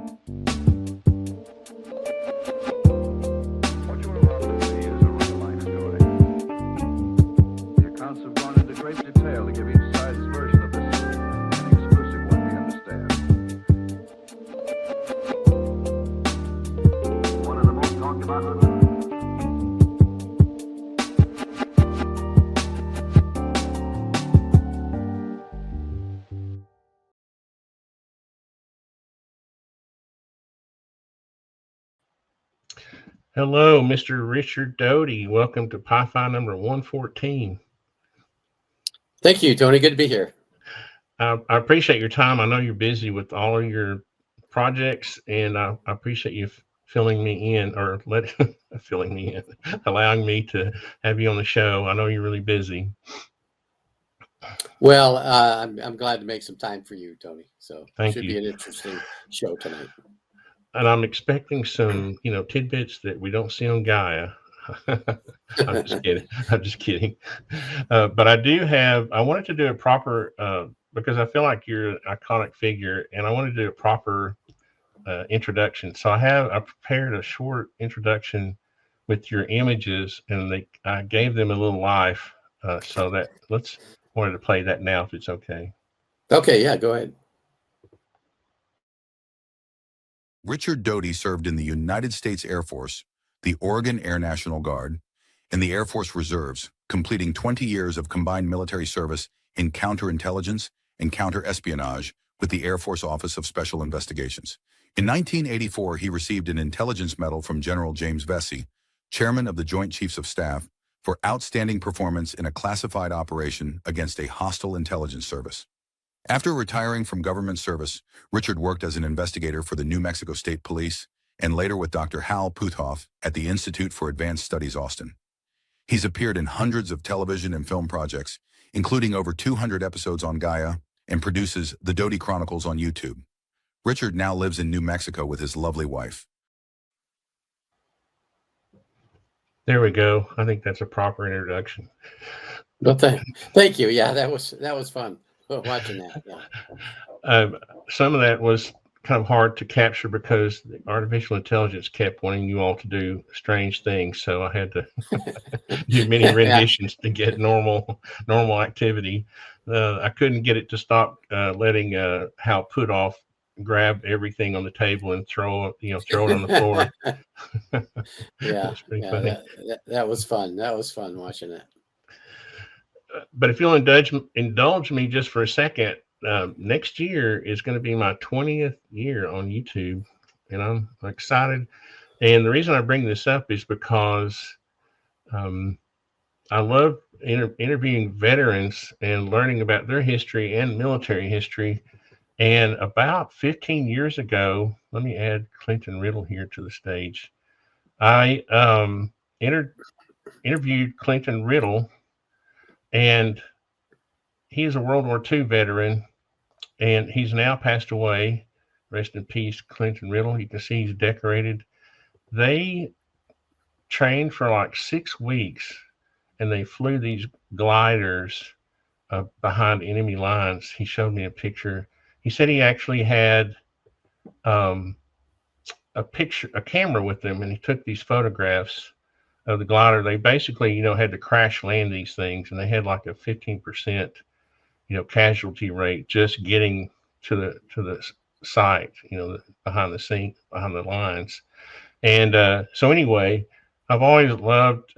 What you are about to see is a real-life story. The accounts have gone into great detail to give each side's version of the story an exclusive one we understand. One of the most talked about. Hello, Mr. Richard Doty. Welcome to PiFi number 114. Thank you, Tony. Good to be here. I appreciate your time. I know you're busy with all of your projects, and I appreciate you filling me in, or filling me in, allowing me to have you on the show. I know you're really busy. Well, I'm glad to make some time for you, Tony. So Thank should you. be an interesting show tonight. And I'm expecting some, tidbits that we don't see on Gaia. I'm just kidding. I'm just kidding. But I wanted to do a proper, because I feel like you're an iconic figure, and I want to do a proper introduction. So I prepared a short introduction with your images, and I gave them a little life. So that wanted to play that now, if it's okay. Okay, yeah, go ahead. Richard Doty served in the United States Air Force, the Oregon Air National Guard, and the Air Force Reserves, completing 20 years of combined military service in counterintelligence and counterespionage with the Air Force Office of Special Investigations. In 1984, he received an Intelligence Medal from General James Vesey, Chairman of the Joint Chiefs of Staff, for outstanding performance in a classified operation against a hostile intelligence service. After retiring from government service, Richard worked as an investigator for the New Mexico State Police and later with Dr. Hal Puthoff at the Institute for Advanced Studies, Austin. He's appeared in hundreds of television and film projects, including over 200 episodes on Gaia, and produces The Doty Chronicles on YouTube. Richard now lives in New Mexico with his lovely wife. There we go. I think that's a proper introduction. Well, thank you. Yeah, that was fun watching that. Yeah. Some of that was kind of hard to capture because the artificial intelligence kept wanting you all to do strange things. So I had to do many renditions to get normal activity. I couldn't get it to stop letting Hal Puthoff grab everything on the table and throw it on the floor. Yeah, pretty funny. That was fun. That was fun watching that. But if you'll indulge me just for a second, next year is going to be my 20th year on YouTube, and I'm excited. And the reason I bring this up is because I love interviewing veterans and learning about their history and military history. And about 15 years ago, let me add Clinton Riddle here to the stage. I interviewed Clinton Riddle, and he's a World War II veteran, and he's now passed away. Rest in peace, Clinton Riddle. You can see he's decorated. They trained for like 6 weeks, and they flew these gliders behind enemy lines. He showed me a picture. He said he actually had a camera with them, and he took these photographs of the glider. They basically, had to crash land these things, and they had like a 15%, casualty rate just getting to the site, behind the lines. And so anyway, I've always loved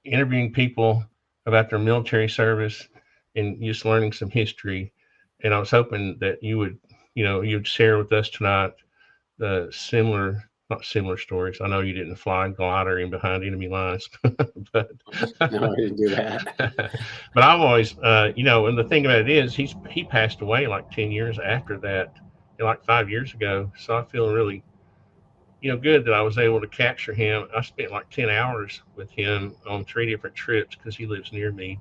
interviewing people about their military service and just learning some history. And I was hoping that you would, you'd share with us tonight the not similar stories. I know you didn't fly glider in behind enemy lines, but no, I didn't do that. But I've always, and the thing about it is, he passed away like 10 years after that, like 5 years ago. So I feel really, good that I was able to capture him. I spent like 10 hours with him on 3 different trips because he lives near me.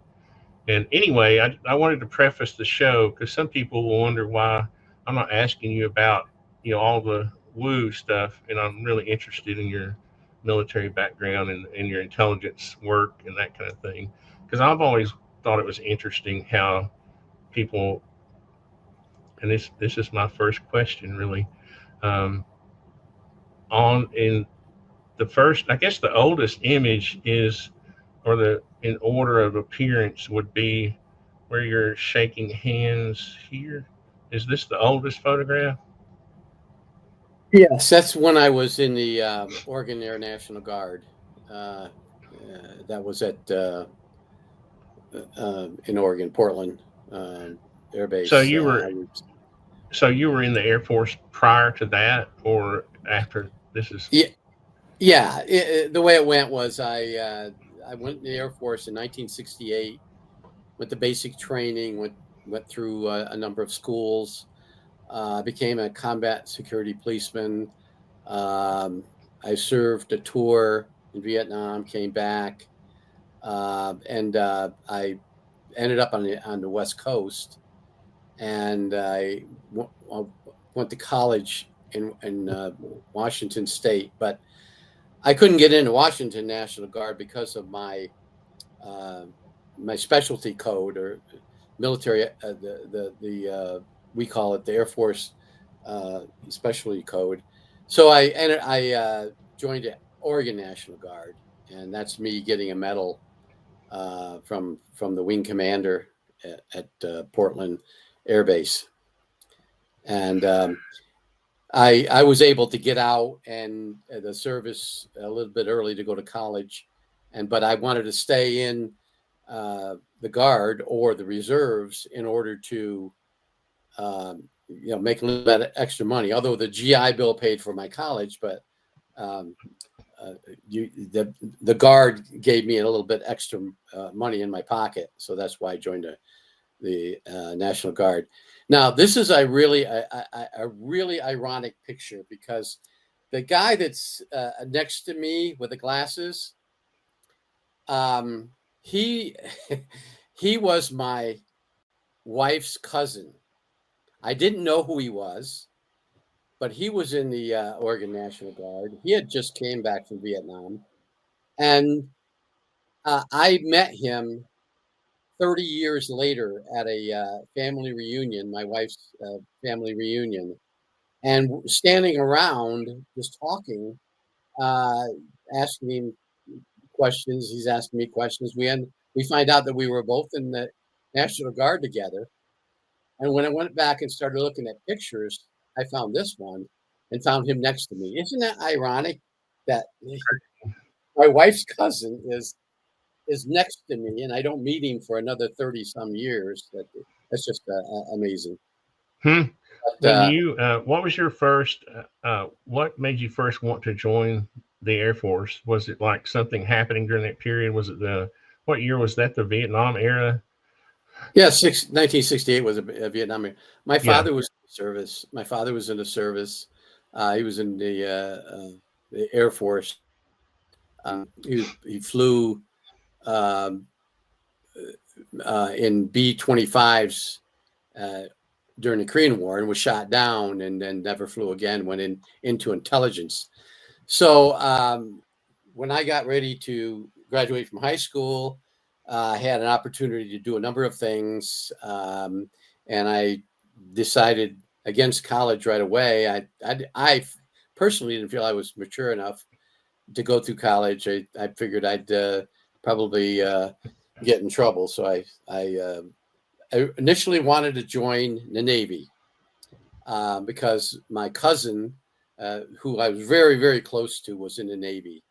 And anyway, I wanted to preface the show because some people will wonder why I'm not asking you about, all the woo stuff. And I'm really interested in your military background and your intelligence work and that kind of thing. Because I've always thought it was interesting how people and this is my first question really. Um, on in the first, I guess the oldest image is, or the in order of appearance would be where you're shaking hands here. Is this the oldest photograph? Yes, that's when I was in the Oregon Air National Guard. Uh, that was at in Oregon, Portland Air So Base. you were in the Air Force prior to that, or after? This is Yeah, yeah. The way it went was I went in the Air Force in 1968. Went to basic training. Went through a number of schools. Became a combat security policeman. Um, I served a tour in Vietnam. Came back, and I ended up on the West Coast, and went to college in Washington State, but I couldn't get into Washington National Guard because of uh, my specialty code or military. We call it the Air Force specialty code. So I joined the Oregon National Guard, and that's me getting a medal from the wing commander at Portland Air Base, and I was able to get out and the service a little bit early to go to college, but I wanted to stay in the Guard or the reserves in order to make a little bit extra money. Although the GI Bill paid for my college, but um, uh, the Guard gave me a little bit extra money in my pocket, so that's why I joined the National Guard. Now, this is a really ironic picture because the guy that's next to me with the glasses, he he was my wife's cousin. I didn't know who he was, but he was in the Oregon National Guard. He had just came back from Vietnam, and I met him 30 years later at a family reunion, my wife's family reunion, and standing around just talking, uh, asking him questions. He's asking me questions. We find out that we were both in the National Guard together. And when I went back and started looking at pictures, I found this one and found him next to me. Isn't that ironic that my wife's cousin is next to me, and I don't meet him for another 30 some years? That's just amazing. hmm. But When you, what was your first? What made you first want to join the Air Force? Was it like something happening during that period? Was it the what year was that? The Vietnam era? yeah, 1968 was a Vietnam. My Yeah. father was in the service. My father was in the service. He was in the Air Force. He flew um, in B-25s uh, during the Korean War and was shot down and then never flew again. Went into intelligence. So when I got ready to graduate from high school, I had an opportunity to do a number of things, and I decided against college right away. I personally didn't feel I was mature enough to go through college. I figured I'd probably get in trouble, so I initially wanted to join the Navy because my cousin, who I was very very close to, was in the Navy,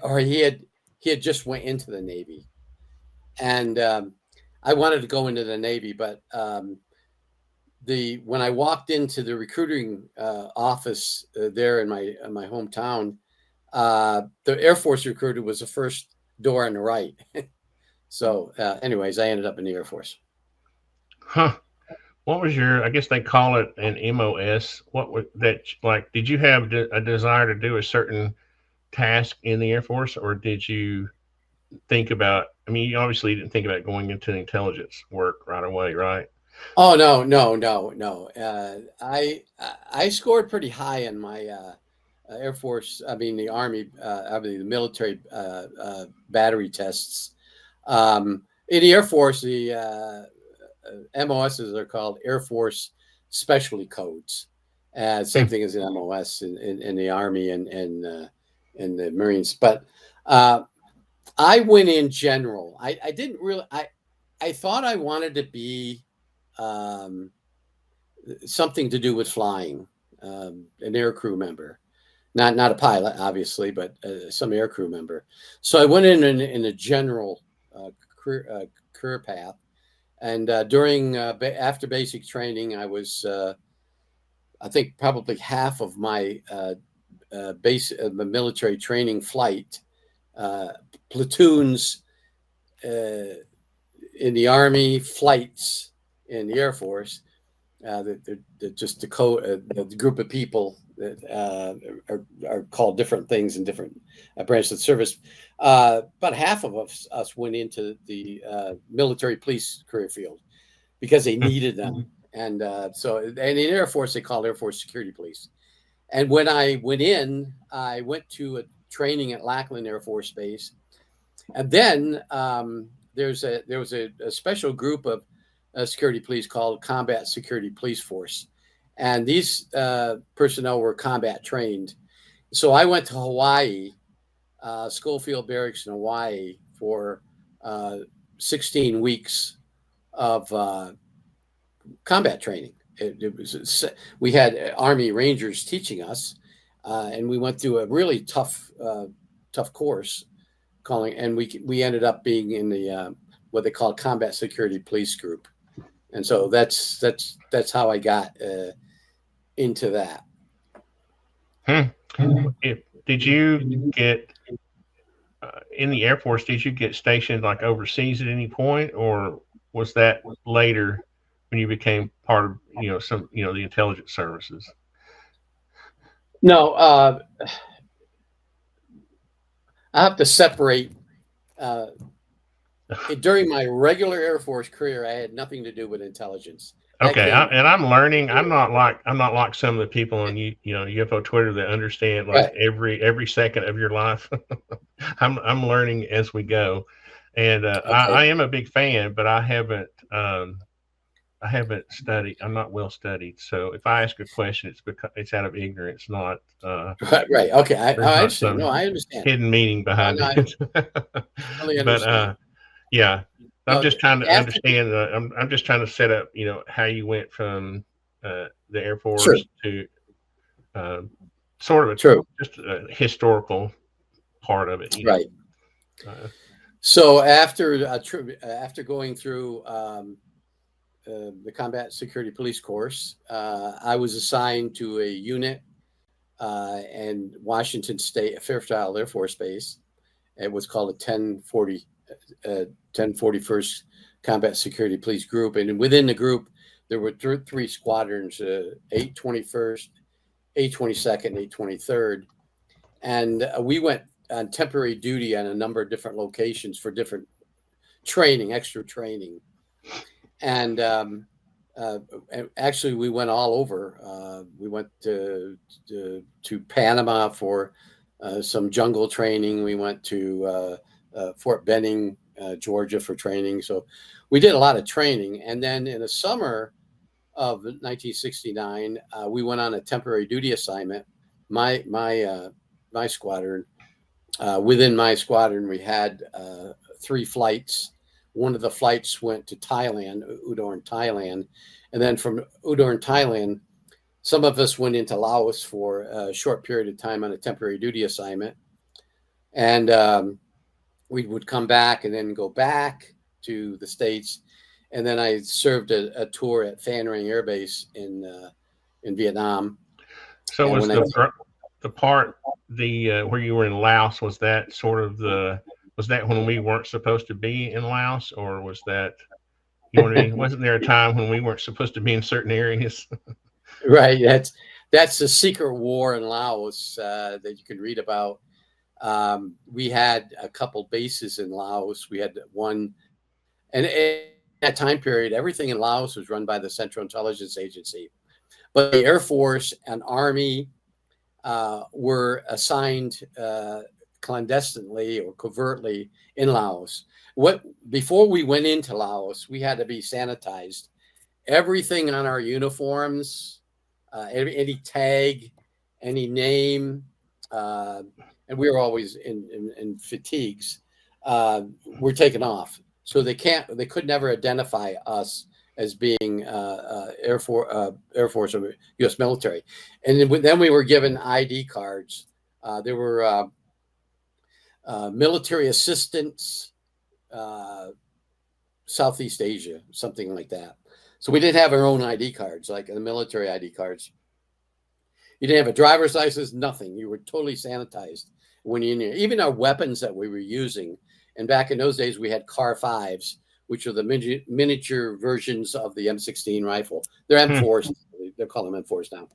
or he had just went into the Navy, and I wanted to go into the Navy, but when I walked into the recruiting office there in my hometown, the Air Force recruiter was the first door on the right. So, anyways, I ended up in the Air Force. Huh. What was your? I guess they call it an MOS. What was that like? Did you have a desire to do a certain task in the Air Force, or did you think about? I mean, you obviously didn't think about going into intelligence work right away, right? Oh no, no, no, no. I scored pretty high in my Air Force. I mean, the Army. I mean, the military battery tests. In the Air Force, MOSs are called Air Force Specialty Codes. Same thing as an MOS in the Army and in the Marines. But I went in general. I didn't really. I thought I wanted to be something to do with flying, an aircrew member. Not a pilot, obviously, but some aircrew member. So I went in a general career path, and during after basic training, I was I think probably half of my military training flight platoons in the Army, flights in the Air Force. They're just the group of people that are called different things in different branches of service. About half of us went into the military police career field because they needed them. And so in the Air Force, they call Air Force Security Police. And when I went in, I went to a training at Lackland Air Force Base. And then there was a special group of security police called Combat Security Police Force. And these personnel were combat trained. So I went to Hawaii, Schofield Barracks in Hawaii, for 16 weeks of combat training. We had Army Rangers teaching us, and we went through a really tough course, and we ended up being in the what they call Combat Security Police Group. And so that's how I got into that. Did you get in the Air Force? Did you get stationed like overseas at any point, or was that later when you became part of the intelligence services? No, I have to separate. During my regular Air Force career, I had nothing to do with intelligence. Okay, I'm learning. I'm not like some of the people on UFO Twitter that understand like every second of your life. I'm learning as we go, and I am a big fan, but I haven't studied. I'm not well studied, so if I ask a question, it's because it's out of ignorance, not right. Okay, I understand. No, I understand. Hidden meaning behind it. Really understand. But yeah, I'm just trying to understand. I'm just trying to set up, how you went from the Air Force to sort of just a historical part of it, right? So after going through the Combat Security Police course, I was assigned to a unit in Washington State, Fairchild Air Force Base. It was called a 1041st Combat Security Police Group. And within the group, there were three squadrons, 821st, 822nd, 823rd. And we went on temporary duty on a number of different locations for different training, extra training. And actually, we went all over. We went to Panama for some jungle training. We went to Fort Benning, Georgia for training. So we did a lot of training. And then in the summer of 1969, we went on a temporary duty assignment. My squadron. Within my squadron, we had 3 flights. One of the flights went to Thailand, Udon, Thailand. And then from Udon, Thailand, some of us went into Laos for a short period of time on a temporary duty assignment. And we would come back and then go back to the States. And then I served a tour at Phan Rang Air Base in Vietnam. So was the part where you were in Laos, was that sort of was that when we weren't supposed to be in Laos, or was that, you know what I mean? Wasn't there a time when we weren't supposed to be in certain areas? Right. That's the secret war in Laos that you can read about. We had a couple bases in Laos. We had one, and in that time period, everything in Laos was run by the Central Intelligence Agency. But the Air Force and Army were assigned clandestinely or covertly in Laos. Before we went into Laos, we had to be sanitized. Everything on our uniforms, any tag, any name, and we were always in fatigues, were taken off. So they could never identify us as being Air Force or U.S. military. And then we were given ID cards. There were military assistants, Southeast Asia, something like that. So we didn't have our own ID cards, like the military ID cards. You didn't have a driver's license, nothing. You were totally sanitized when you're in there. Even our weapons that we were using, and back in those days, we had CAR 5s, which are the miniature versions of the M16 rifle. They're M4s. They're called them M4s now.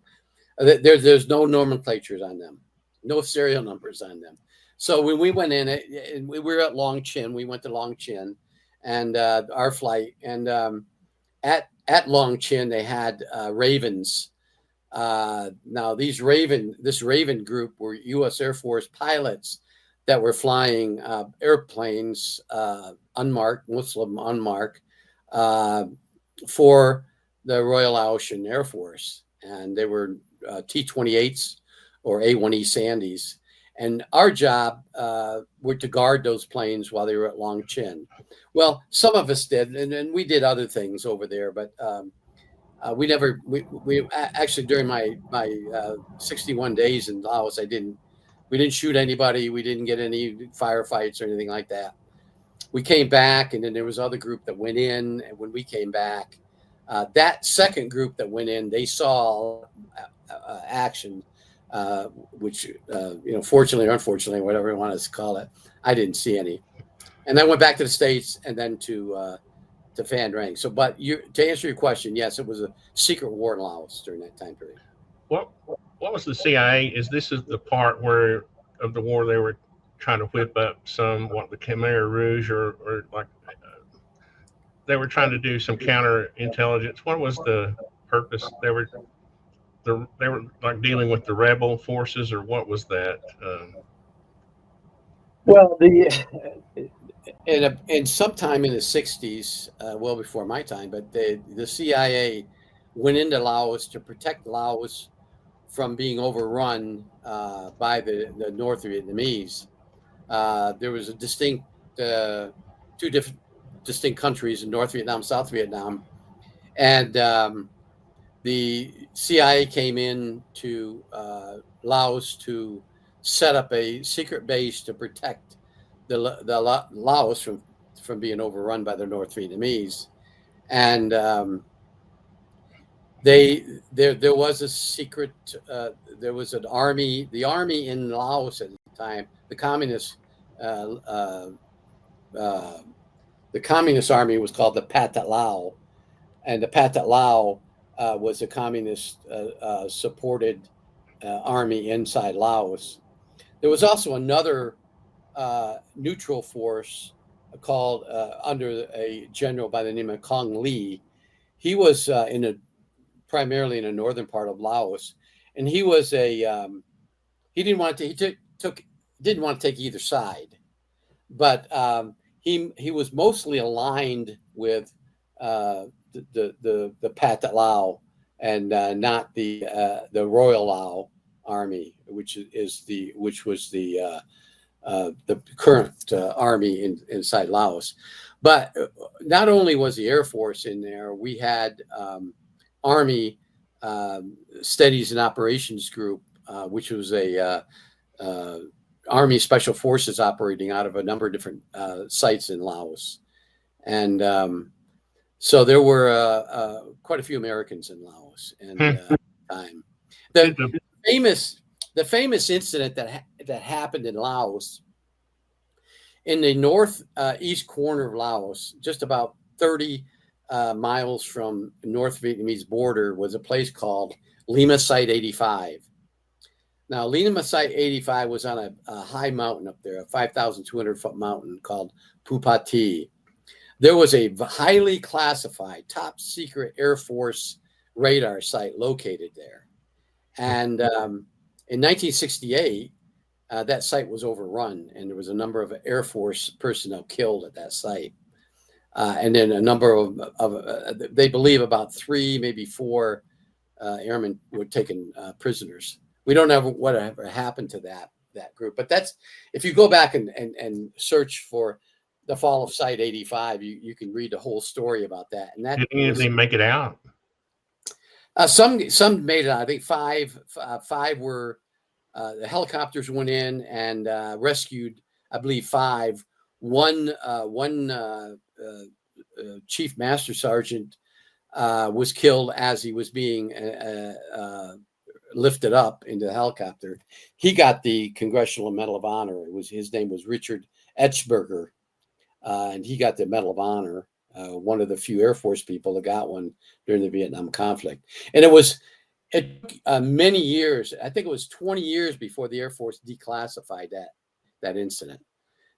There's no nomenclatures on them, no serial numbers on them. So when we went in, and we were at Long Chin. We went to Long Chin, and our flight. And at Long Chin, they had Ravens. Now this Raven group were U.S. Air Force pilots that were flying airplanes, unmarked, Muslim unmarked, for the Royal Laotian Air Force. And they were T-28s or A-1E Sandys. And our job were to guard those planes while they were at Long Chin. Well, some of us did, and we did other things over there, but we actually, during my 61 days in Laos, we didn't shoot anybody. We didn't get any firefights or anything like that. We came back, and then there was other group that went in. And when we came back, that second group that went in, they saw action, which, fortunately or unfortunately, whatever you want to call it, I didn't see any. And then went back to the States and then to Phan Rang. So, but to answer your question, yes, it was a secret war in Laos during that time period. What was the CIA? This is the part where of the war they were trying to whip up the Khmer Rouge or like they were trying to do some counterintelligence. What was the purpose? They were like dealing with the rebel forces, or what was that? Well, and sometime in the 60s, well before my time, but the CIA went into Laos to protect Laos from being overrun by the North Vietnamese. There was two different distinct countries in North Vietnam, South Vietnam, and the CIA came in to Laos to set up a secret base to protect the Laos from being overrun by the North Vietnamese. And there was a secret, there was an army, the army in Laos at the time, the communist army was called the Pathet Lao, and the Pathet Lao was a communist supported army inside Laos. There was also another neutral force called under a general by the name of Kong Lee. He was primarily in the northern part of Laos, and he was he didn't want to take either side, but he was mostly aligned with the Pathet Lao and not the Royal Lao Army, which was the current army inside Laos. But not only was the Air Force in there, we had Army Studies and Operations Group, which was a Army Special Forces operating out of a number of different sites in Laos. And so there were quite a few Americans in Laos and at the time. The famous incident that happened in Laos, in the northeast corner of Laos, just about 30 miles from North Vietnamese border, was a place called Lima Site 85. Now, Lima Site 85 was on a high mountain up there, a 5,200-foot mountain called Phu Pa Thi. There was a highly classified, top secret Air Force radar site located there. And in 1968, that site was overrun, and there was a number of Air Force personnel killed at that site. And then a number of they believe about 3, maybe 4 airmen were taken prisoners. We don't know whatever happened to that group, but that's, if you go back and search for the fall of Site 85, you can read the whole story about that. And that Did any of them make it out? some made it out. I think five were. The helicopters went in and rescued, I believe, 5. One Chief Master Sergeant was killed as he was being lifted up into the helicopter. He got the Congressional Medal of Honor. His name was Richard Etchberger, and he got the Medal of Honor. One of the few Air Force people that got one during the Vietnam conflict. And it took many years. I think it was 20 years before the Air Force declassified that incident.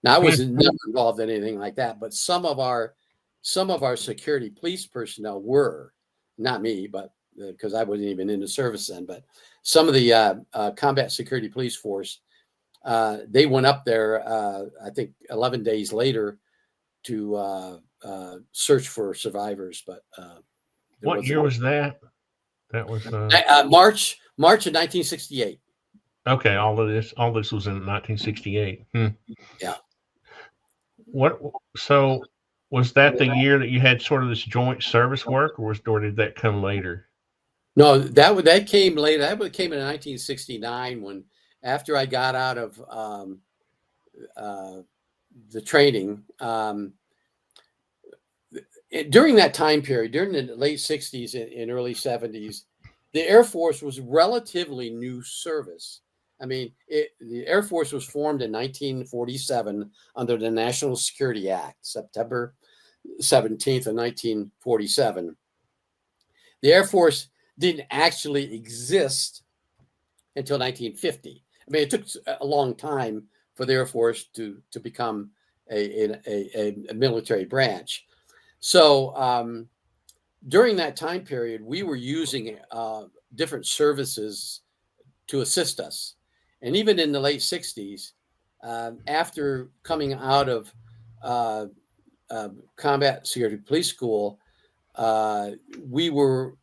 Now, I was never involved in anything like that, but some of our security police personnel were, not me, but because I wasn't even in the service then, but some of the combat security police force, they went up there, I think 11 days later to search for survivors. But what year was that? That was March of 1968. Okay. All this was in 1968. Yeah. So was that the year that you had sort of this joint service work, or did that come later? No, that came later. That came in 1969, when, after I got out of the training. During that time period, during the late 60s and early 70s, the Air Force was relatively new service. I mean, the Air Force was formed in 1947 under the National Security Act, September 17th of 1947. The Air Force didn't actually exist until 1950. I mean, it took a long time for the Air Force to become a military branch. So during that time period, we were using different services to assist us. And even in the late 60s, after coming out of combat security police school, we were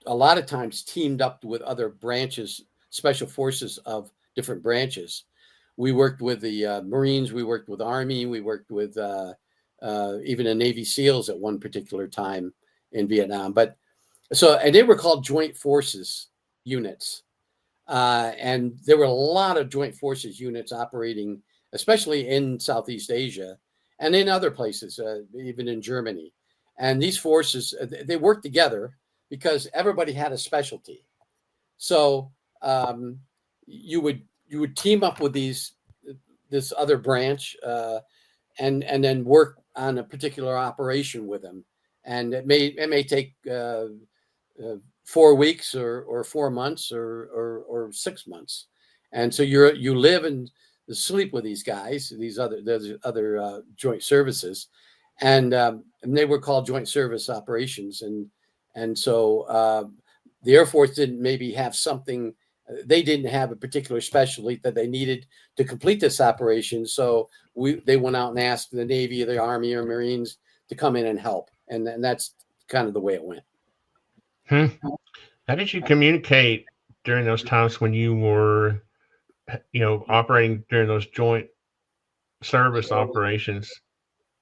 a lot of times teamed up with other branches, special forces of different branches. We worked with the Marines, we worked with Army, we worked with even the Navy SEALs at one particular time in Vietnam. And they were called Joint Forces units. And there were a lot of Joint Forces units operating, especially in Southeast Asia and in other places, even in Germany. And these forces, they worked together because everybody had a specialty. So you would team up with this other branch and then work on a particular operation with them. And it may take 4 weeks or 4 months or 6 months. And so you live and sleep with these guys, these other joint services, and they were called joint service operations. And so the Air Force didn't maybe have something, they didn't have a particular specialty that they needed to complete this operation. So they went out and asked the Navy, the Army, or Marines to come in and help. And that's kind of the way it went. How did you communicate during those times when you were, operating during those joint service operations,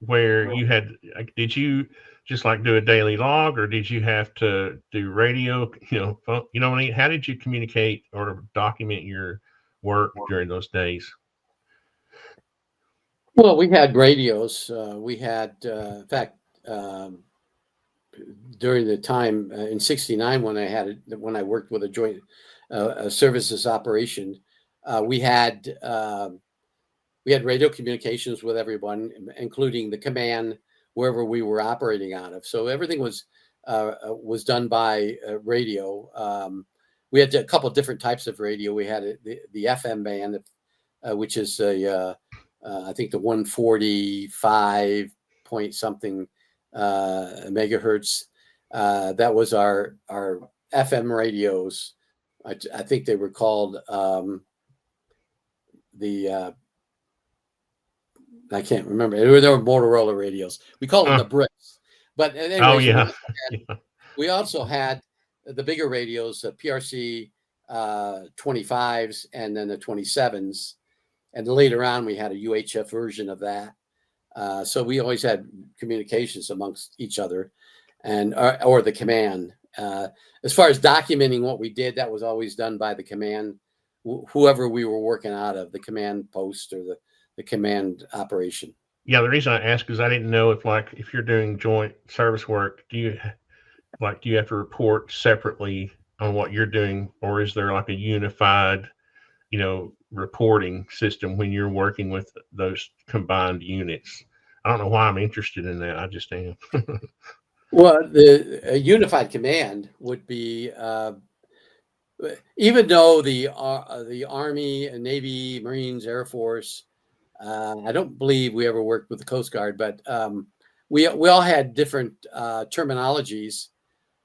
where you had, did you just like do a daily log, or did you have to do radio, phone, what I mean? How did you communicate or document your work during those days? Well, we had radios. We had, in fact, during the time in '69 when I worked with a joint services operation, we had radio communications with everyone, including the command wherever we were operating out of. So everything was done by radio. We had a couple of different types of radio. We had the FM band, which is I think the 145 point something megahertz. That was our FM radios. I think they were called I can't remember. There were Motorola radios. We called them the bricks. But Oh anyways, yeah. we also had the bigger radios, the PRC 25s, and then the 27s. And later on, we had a UHF version of that. So we always had communications amongst each other, and or the command. As far as documenting what we did, that was always done by the command, whoever we were working out of, the command post or the command operation. Yeah, the reason I asked is I didn't know if you're doing joint service work, do you have to report separately on what you're doing, or is there like a unified, reporting system when you're working with those combined units? I don't know why I'm interested in that. I just am. Well, the unified command would be, even though the Army, Navy, Marines, Air Force, I don't believe we ever worked with the Coast Guard, but we all had different terminologies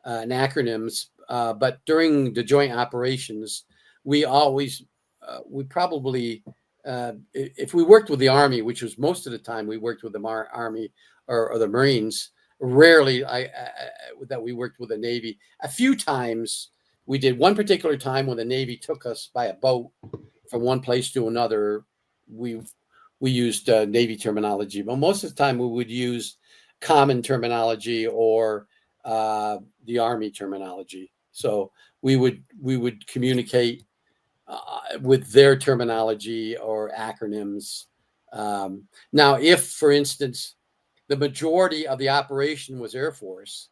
and acronyms. But during the joint operations, we always, if we worked with the Army, which was most of the time we worked with the Army or the Marines, rarely that we worked with the Navy. A few times we did. One particular time when the Navy took us by a boat from one place to another, we used Navy terminology, but most of the time we would use common terminology or the Army terminology. So we would communicate with their terminology or acronyms. Now, if, for instance, the majority of the operation was Air Force,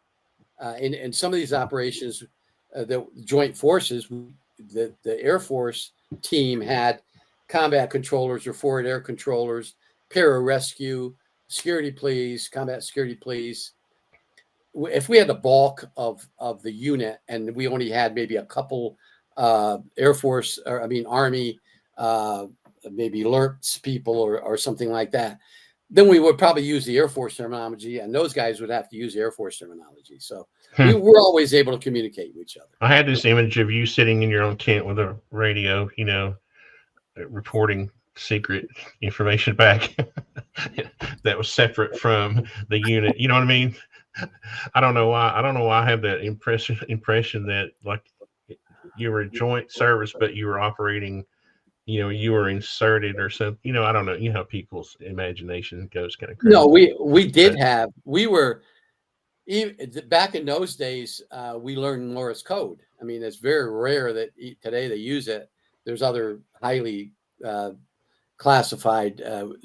in some of these operations, the joint forces, the Air Force team had combat controllers or forward air controllers, pararescue, security police, combat security police. If we had the bulk of the unit and we only had maybe a couple Air Force, Army, maybe alerts people or something like that, then we would probably use the Air Force terminology, and those guys would have to use Air Force terminology. So we were always able to communicate with each other. I had this image of you sitting in your own tent with a radio, reporting secret information back that was separate from the unit. You know what I mean? I don't know why I have that impression that like you were a joint service, but you were operating, you were inserted or something. I don't know. You know how people's imagination goes kind of crazy. No, we were, even back in those days, we learned Morse code. I mean, it's very rare that today they use it. There's other highly classified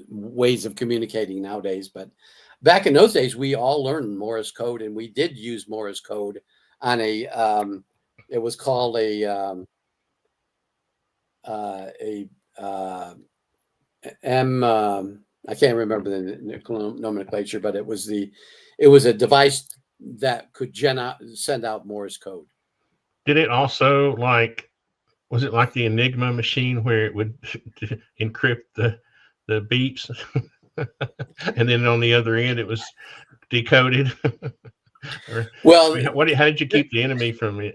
ways of communicating nowadays, but back in those days, we all learned Morse code, and we did use Morse code on it was called a I can't remember the nomenclature, but it was a device that could send out Morse code. Did it also was it like the Enigma machine where it would encrypt the beeps and then on the other end it was decoded? Well, how did you keep the enemy from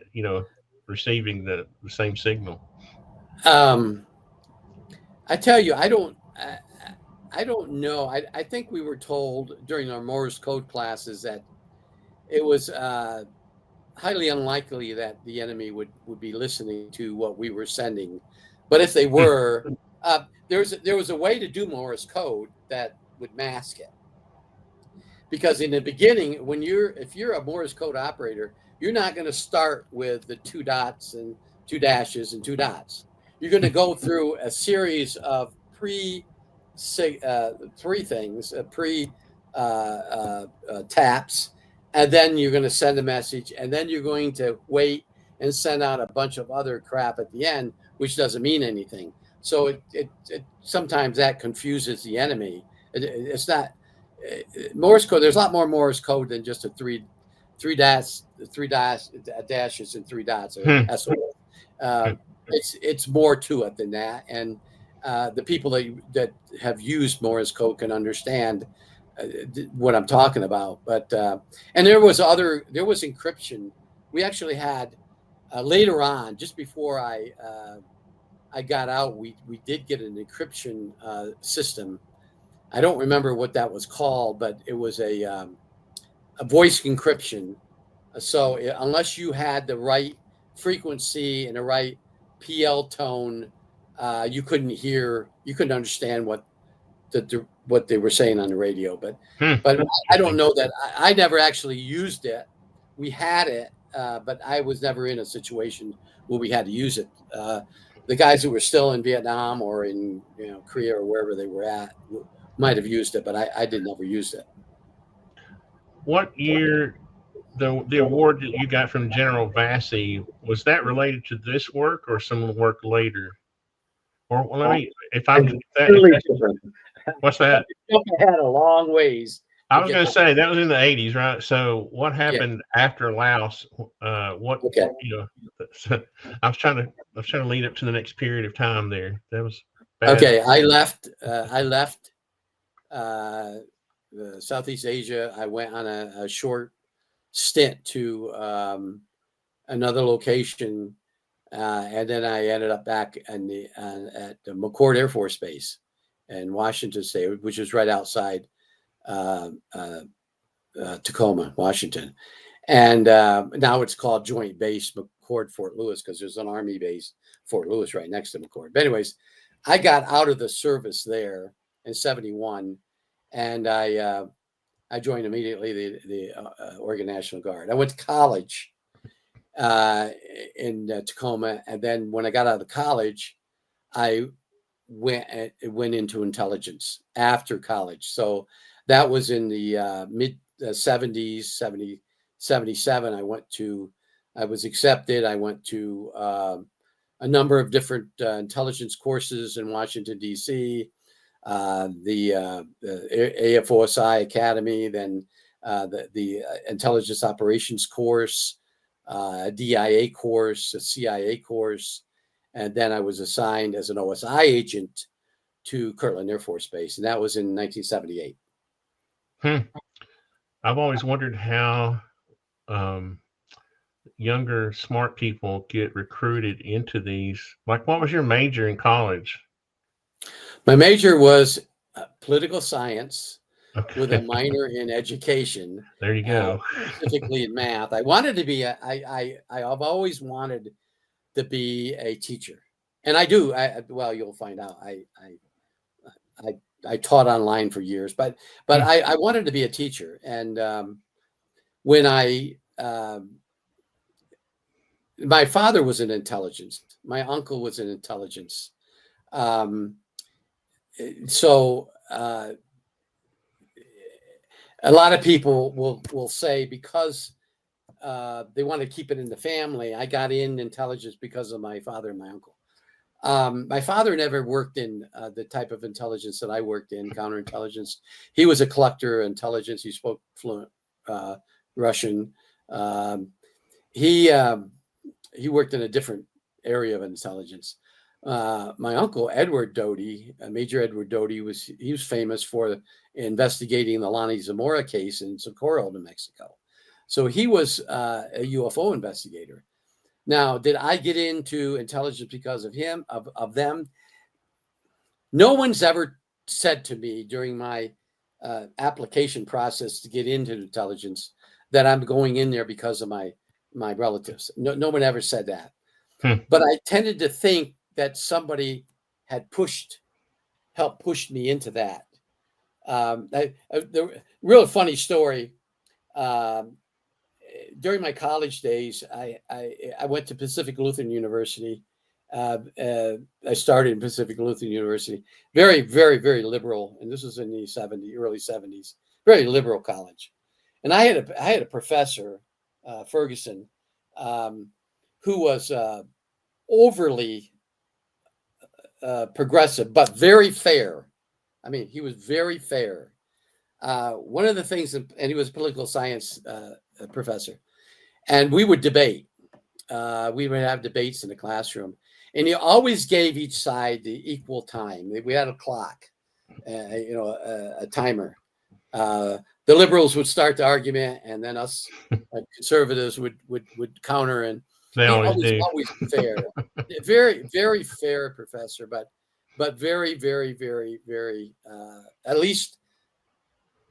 receiving the same signal? I tell you, I don't know. I think we were told during our Morse code classes that it was highly unlikely that the enemy would be listening to what we were sending. But if they were, there was a way to do Morse code that would mask it. Because in the beginning, if you're a Morse code operator, you're not going to start with the 2 dots and 2 dashes and 2 dots. You're going to go through a series of taps, and then you're going to send a message, and then you're going to wait and send out a bunch of other crap at the end, which doesn't mean anything. So it sometimes that confuses the enemy. It's not Morse code. There's a lot more Morse code than just a three dashes and 3 dots. It's more to it than that, and the people that have used Morse code can understand what I'm talking about. But and there was encryption. We actually had later on, just before I I got out, we did get an encryption system. I don't remember what that was called, but it was a voice encryption. So unless you had the right frequency and the right PL tone, you couldn't understand what they were saying on the radio. But I don't know that I never actually used it. We had it, but I was never in a situation where we had to use it. The guys who were still in Vietnam or in Korea or wherever they were at might have used it, but I did never use it. What year the award that you got from General Vassy, was that related to this work or some work later? Or let me, Different. What's that? I had a long ways. I was going to say that was in the 80s, right? So what happened after Laos? I was trying to lead up to the next period of time there. That was bad. Okay. I left Southeast Asia. I went on a short stint to another location, and then I ended up back at the McCord Air Force Base in Washington State, which is right outside Tacoma, Washington. And now it's called Joint Base McCord Fort Lewis because there's an Army base, Fort Lewis, right next to McCord. But anyways, I got out of the service there in '71, and I joined immediately the Oregon National Guard. I went to college in Tacoma, and then when I got out of college, I went into intelligence after college. So that was in the mid 70s, 77. I was accepted. I went to a number of different intelligence courses in Washington, D.C., the AFOSI Academy, then the Intelligence Operations course, a DIA course, a CIA course, and then I was assigned as an OSI agent to Kirtland Air Force Base, and that was in 1978. I've always wondered how younger, smart people get recruited into these. Like, what was your major in college? My major was political science, Okay. with a minor in education. There you go. Specifically in math. I wanted to be I've always wanted to be a teacher, and I do. Well, you'll find out. I taught online for years, but I wanted to be a teacher, and when my father was in intelligence, my uncle was in intelligence, so a lot of people will say because they want to keep it in the family. I got in intelligence because of my father and my uncle. My father never worked in the type of intelligence that I worked in, counterintelligence. He was a collector of intelligence. He spoke fluent Russian. He worked in a different area of intelligence. My uncle, Edward Doty, Major Edward Doty, was famous for investigating the Lonnie Zamora case in Socorro, New Mexico. So he was a UFO investigator. Now, did I get into intelligence because of him, of them? No one's ever said to me during my application process to get into intelligence that I'm going in there because of my relatives. No one ever said that. But I tended to think that somebody had helped push me into that. The real funny story. During my college days, I went to Pacific Lutheran University. I started in Pacific Lutheran University. Very, very, very liberal, and this was in the early 70s. Very liberal college. And I had a professor, Ferguson, who was overly progressive, but very fair. I mean, he was very fair. One of the things, and he was a political science professor, and we would debate. We would have debates in the classroom, and he always gave each side the equal time. We had a clock, a timer. The liberals would start the argument, and then us conservatives would counter, and they always fair. very, very fair professor, but very, very, very, very. At least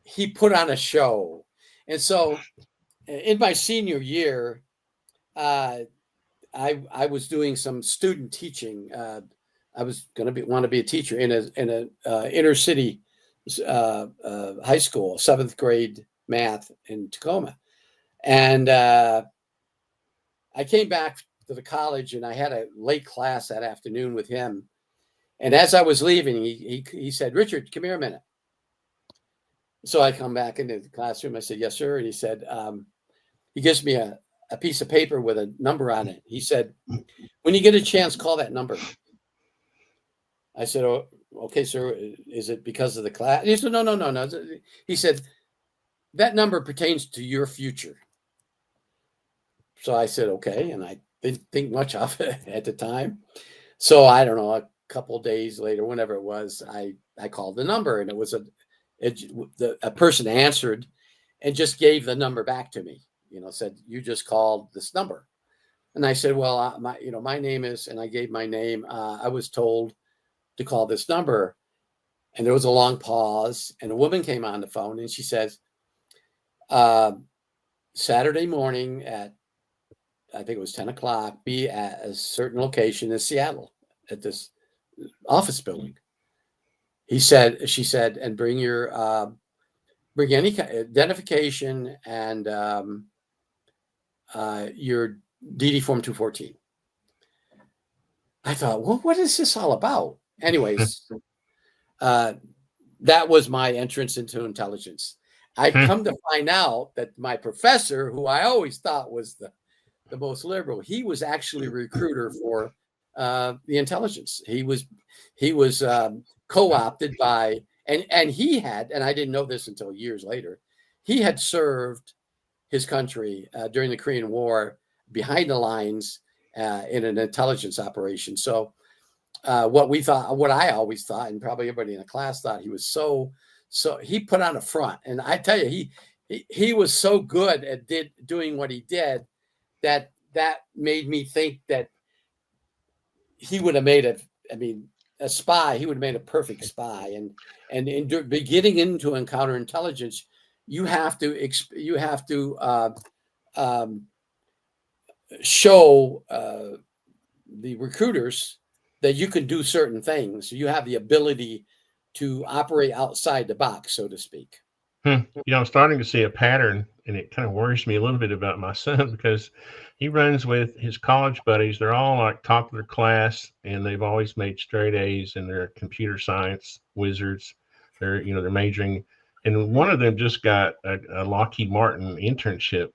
he put on a show, and so in my senior year, I was doing some student teaching. I was going to want to be a teacher in a inner city high school, 7th grade math in Tacoma, and I came back to the college, and I had a late class that afternoon with him. And as I was leaving, he said, "Richard, come here a minute." So I come back into the classroom. I said, "Yes, sir." And he said, he gives me a piece of paper with a number on it. He said, "When you get a chance, call that number." I said, "Oh, okay, sir. Is it because of the class?" And he said, No. He said, "That number pertains to your future." So I said, "Okay." And I didn't think much of it at the time. So I don't know, a couple of days later, whenever it was, I called the number, and it was a person answered and just gave the number back to me. Said, "You just called this number." And I said, "Well, my name is," and I gave my name. I was told to call this number. And there was a long pause, and a woman came on the phone, and she says, "Saturday morning at, I think it was 10 o'clock, be at a certain location in Seattle at this office building." She said, "And bring any identification and your DD Form 214. I thought, well, what is this all about? Anyways, that was my entrance into intelligence. I come to find out that my professor, who I always thought was the most liberal, he was actually a recruiter for the intelligence. He was co-opted by, and he had, and I didn't know this until years later, he had served his country during the Korean War behind the lines in an intelligence operation. So what I always thought, and probably everybody in the class thought, he was so he put on a front. And I tell you, he was so good at doing what he did that made me think that he would have made a spy. He would have made a perfect spy. And in getting into counterintelligence, you have to show the recruiters that you can do certain things. You have the ability to operate outside the box, so to speak. I'm starting to see a pattern, and it kind of worries me a little bit about my son because he runs with his college buddies. They're all like top of their class, and they've always made straight A's, and they're computer science wizards. They're majoring, and one of them just got a Lockheed Martin internship.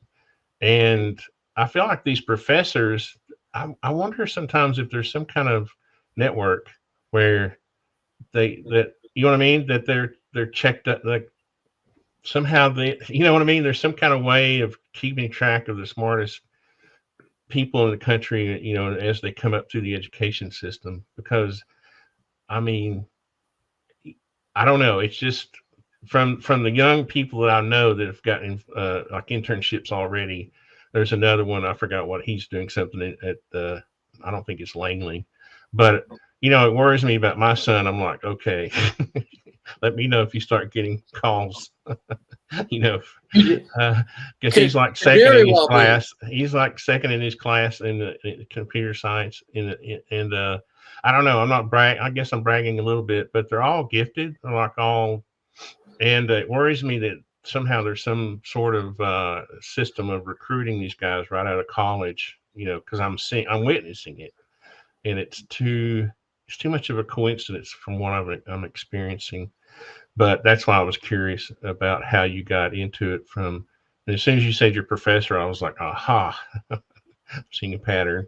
And I feel like these professors, I wonder sometimes if there's some kind of network where that they're checked up, like somehow there's some kind of way of keeping track of the smartest people in the country, as they come up through the education system. Because I don't know, it's just from the young people that I know that have gotten like internships already. There's another one, I forgot what he's doing, something at I don't think it's Langley, but it worries me about my son. I'm like, okay, let me know if you start getting calls, because he's like second in his class. He's like second in his class in the computer science and I don't know. I'm not I guess I'm bragging a little bit, but they're all gifted. They're like all, and it worries me that somehow there's some sort of system of recruiting these guys right out of college. Because I'm witnessing it, and it's too much of a coincidence from what I'm experiencing. But that's why I was curious about how you got into it from. And as soon as you said your professor, I was like, aha, seeing a pattern.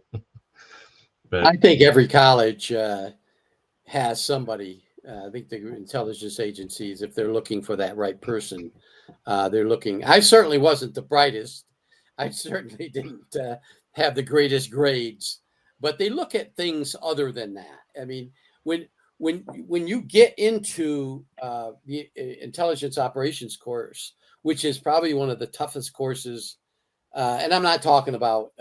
But I think every college has somebody. I think the intelligence agencies, if they're looking for that right person, they're looking. I certainly wasn't the brightest. I certainly didn't have the greatest grades, but they look at things other than that. I mean, when you get into the intelligence operations course, which is probably one of the toughest courses, and I'm not talking about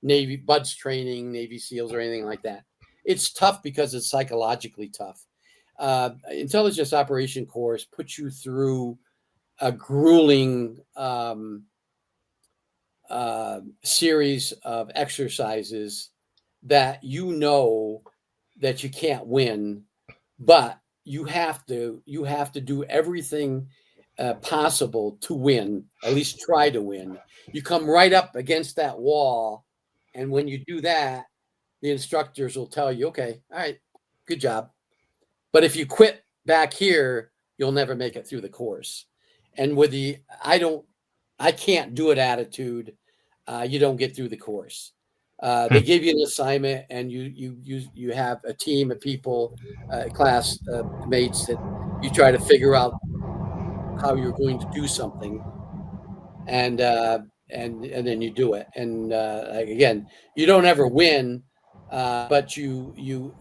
Navy buds training, Navy SEALs, or anything like that. It's tough because it's psychologically tough. Intelligence operation course puts you through a grueling series of exercises that that you can't win, but you have to do everything possible to win, at least try to win. You come right up against that wall, and when you do that, the instructors will tell you, okay, all right, good job. But if you quit back here, you'll never make it through the course. And with the I can't do it attitude, you don't get through the course. They give you an assignment, and you have a team of people, class mates, that you try to figure out how you're going to do something, and then you do it. And again, you don't ever win, but you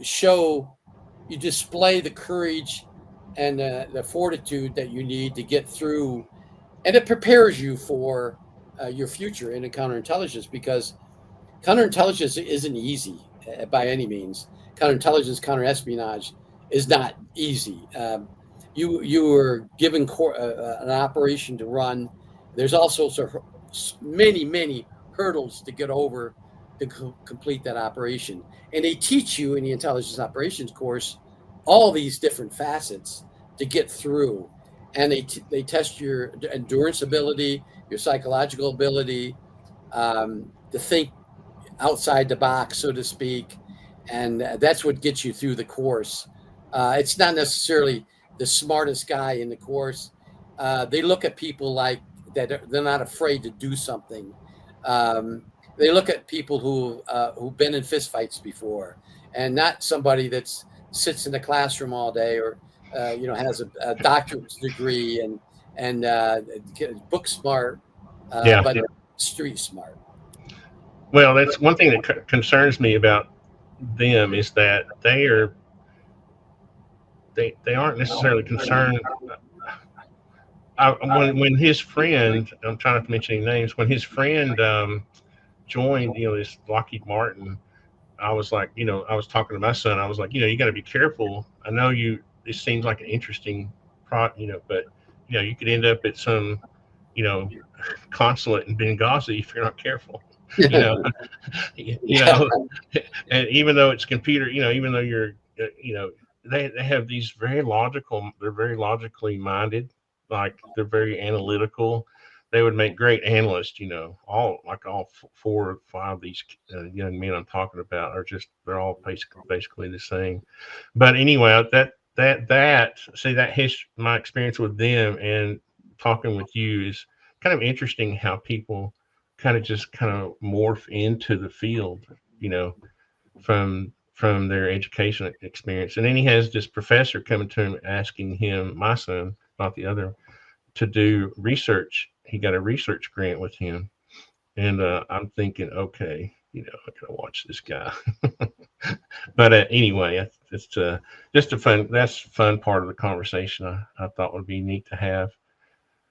display the courage and the fortitude that you need to get through, and it prepares you for your future in counterintelligence, because counterintelligence isn't easy by any means. Counterintelligence, counterespionage is not easy. You were given an operation to run. There's all sorts of many hurdles to get over to complete that operation. And they teach you in the intelligence operations course all these different facets to get through. And they test your endurance ability, your psychological ability, to think outside the box, so to speak. And that's what gets you through the course. It's not necessarily the smartest guy in the course. They look at people like that. They're not afraid to do something. They look at people who've been in fistfights before, and not somebody that sits in the classroom all day, or has a doctorate degree and book smart, but street smart. Well, that's one thing that concerns me about them, is that they aren't necessarily concerned. When his friend, I'm trying not to mention any names, when his friend joined, this Lockheed Martin, I was like, I was talking to my son. I was like, you got to be careful. I know this seems like an interesting but you could end up at some, consulate in Benghazi if you're not careful. And even though it's computer, even though you're, they have these they're very logically minded, like they're very analytical. They would make great analysts, all 4 or 5 of these young men I'm talking about they're all basically the same. But anyway, my experience with them and talking with you is kind of interesting, how people kind of morph into the field, from their education experience. And then he has this professor coming to him asking him, my son, not the other, to do research. He got a research grant with him. And I'm thinking, okay, I gotta watch this guy. But anyway, it's just that's fun part of the conversation I thought would be neat to have.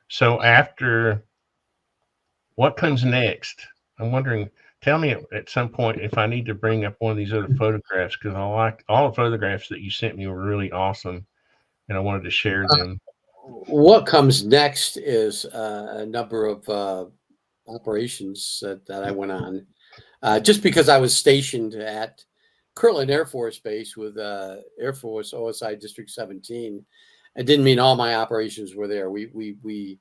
So after, what comes next? I'm wondering, tell me at some point if I need to bring up one of these other photographs, because I like all the photographs that you sent me were really awesome, and I wanted to share them. What comes next is a number of operations that I went on. Just because I was stationed at Kirtland Air Force Base with Air Force OSI District 17, it didn't mean all my operations were there. We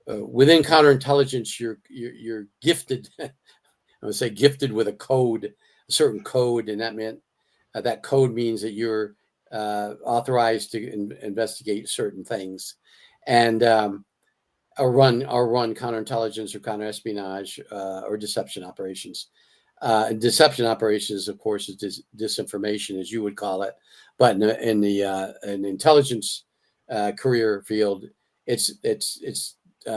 within counterintelligence, you're gifted. I would say gifted with a certain code, and that meant that code means that you're authorized to investigate certain things, and or run counterintelligence or counterespionage or deception operations. Deception operations, of course, is disinformation, as you would call it, but in the intelligence career field, it's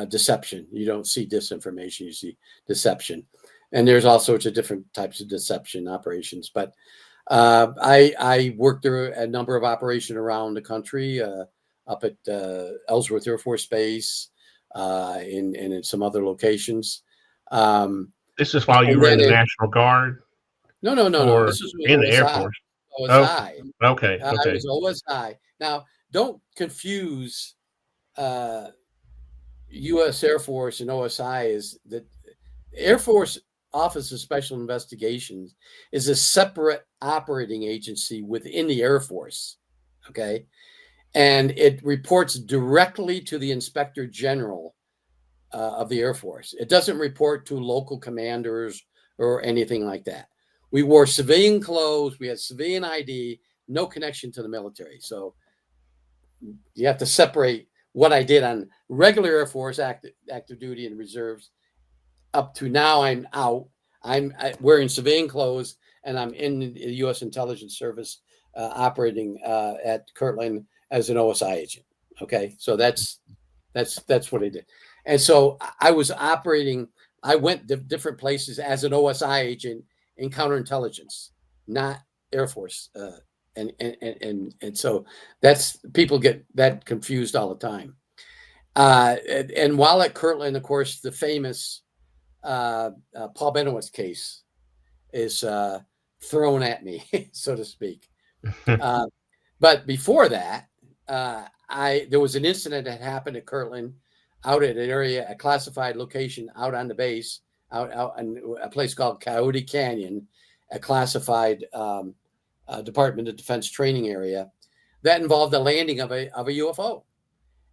deception. You don't see disinformation, you see deception. And there's all sorts of different types of deception operations. But I worked through a number of operations around the country, up at Ellsworth Air Force Base, and in some other locations. This is while you And were in then the National Guard no. or This was in the Air OSI. Force? Oh, OSI. okay, I okay. was OSI. Now, don't confuse U.S. Air Force and OSI. Is that Air Force Office of Special Investigations is a separate operating agency within the Air Force, okay? And it reports directly to the Inspector General of the Air Force. It doesn't report to local commanders or anything like that. We wore civilian clothes, we had civilian ID, no connection to the military. So you have to separate what I did on regular Air Force active duty and reserves up to now. I'm out. I'm wearing civilian clothes, and I'm in the U.S. Intelligence Service operating at Kirtland as an OSI agent. Okay, so that's what I did. And so I was operating. I went to different places as an OSI agent in counterintelligence, not Air Force. And so that's people get that confused all the time. And while at Kirtland, of course, the famous Paul Benoit's case is thrown at me, so to speak. But before that, there was an incident that happened at Kirtland, out at an area, a classified location out on the base, out in a place called Coyote Canyon, a classified Department of Defense training area that involved the landing of a UFO,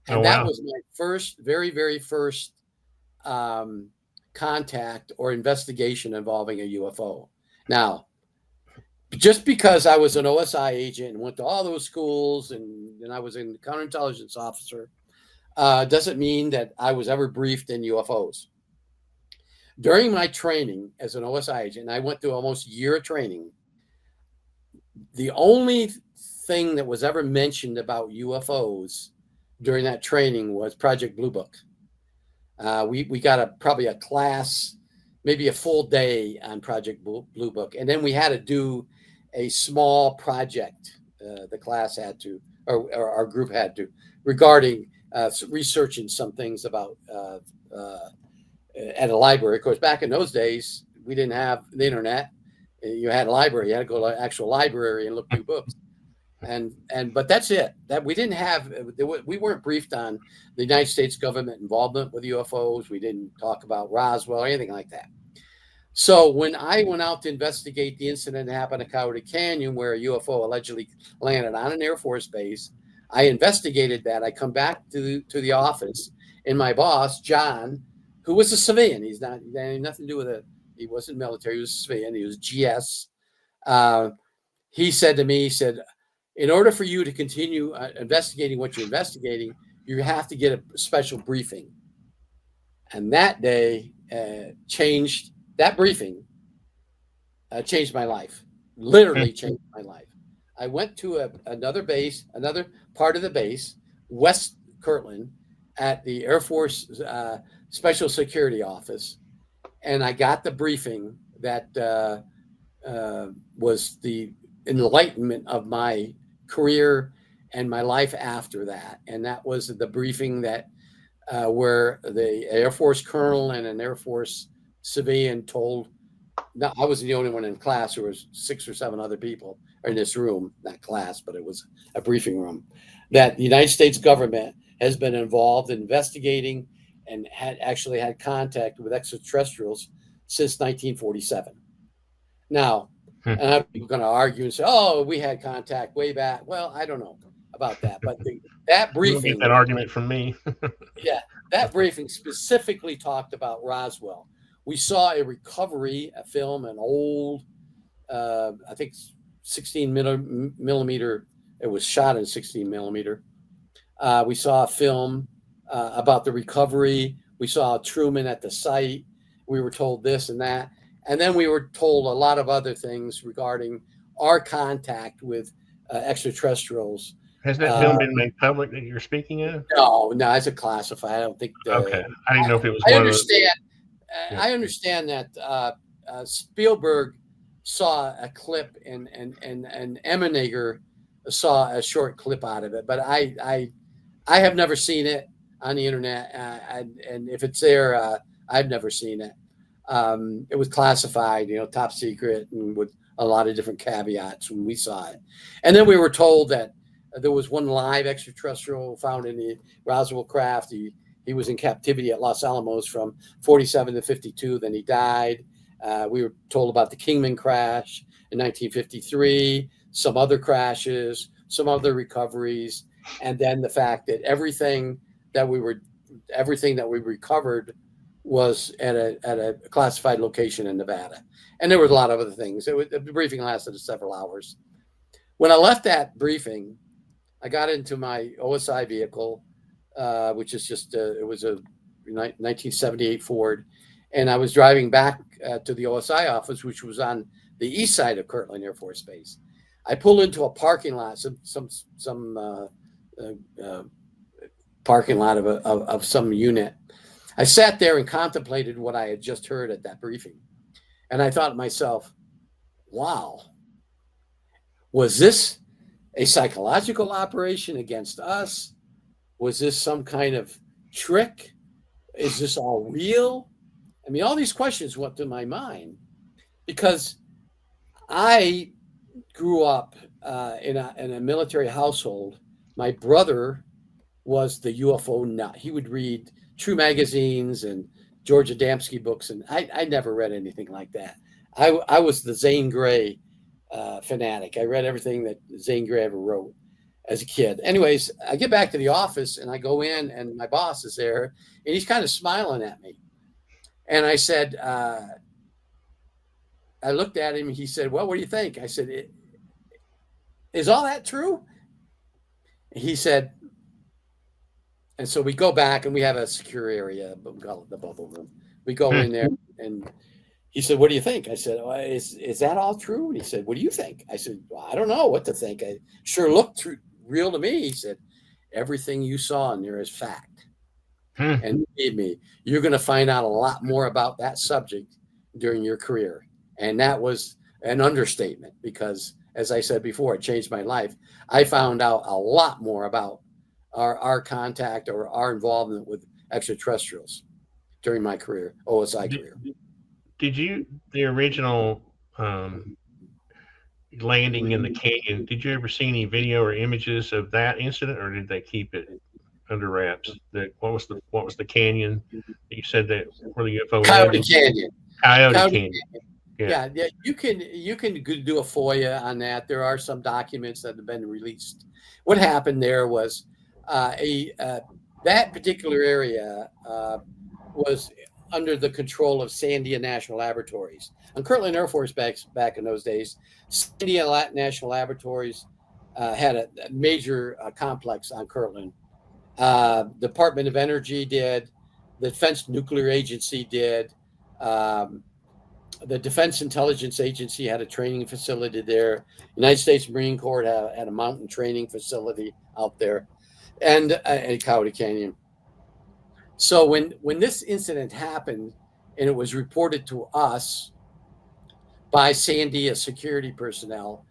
and that was my very first contact or investigation involving a UFO. Now, just because I was an OSI agent and went to all those schools and I was a counterintelligence officer, doesn't mean that I was ever briefed in UFOs. During my training as an OSI agent, I went through almost a year of training. The only thing that was ever mentioned about UFOs during that training was Project Blue Book. We got probably a class, maybe a full day on Project Blue Book. And then we had to do a small project. The class had to, or our group had to, regarding researching some things about at a library. Of course, back in those days, we didn't have the internet. You had a library. You had to go to an actual library and look through books. But that's it. That we didn't have. We weren't briefed on the United States government involvement with UFOs. We didn't talk about Roswell or anything like that. So when I went out to investigate the incident that happened at Coyote Canyon, where a UFO allegedly landed on an Air Force base, I investigated that. I come back to the office, and my boss, John, who was a civilian, he had nothing to do with it. He wasn't military. He was a civilian. He was GS. He said to me, he said, in order for you to continue investigating what you're investigating, you have to get a special briefing. And that day changed my life, literally changed my life. I went to another base, another part of the base, West Kirtland, at the Air Force Special Security Office, and I got the briefing that was the enlightenment of my career and my life after that. And that was the briefing that where the Air Force colonel and an Air Force civilian told. Now, I was the only one in class. There was 6 or 7 other people in this room, not class, but it was a briefing room, that the United States government has been involved in investigating and had actually had contact with extraterrestrials since 1947. Now, and people are going to argue and say, "Oh, we had contact way back." Well, I don't know about that, but that briefing, You'll get that argument from me. yeah, that briefing specifically talked about Roswell. We saw a recovery, a film, an old, I think 16 millimeter. It was shot in 16 millimeter. We saw a film about the recovery. We saw Truman at the site. We were told this and that. And then we were told a lot of other things regarding our contact with extraterrestrials. Has that film been made public that you're speaking of? No, it's a classified. I don't think. Okay, I didn't know if it was. I one understand. Of the, I understand that Spielberg saw a clip and Emenegger saw a short clip out of it, but I have never seen it on the internet, and if it's there, I've never seen it. It was classified, top secret, and with a lot of different caveats when we saw it. And then we were told that there was one live extraterrestrial found in the Roswell craft. He was in captivity at Los Alamos from 47 to 52. Then he died. We were told about the Kingman crash in 1953, some other crashes, some other recoveries, and then the fact that everything that we recovered was at a classified location in Nevada. And there was a lot of other things. The briefing lasted several hours. When I left that briefing, I got into my OSI vehicle, which is just, it was a 1978 Ford. And I was driving back to the OSI office, which was on the east side of Kirtland Air Force Base. I pulled into a parking lot, some parking lot of some unit. I sat there and contemplated what I had just heard at that briefing. And I thought to myself, wow, was this a psychological operation against us? Was this some kind of trick? Is this all real? I mean, all these questions went through my mind because I grew up in a military household. My brother was the UFO nut. He would read True magazines and George Adamski books, and I never read anything like that. I was the Zane Grey fanatic. I read everything that Zane Grey ever wrote as a kid. Anyways, I get back to the office and I go in and my boss is there and he's kind of smiling at me. And I said, I looked at him. He said, well, what do you think? I said, is all that true? He said, and so we go back and we have a secure area, but we call it the bubble room. We go in there and he said, what do you think? I said, well, is that all true? And he said, what do you think? I said, well, I don't know what to think. I sure looked real to me. He said, everything you saw in there is fact. And believe me, you're going to find out a lot more about that subject during your career. And that was an understatement because, as I said before, it changed my life. I found out a lot more about our contact or our involvement with extraterrestrials during my career, OSI career. Did you, the original landing in the canyon, did you ever see any video or images of that incident, or did they keep it under wraps? What was the canyon that you said that where the UFO Coyote Canyon. Coyote Canyon. Yeah, you can do a FOIA on that. There are some documents that have been released. What happened there was that particular area was under the control of Sandia National Laboratories. On Kirtland Air Force back in those days, Sandia National Laboratories had a major complex on Kirtland. Department of Energy did, the Defense Nuclear Agency did, the Defense Intelligence Agency had a training facility there. United States Marine Corps had a mountain training facility out there, and Coyote Canyon. So when this incident happened, and it was reported to us by Sandia security personnel,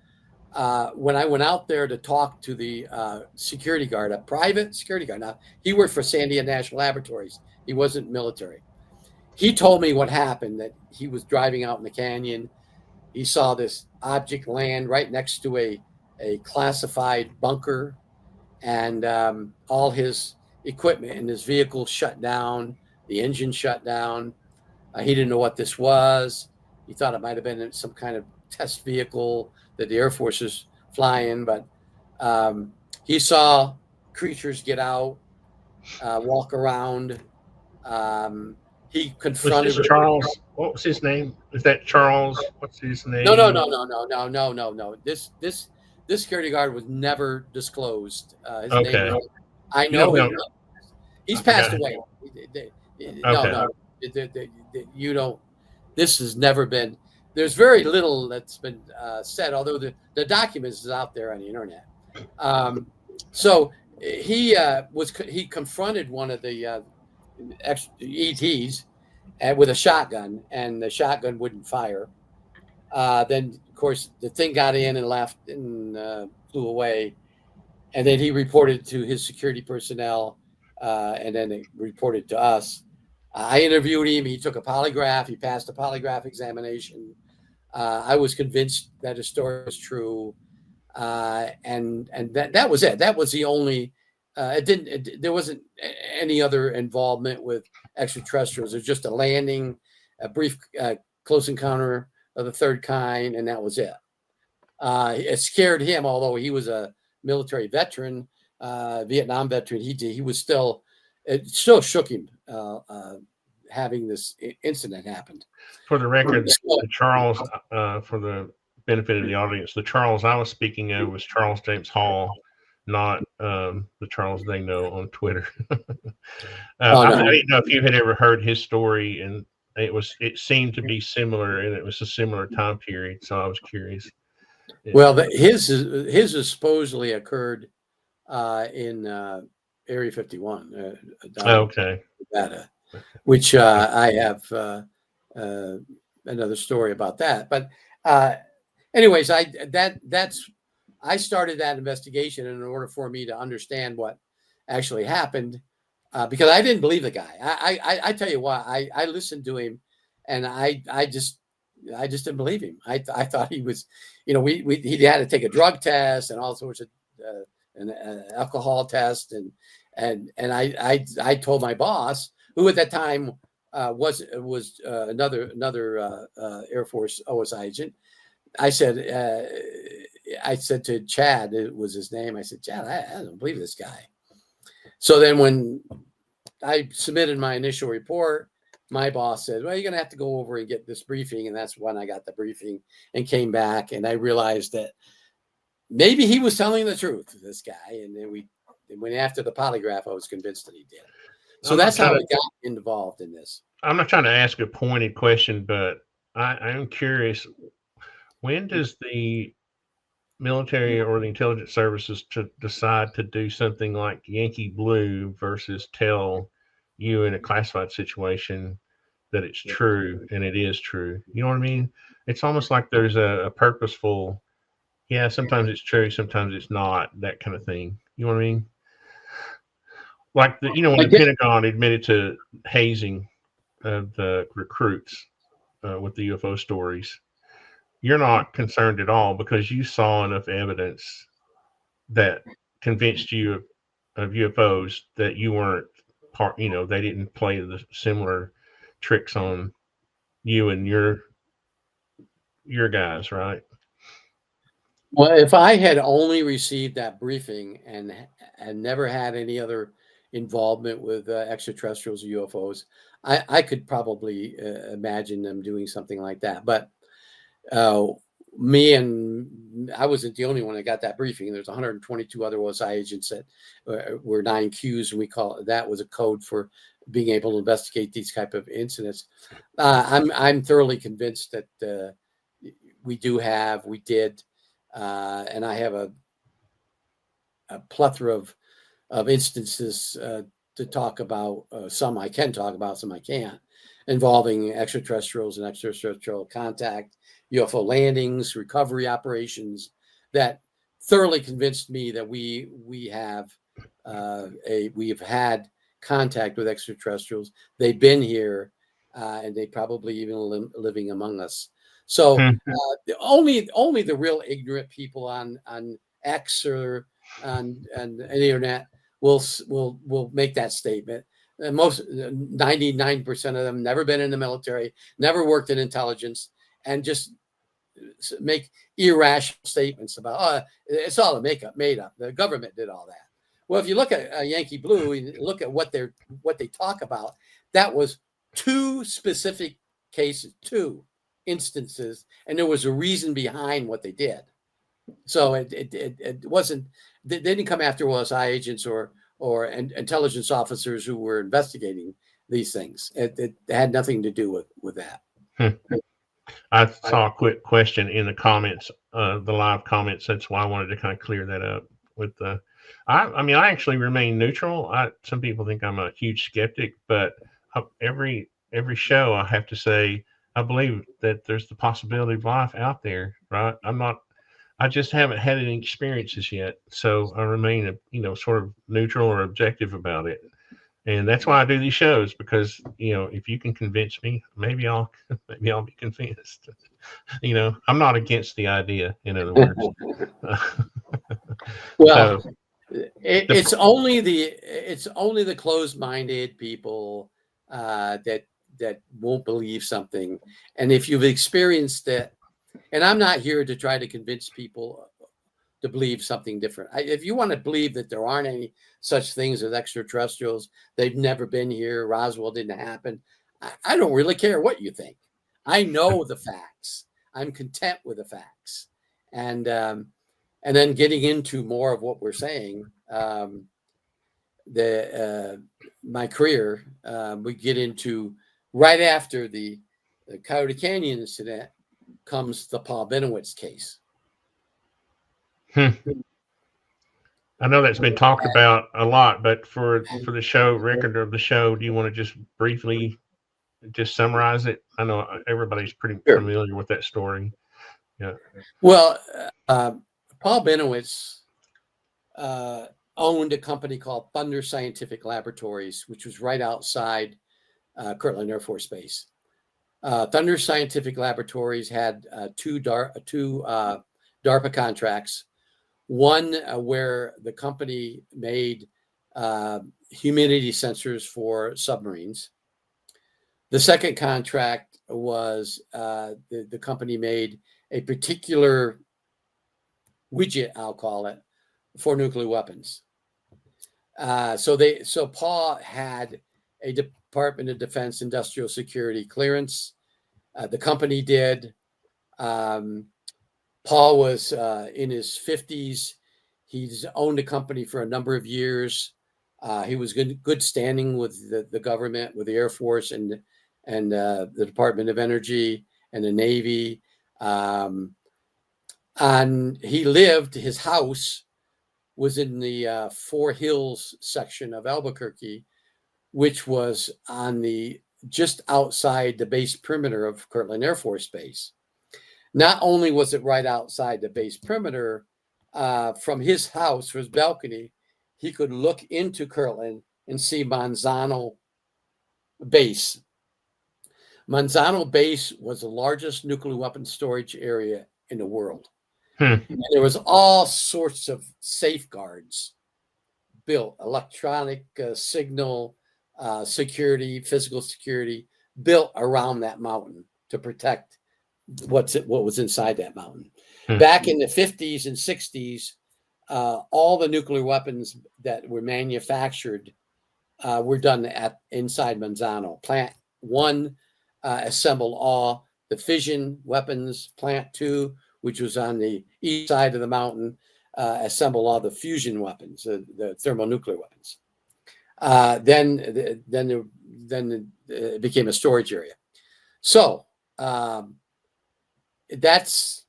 when I went out there to talk to the security guard, a private security guard. Now, he worked for Sandia National Laboratories. He wasn't military. He told me what happened, that he was driving out in the canyon. He saw this object land right next to a classified bunker, and all his equipment in his vehicle shut down. The engine shut down. He didn't know what this was. He thought it might have been some kind of test vehicle that the Air Force is flying, but he saw creatures get out, walk around. He confronted. Was this Charles? What was his name? Is that Charles? What's his name? No. This security guard was never disclosed. His name was, I know he's passed away. No, you don't. This has never been. There's very little that's been said, although the documents is out there on the internet. So he confronted one of the ETs with a shotgun, and the shotgun wouldn't fire. Then, of course, the thing got in and left and flew away. And then he reported to his security personnel, and then they reported to us. I interviewed him. He took a polygraph. He passed a polygraph examination. I was convinced that his story was true, and that was it. That was the only. There wasn't any other involvement with extraterrestrials. It was just a landing, a brief close encounter of the third kind, and that was it. It scared him, although he was a military veteran, Vietnam veteran. He was still, it still shook him having this incident happened. For the record, the Charles, for the benefit of the audience, the Charles I was speaking of was Charles James Hall, not the Charles they know on Twitter. No. I didn't know if you had ever heard his story, and it seemed to be similar, and it was a similar time period. So I was curious. Well, his supposedly occurred in Area 51. Okay. Nevada, which I have another story about that. But anyways, I started that investigation in order for me to understand what actually happened, because I didn't believe the guy. I tell you what, I listened to him, and I just didn't believe him. I thought he was, he had to take a drug test and all sorts of an alcohol test, and I told my boss, who at that time was another Air Force OSI agent. I said to Chad, it was his name. I said, Chad, I don't believe this guy. So then when I submitted my initial report, my boss said, well, you're going to have to go over and get this briefing. And that's when I got the briefing and came back. And I realized that maybe he was telling the truth, this guy. And then after the polygraph, I was convinced that he did. So that's how I got involved in this. I'm not trying to ask a pointed question, but I'm curious. When does the military or the intelligence services to decide to do something like Yankee Blue versus tell you in a classified situation that it's true, and it is true? You know what I mean? It's almost like there's a purposeful, yeah, sometimes it's true, sometimes it's not, that kind of thing. You know what I mean? Like when the Pentagon admitted to hazing of the recruits with the UFO stories, you're not concerned at all because you saw enough evidence that convinced you of UFOs that you weren't part, they didn't play the similar tricks on you and your guys, right? Well, if I had only received that briefing and never had any other involvement with extraterrestrials or UFOs, I could probably imagine them doing something like that. But I wasn't the only one that got that briefing. There's 122 other OSI agents that were 9Qs, and we call that was a code for being able to investigate these type of incidents. I'm thoroughly convinced that we did, and I have a plethora of instances to talk about. Some I can talk about, some I can't, involving extraterrestrials and extraterrestrial contact, UFO landings, recovery operations, that thoroughly convinced me that we have had contact with extraterrestrials. They've been here, and they probably even living among us. So only the real ignorant people on X or on the internet will make that statement. And most 99% of them never been in the military, never worked in intelligence, and just make irrational statements about, it's all made up. The government did all that. Well, if you look at Yankee Blue, you look at what they talk about, that was two specific cases, two instances, and there was a reason behind what they did. So it wasn't, they didn't come after OSI agents or intelligence officers who were investigating these things. It had nothing to do with that. I saw a quick question in the comments, the live comments. That's why I wanted to kind of clear that up with the, I actually remain neutral. Some people think I'm a huge skeptic, but every show I have to say, I believe that there's the possibility of life out there, right? I just haven't had any experiences yet. So I remain, sort of neutral or objective about it. And that's why I do these shows, because if you can convince me, maybe I'll be convinced. I'm not against the idea. In other words, Well, so it's only the closed-minded people that won't believe something, and if you've experienced it, and I'm not here to try to convince people to believe something different. If you want to believe that there aren't any such things as extraterrestrials, they've never been here, Roswell didn't happen, I don't really care what you think. I know the facts. I'm content with the facts. And then getting into more of what we're saying, my career, we get into right after the Coyote Canyon incident comes the Paul Benowitz case. I know that's been talked about a lot, but for the show record of the show, do you want to just briefly just summarize it? I know everybody's pretty familiar with that story. Yeah. Well, Paul Benowitz owned a company called Thunder Scientific Laboratories, which was right outside Kirtland Air Force Base. Thunder Scientific Laboratories had two DARPA contracts. One where the company made humidity sensors for submarines. The second contract was the company made a particular widget, I'll call it, for nuclear weapons. So Paul had a Department of Defense Industrial Security clearance. The company did. Paul was in his 50s. He's owned a company for a number of years. He was good standing with the government, with the Air Force and the Department of Energy and the Navy. And he lived, his house was in the Four Hills section of Albuquerque, which was just outside the base perimeter of Kirtland Air Force Base. Not only was it right outside the base perimeter, from his house, from his balcony, he could look into Kirtland and see Manzano Base. Manzano Base was the largest nuclear weapons storage area in the world. And there was all sorts of safeguards built, electronic signal security, physical security, built around that mountain to protect what was inside that mountain. Back in the 50s and 60s, all the nuclear weapons that were manufactured were done inside Manzano. Plant 1 assembled all the fission weapons. Plant 2, which was on the east side of the mountain, assembled all the fusion weapons, the thermonuclear weapons. Then it became a storage area. So that's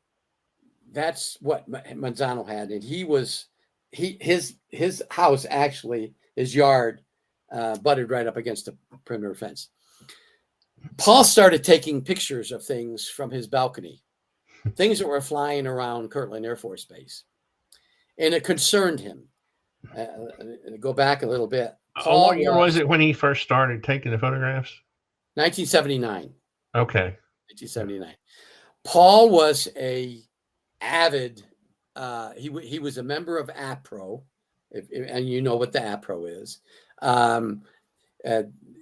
what Manzano had, and his house, actually, his yard butted right up against the perimeter fence. Paul started taking pictures of things from his balcony, things that were flying around Kirtland Air Force Base, and it concerned him. Go back a little bit. Paul, what year was it when he first started taking the photographs? 1979. Okay. 1979. Paul was a avid. He was a member of APRO, and you know what the APRO is.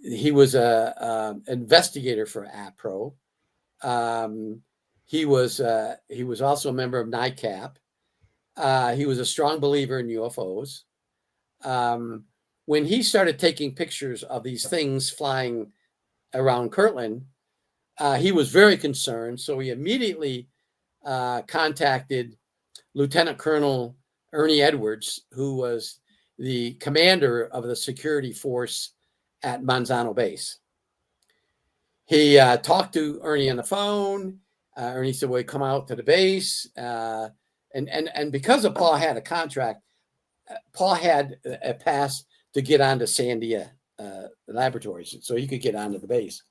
He was a investigator for APRO. He was also a member of NICAP. He was a strong believer in UFOs. When he started taking pictures of these things flying around Kirtland, he was very concerned. So he immediately contacted Lieutenant Colonel Ernie Edwards, who was the commander of the security force at Manzano Base. He talked to Ernie on the phone. Ernie said, well, come out to the base. And because of Paul had a contract, Paul had a pass to get onto Sandia Laboratories, so he could get onto the base.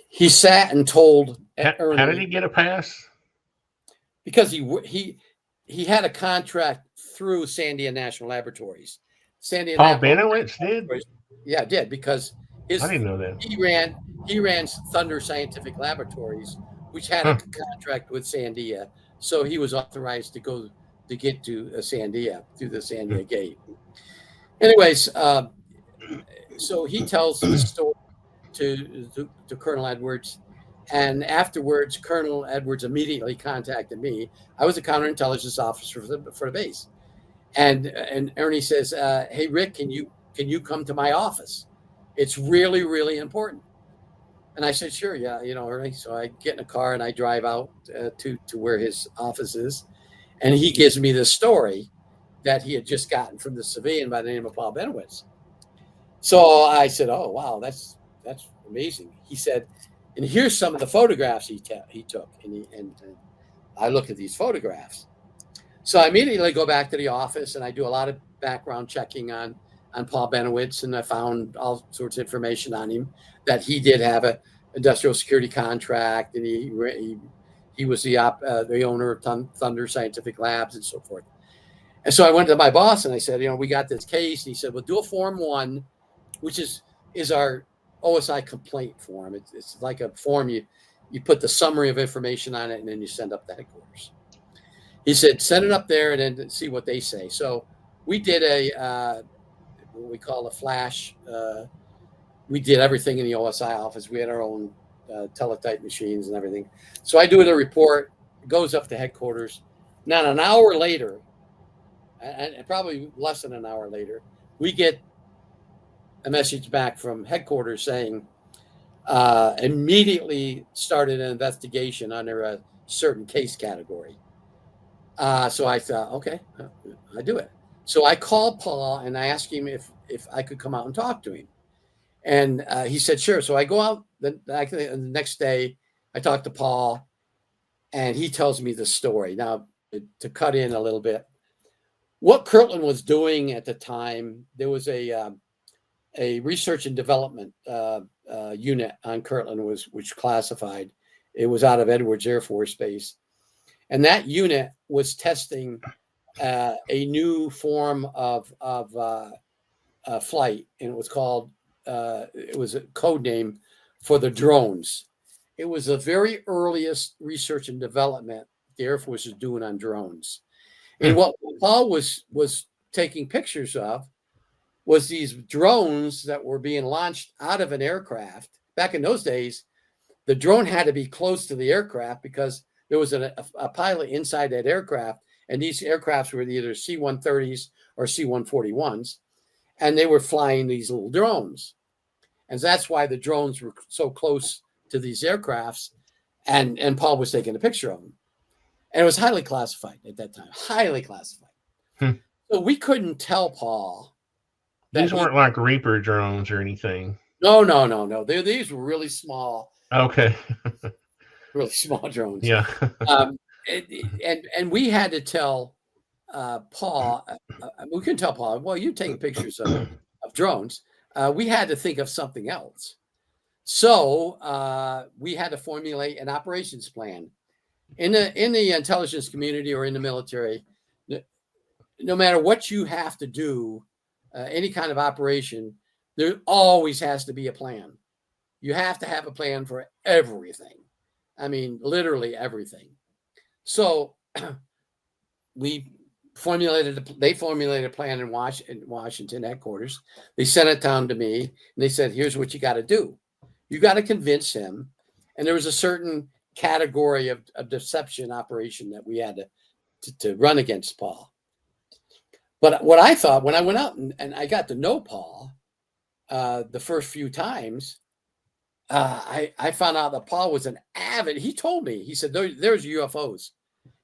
He sat and told Ernie. How did he get a pass? Because he had a contract through Sandia National Laboratories. Paul Benowitz did? Yeah, I did, because I his didn't know that. he ran Thunder Scientific Laboratories, which had a Huh. contract with Sandia, so he was authorized to go to get to Sandia through the Sandia Gate. Anyways, so he tells the story to Colonel Edwards, and afterwards, Colonel Edwards immediately contacted me. I was a counterintelligence officer for the base, and Ernie says, "Hey Rick, can you come to my office? It's really really important." And I said, "Sure, yeah, Ernie." So I get in a car and I drive out to where his office is, and he gives me the story that he had just gotten from the civilian by the name of Paul Benowitz. So I said, "Oh wow, that's amazing." He said, "And here's some of the photographs he took." And I look at these photographs. So I immediately go back to the office and I do a lot of background checking on Paul Benowitz, and I found all sorts of information on him, that he did have a industrial security contract, and he was the owner of Thunder Scientific Labs and so forth. And so I went to my boss and I said, "We got this case." And he said, "Well, do a Form 1, which is our OSI complaint form. It's like a form you put the summary of information on it, and then you send up to headquarters." He said, "Send it up there and then see what they say." So we did what we call a flash. We did everything in the OSI office. We had our own teletype machines and everything. So I do the report. It goes up to headquarters. Now an hour later, and probably less than an hour later, we get a message back from headquarters saying, immediately started an investigation under a certain case category. So I thought, okay, I do it. So I called Paul and I asked him if I could come out and talk to him. And he said, sure. So I go out the next day, I talk to Paul, and he tells me the story. Now, to cut in a little bit, what Kirtland was doing at the time, there was a research and development unit on Kirtland, which classified. It was out of Edwards Air Force Base. And that unit was testing a new form of flight, and it was called, it was a code name for the drones. It was the very earliest research and development the Air Force was doing on drones. And what Paul was taking pictures of was these drones that were being launched out of an aircraft. Back in those days, the drone had to be close to the aircraft because there was a pilot inside that aircraft, and these aircrafts were either C-130s or C-141s, and they were flying these little drones. And that's why the drones were so close to these aircrafts, and Paul was taking a picture of them. And it was highly classified at that time, highly classified. So we couldn't tell Paul. These weren't like Reaper drones or anything. No. These were really small. Okay. Really small drones. Yeah. And we had to tell Paul, we couldn't tell Paul, well, you're taking pictures of drones. We had to think of something else. So we had to formulate an operations plan. In the intelligence community or in the military, no matter what you have to do, any kind of operation, there always has to be a plan. You have to have a plan for everything. I mean, literally everything. So they formulated a plan in Washington headquarters. They sent it down to me, and they said, here's what you got to do. You got to convince him. And there was a certain category of deception operation that we had to run against Paul. But what I thought, when I went out and I got to know Paul the first few times, I found out that Paul was an avid. He told me, he said, there's UFOs.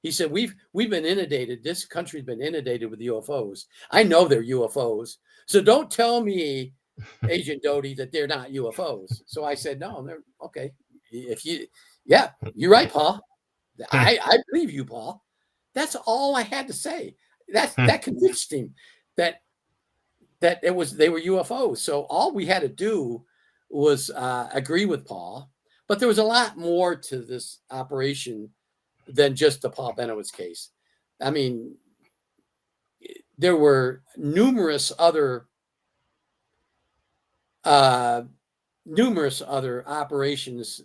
He said, we've been inundated. This country's been inundated with UFOs. I know they're UFOs. So don't tell me, Agent Doty, that they're not UFOs. So I said, no, they're okay. You're right, Paul. I believe you, Paul. That's all I had to say. That convinced him that they were UFOs. So all we had to do was agree with Paul. But there was a lot more to this operation than just the Paul Benowitz case. I mean, there were numerous other numerous other operations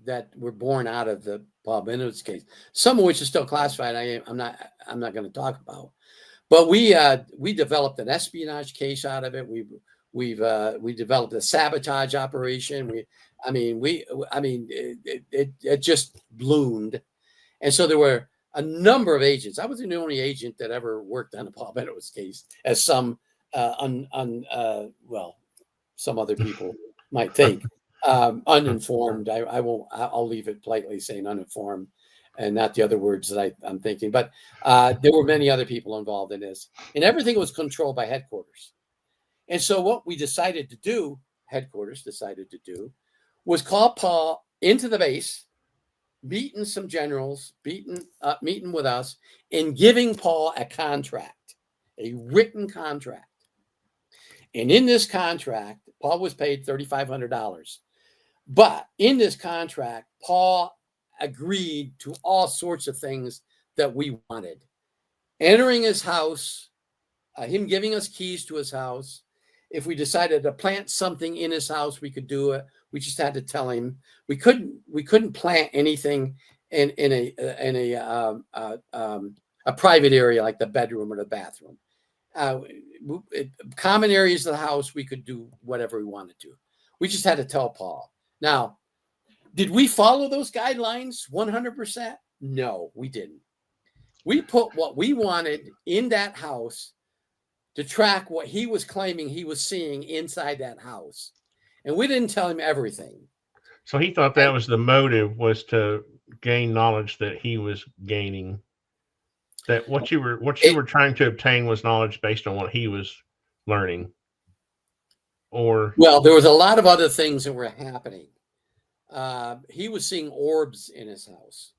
that were born out of the Paul Bennett case, some of which is still classified. I'm not going to talk about. But we developed an espionage case out of it. We developed a sabotage operation. It just bloomed, and so there were a number of agents. I wasn't the only agent that ever worked on the Paul Bennett case, as some some other people might think. Uninformed. I'll leave it politely saying uninformed, and not the other words that I'm thinking. But there were many other people involved in this, and everything was controlled by headquarters. And so what headquarters decided to do, was call Paul into the base, meeting some generals, meeting with us, and giving Paul a contract, a written contract. And in this contract, Paul was paid $3,500. But in this contract, Paul agreed to all sorts of things that we wanted. Entering his house, him giving us keys to his house. If we decided to plant something in his house, we could do it. We just had to tell him. We couldn't plant anything in a private area like the bedroom or the bathroom. Common areas of the house, we could do whatever we wanted to. We just had to tell Paul. Now, did we follow those guidelines 100%? No, we didn't. We put what we wanted in that house to track what he was claiming he was seeing inside that house. And we didn't tell him everything. So he thought that was the motive, was to gain knowledge that he was gaining. That what you were trying to obtain was knowledge based on what he was learning. Or well, there was a lot of other things that were happening. He was seeing orbs in his house.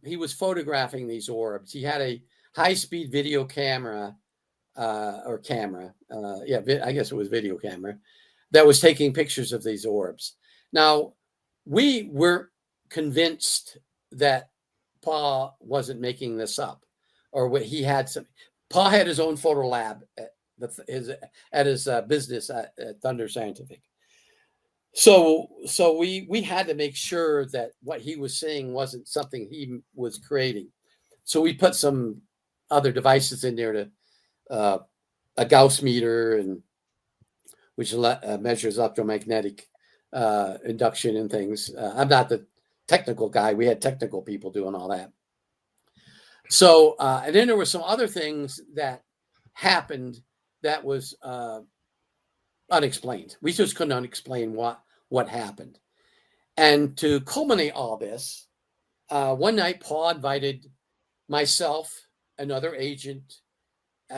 He was photographing these orbs. He had a high-speed video camera, I guess it was video camera, that was taking pictures of these orbs. Now, we weren't convinced that Paul wasn't making this up, or what he had some. Paul had his own photo lab at his business at Thunder Scientific. So we had to make sure that what he was saying wasn't something he was creating. So we put some other devices in there to a Gauss meter, and which measures electromagnetic induction and things. I'm not the technical guy. We had technical people doing all that. So and then there were some other things that happened that was unexplained. We just couldn't explain what happened. And to culminate all this, one night Paul invited myself, another agent,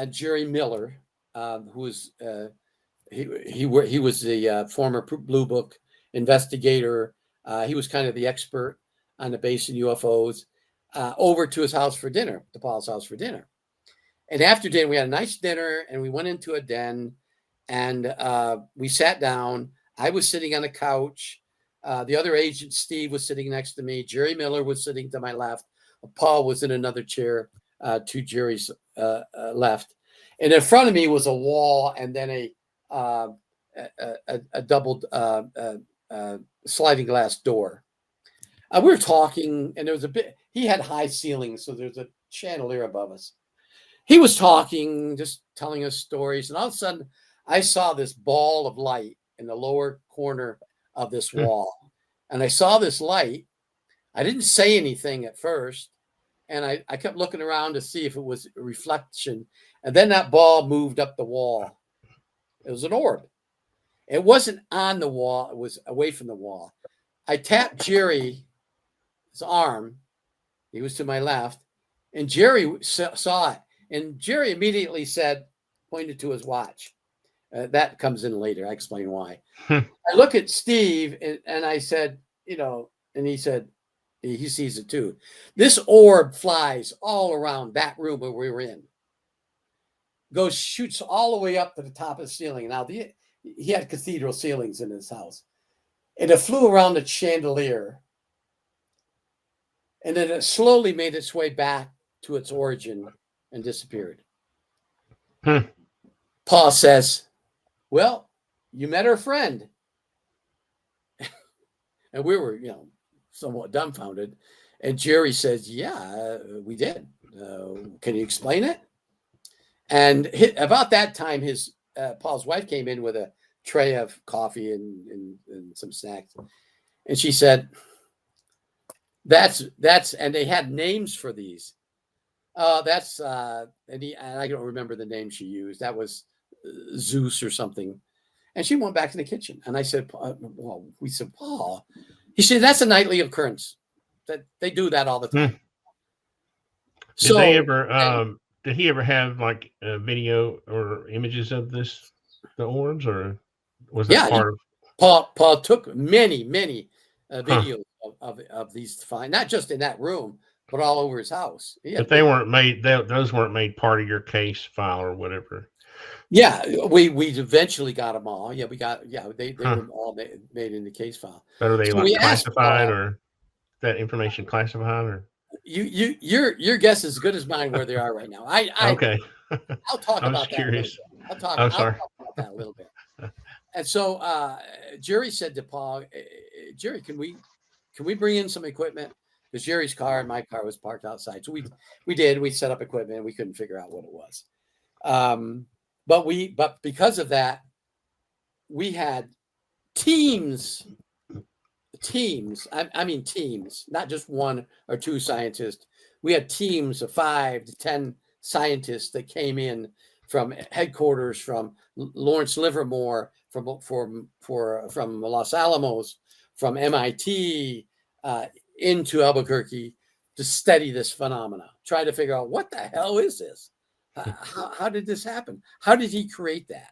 Jerry Miller, who was he was the former Blue Book investigator. He was kind of the expert on the base and UFOs, over to his house for dinner, to Paul's house for dinner. And after dinner, we had a nice dinner, and we went into a den, and we sat down. I was sitting on a couch. The other agent, Steve, was sitting next to me. Jerry Miller was sitting to my left. Paul was in another chair to Jerry's left. And in front of me was a wall, and then a double sliding glass door. We were talking, and there was he had high ceilings, so there's a chandelier above us. He was talking, just telling us stories, and all of a sudden, I saw this ball of light in the lower corner of this wall. And I saw this light. I didn't say anything at first, and I kept looking around to see if it was a reflection. And then that ball moved up the wall. It was an orb. It wasn't on the wall. It was away from the wall. I tapped Jerry's arm. He was to my left, and Jerry saw it. And Jerry immediately pointed to his watch. That comes in later. I explain why. I look at Steve and I said, and he said, he sees it too. This orb flies all around that room where we were in. Shoots all the way up to the top of the ceiling. Now, he had cathedral ceilings in his house. And it flew around the chandelier. And then it slowly made its way back to its origin and disappeared. Paul says, well, you met her friend. And we were, somewhat dumbfounded. And Jerry says, yeah, we did. Can you explain it? And about that time, Paul's wife came in with a tray of coffee and some snacks. And she said, that's, and they had names for these. And I don't remember the name she used. That was Zeus or something. And she went back to the kitchen. And I said, we said, Paul. He said, that's a nightly occurrence. That they do that all the time. Did he ever have like a video or images of the orbs, or was that part of? Paul took many videos of these finds, not just in that room, but all over his house. But they weren't made. Those weren't made part of your case file or whatever. Yeah, we eventually got them all. Yeah, they were all made in the case file. But are they classified, or that information classified, or? Your guess is as good as mine where they are right now. Okay. I'll talk about that. Curious. I'll talk about that a little bit. And so Jerry said to Paul, Jerry, can we bring in some equipment? Because Jerry's car and my car was parked outside. So we did. We set up equipment and we couldn't figure out what it was. But because of that, we had teams. I mean teams, not just one or two scientists. We had teams of 5 to 10 scientists that came in from headquarters, from Lawrence Livermore, from Los Alamos, from MIT, into Albuquerque to study this phenomena, try to figure out what the hell is this? How did this happen? How did he create that?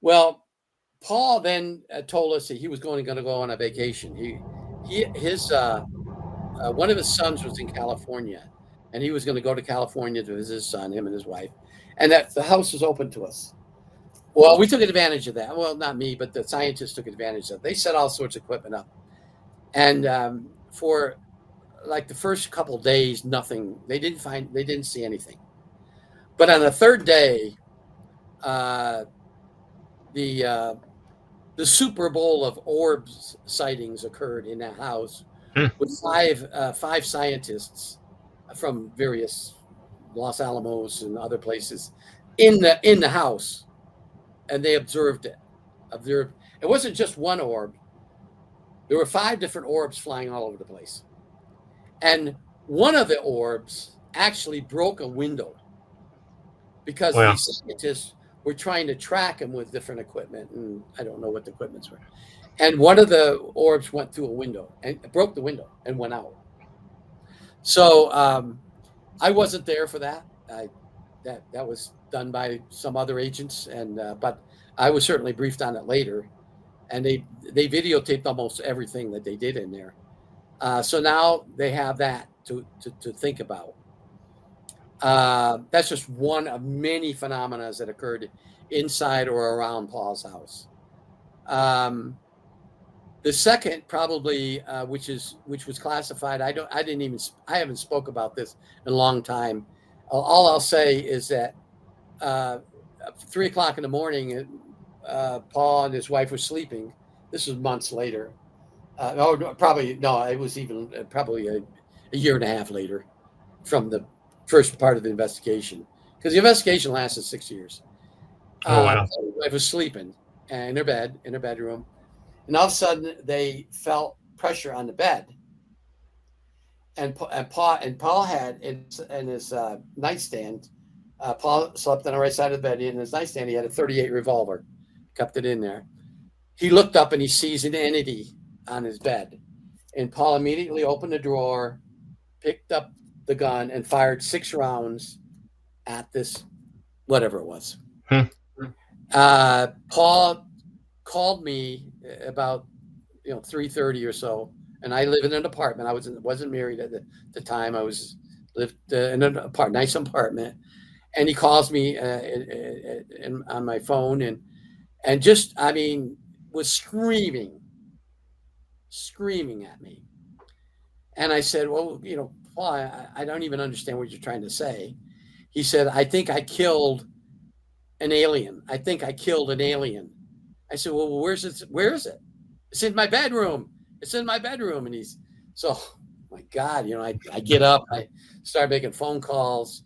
Well, Paul then told us that he was going to go on a vacation. His one of his sons was in California, and he was going to go to California to visit his son, him and his wife, and that the house was open to us. Well, we took advantage of that. Well, not me, but the scientists took advantage of it. They set all sorts of equipment up, and for like the first couple of days, nothing. They didn't see anything. But on the third day, the Super Bowl of orbs sightings occurred in that house with five scientists from various Los Alamos and other places in the house, and they observed it. It wasn't just one orb. There were 5 different orbs flying all over the place, and one of the orbs actually broke a window because these scientists were trying to track him with different equipment, and I don't know what the equipments were. And one of the orbs went through a window and broke the window and went out. So I wasn't there for that. That was done by some other agents, and but I was certainly briefed on it later. And they videotaped almost everything that they did in there. So now they have that to think about. That's just one of many phenomena that occurred inside or around Paul's house. The second, probably, which was classified. I haven't spoke about this in a long time. All I'll say is that 3 o'clock in the morning, Paul and his wife were sleeping. This was months later. It was even probably a year and a half later from the first part of the investigation, because the investigation lasted 6 years. Wow. His wife was sleeping in her bedroom, and all of a sudden they felt pressure on the bed. And Paul had in his nightstand. Paul slept on the right side of the bed. In his nightstand, he had a .38 revolver, kept it in there. He looked up and he sees an entity on his bed, and Paul immediately opened the drawer, picked up the gun, and fired 6 rounds at this, whatever it was. Paul called me about 3:30 or so, and I live in an apartment. I wasn't married at the time. I lived in a nice apartment, and he calls me on my phone and just, was screaming at me. And I said, well, Paul, I don't even understand what you're trying to say. He said, I think I killed an alien. I said, well, where's it? Where is it? It's in my bedroom. It's in my bedroom. And he's, so, my God, I get up, I start making phone calls,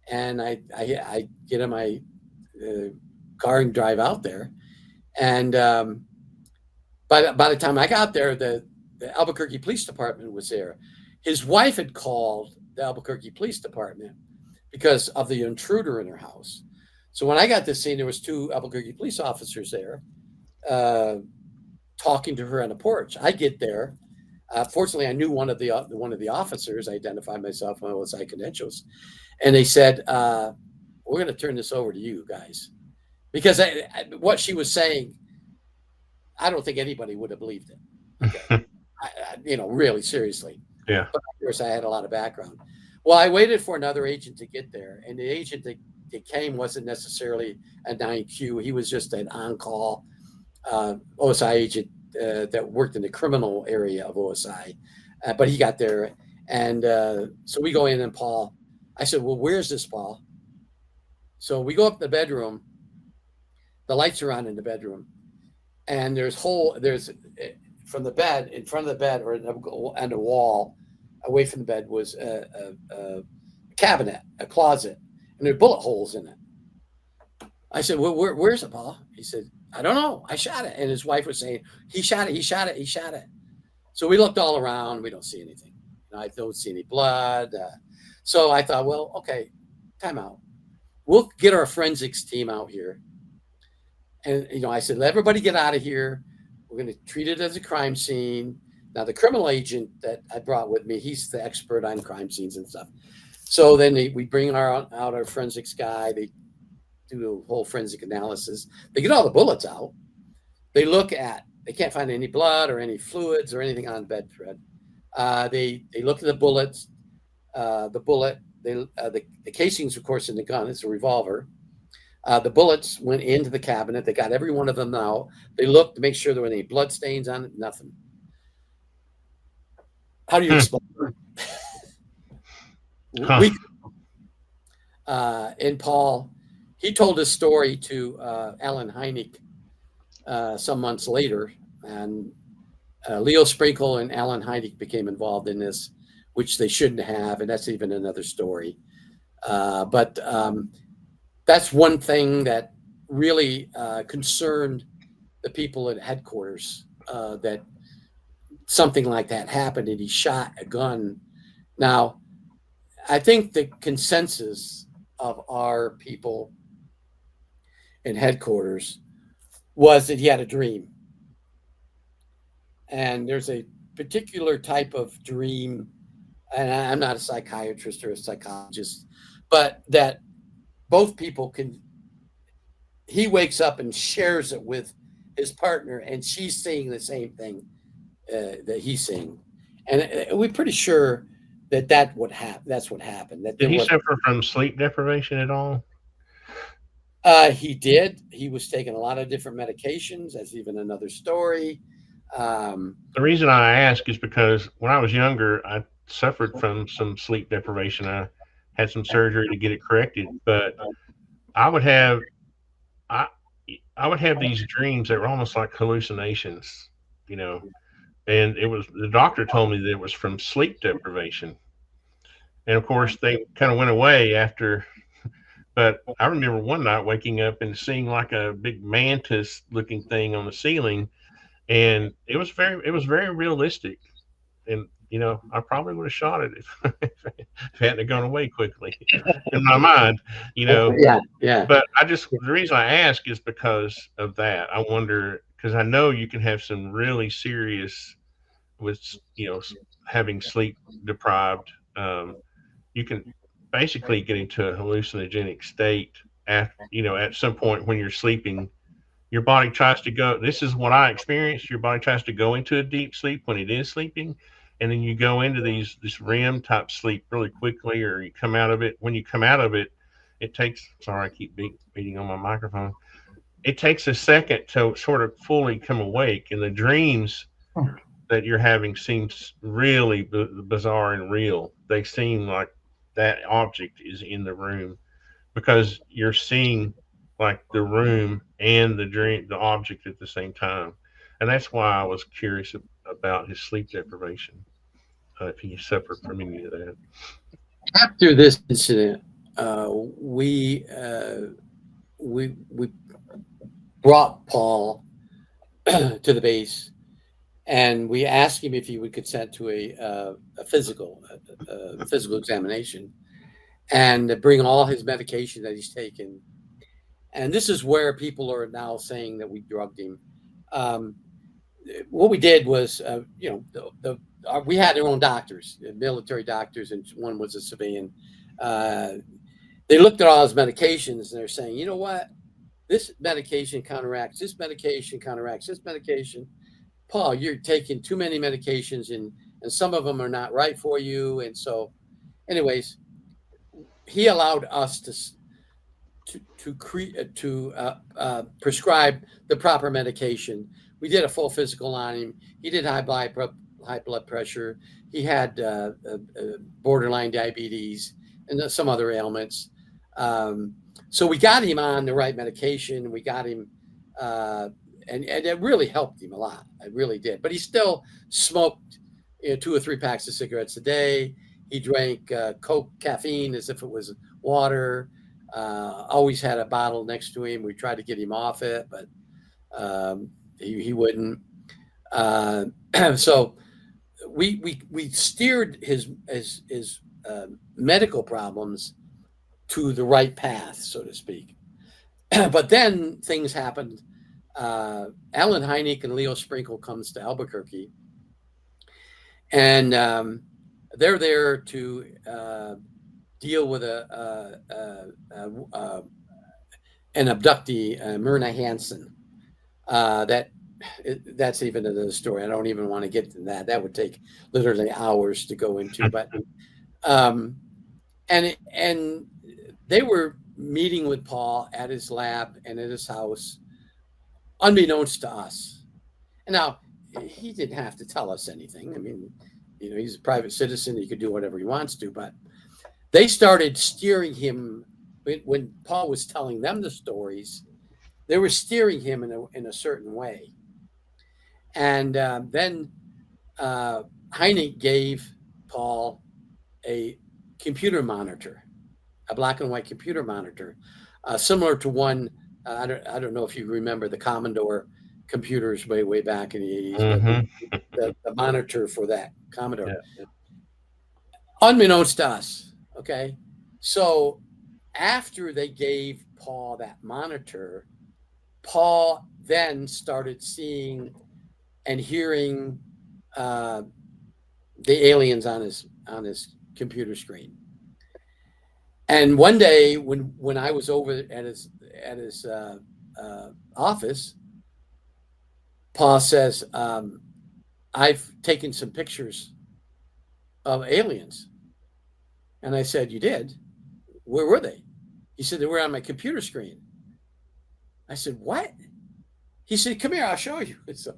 and I get in my car and drive out there. And by the time I got there, the Albuquerque Police Department was there. His wife had called the Albuquerque Police Department because of the intruder in her house. So when I got to the scene, there was 2 Albuquerque police officers there talking to her on the porch. I get there. Fortunately, I knew one of the officers. I identified myself on OSI credentials, and they said, "We're going to turn this over to you guys," because what she was saying, I don't think anybody would have believed it. Okay. Really seriously. Yeah. But of course, I had a lot of background. Well, I waited for another agent to get there, and the agent that came wasn't necessarily a 9Q. He was just an on-call OSI agent that worked in the criminal area of OSI, but he got there, and so we go in, and Paul, I said, well, where's this, Paul? So we go up the bedroom. The lights are on in the bedroom, and there's from the bed, in front of the bed, or on the wall away from the bed, was a cabinet, a closet, and there were bullet holes in it. I said, well, where's it, Paul? He said, I don't know. I shot it. And his wife was saying, he shot it. So we looked all around. We don't see anything. I don't see any blood. So I thought, well, okay, time out. We'll get our forensics team out here. And, I said, let everybody get out of here. We're going to treat it as a crime scene. Now, the criminal agent that I brought with me, he's the expert on crime scenes and stuff. So then we bring out our forensics guy. They do a whole forensic analysis. They get all the bullets out. They can't find any blood or any fluids or anything on the bed thread. They look at the bullets, the casings, of course, in the gun. It's a revolver. The bullets went into the cabinet. They got every one of them out. They looked to make sure there were any blood stains on it. Nothing. How do you explain it? And Paul, he told his story to Alan Hynek some months later, and Leo Sprinkle and Alan Hynek became involved in this, which they shouldn't have, and that's even another story. But that's one thing that really concerned the people at headquarters, that something like that happened, and he shot a gun. Now, I think the consensus of our people in headquarters was that he had a dream. And there's a particular type of dream, and I'm not a psychiatrist or a psychologist, but that both people he wakes up and shares it with his partner, and she's seeing the same thing that he's seeing. And we're pretty sure that's what happened. Did he suffer from sleep deprivation at all? He did. He was taking a lot of different medications. That's even another story. The reason I ask is because when I was younger, I suffered from some sleep deprivation. I had some surgery to get it corrected, but I would have these dreams that were almost like hallucinations, and the doctor told me that it was from sleep deprivation. And of course, they kind of went away after. But I remember one night waking up and seeing like a big mantis-looking thing on the ceiling, and it was very realistic. And I probably would have shot it if it hadn't gone away quickly in my mind. Yeah. But the reason I ask is because of that. I wonder, because I know you can have some really serious with having sleep deprived. You can basically get into a hallucinogenic state at some point when you're sleeping. Your body tries to go, this is what I experienced, your body tries to go into a deep sleep when it is sleeping, and then you go into this REM type sleep really quickly, or you come out of it. When you come out of it, it takes, sorry, I keep beating on my microphone. It takes a second to sort of fully come awake, and the dreams that you're having seems really bizarre and real. They seem like that object is in the room, because you're seeing like the room and the dream, the object at the same time. And that's why I was curious about his sleep deprivation, if he suffered from any of that. After this incident, uh, we uh, we brought Paul to the base, and we asked him if he would consent to a physical examination, and bring all his medication that he's taken. And this is where people are now saying that we drugged him. Um, what we did was, we had our own doctors, military doctors, and one was a civilian. Uh, they looked at all his medications and they're saying, you know what? This medication counteracts this medication, counteracts this medication. Paul, you're taking too many medications, and some of them are not right for you. And so, anyways, he allowed us to prescribe the proper medication. We did a full physical on him. He did high blood pressure. He had borderline diabetes and some other ailments. So we got him on the right medication. We got him, and it really helped him a lot. It really did. But he still smoked 2 or 3 packs of cigarettes a day. He drank Coke caffeine as if it was water. Always had a bottle next to him. We tried to get him off it, but he wouldn't. So we steered his medical problems to the right path, so to speak. But then things happened. Alan Hynek and Leo Sprinkle comes to Albuquerque, and they're there to deal with an abductee, Myrna Hansen. That's even another story. I don't even want to get to that. That would take literally hours to go into. But and they were meeting with Paul at his lab and at his house, unbeknownst to us. And now he didn't have to tell us anything. I mean, he's a private citizen. He could do whatever he wants to. But they started steering him when Paul was telling them the stories. They were steering him in a certain way. And then Hynek gave Paul a computer monitor, a black and white computer monitor, similar to one. I don't know if you remember the Commodore computers way back in the 80s. Mm-hmm. The monitor for that Commodore, Yeah. Unbeknownst to us. Okay, so after they gave Paul that monitor, Paul then started seeing and hearing the aliens on his computer screen. And one day, when I was over at his office, Paul says, "I've taken some pictures of aliens." And I said, "You did? Where were they?" He said, "They were on my computer screen." I said, "What?" He said, "Come here, I'll show you." So,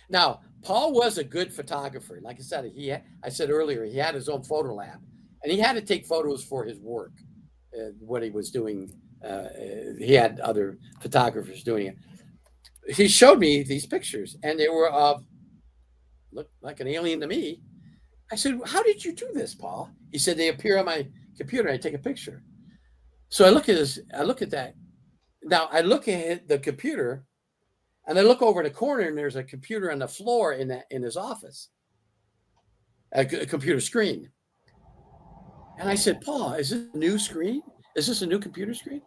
now, Paul was a good photographer. Like I said, I said earlier, he had his own photo lab, and he had to take photos for his work, what he was doing. He had other photographers doing it. He showed me these pictures, and they were looked like an alien to me. I said, "How did you do this, Paul?" He said, "They appear on my computer. I take a picture." So I look at that. Now I look at the computer, and I look over in the corner, and there's a computer on the floor in his office, a computer screen. And I said, "Paul, is this a new screen? Is this a new computer screen?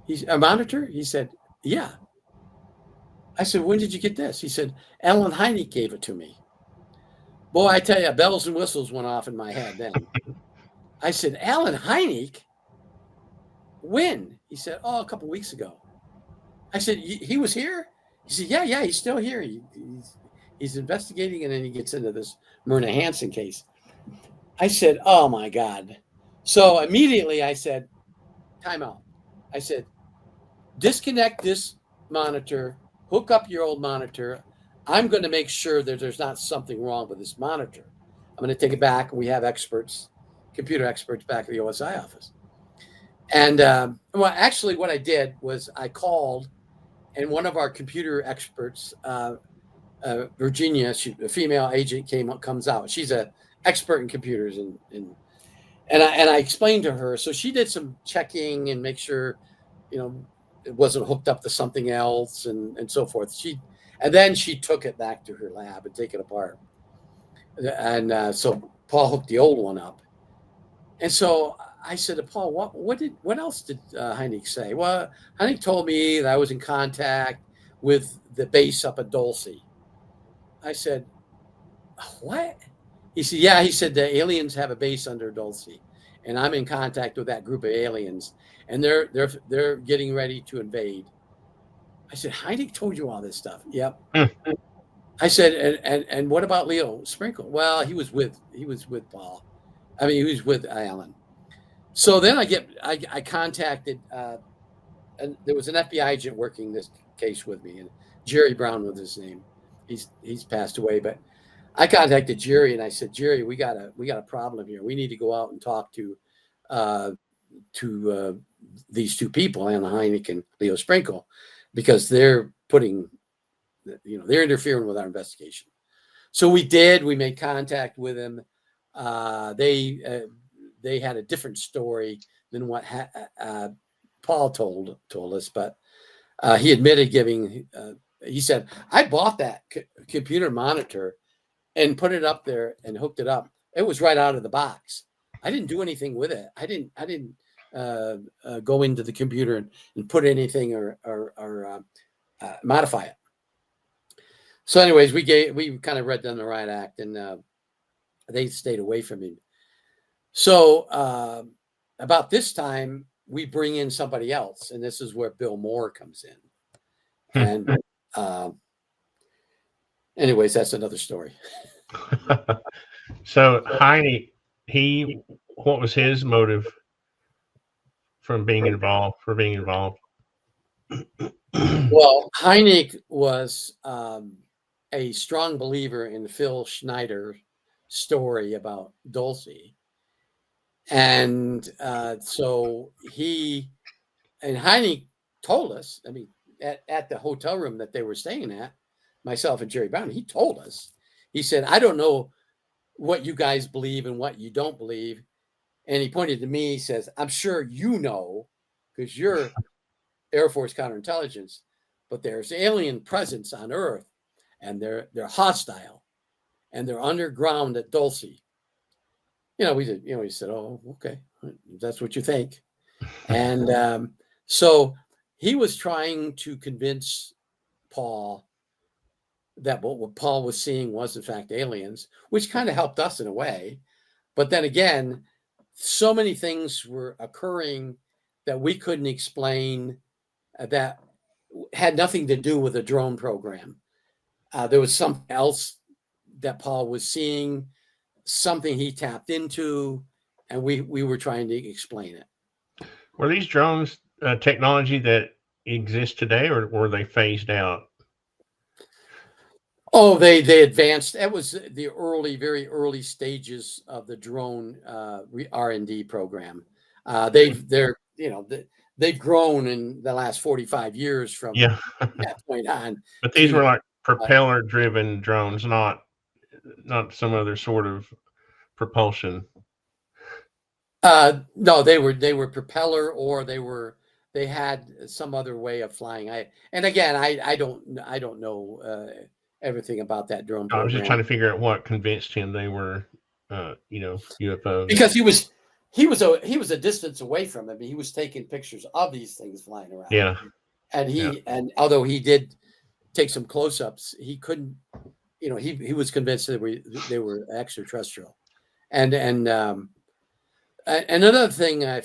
He's a monitor?" He said, "Yeah." I said, "When did you get this?" He said, "Alan Hynek gave it to me." Boy, I tell you, bells and whistles went off in my head then. I said, "Alan Hynek? When?" He said, "Oh, a couple of weeks ago." I said, "He was here?" He said, yeah, he's still here. He's investigating, and then he gets into this Myrna Hansen case. I said, "Oh, my God." So immediately I said, "Time out." I said, "Disconnect this monitor, hook up your old monitor. I'm going to make sure that there's not something wrong with this monitor. I'm going to take it back, and we have experts, computer experts back at the OSI office." And well, actually, what I did was I called, and one of our computer experts, Virginia, a female agent, comes out. She's a expert in computers, and I explained to her. So she did some checking and make sure, it wasn't hooked up to something else and so forth. And then she took it back to her lab and take it apart. And so Paul hooked the old one up. And so I said to Paul, what else did Heineck say? Well, Heineck told me that I was in contact with the base up at Dulce. I said, what? He said, yeah. He said the aliens have a base under Dulce, and I'm in contact with that group of aliens, and they're getting ready to invade. I said, Heineck told you all this stuff. Yep. I said, and what about Leo Sprinkle? Well, he was with Paul. I mean, he was with Alan. So then I contacted, and there was an FBI agent working this case with me, and Jerry Brown was his name. He's passed away, but I contacted Jerry and I said, Jerry, we got a problem here. We need to go out and talk to these two people, Anna Heineck and Leo Sprinkle, because they're they're interfering with our investigation. So we did. We made contact with them. They had a different story than what Paul told us, but he admitted giving. He said, "I bought that computer monitor and put it up there and hooked it up. It was right out of the box. I didn't do anything with it. I didn't go into the computer and put anything or modify it." So, anyways, we kind of read them the right act, and they stayed away from him. So about this time, we bring in somebody else, and this is where Bill Moore comes in. And anyways, that's another story. So Heine, what was his motive for being involved? Well, Heineck was a strong believer in Phil Schneider's story about Dulce. And so Heineck told us, I mean, at the hotel room that they were staying at, myself and Jerry Brown, he told us, he said, I don't know what you guys believe and what you don't believe. And he pointed to me, he says, I'm sure you know, because you're Air Force counterintelligence, but there's alien presence on Earth, and they're hostile, and they're underground at Dulce. We said, oh, okay, that's what you think. And so he was trying to convince Paul that what Paul was seeing was in fact aliens, which kind of helped us in a way. But then again, so many things were occurring that we couldn't explain that had nothing to do with the drone program. There was something else that Paul was seeing, something he tapped into, and we were trying to explain it. Were these drones technology that exists today, or were they phased out? Oh, they advanced. That was the very early stages of the drone R&D program. They've grown in the last 45 years from that point on. But these were like propeller-driven drones, not some other sort of propulsion. No, they were propeller, or they had some other way of flying. I don't know everything about that drone program. I was just trying to figure out what convinced him they were UFOs. Because he was a distance away from him. He was taking pictures of these things flying around. Yeah. And although he did take some close-ups, he couldn't, he was convinced that they were extraterrestrial. And another thing I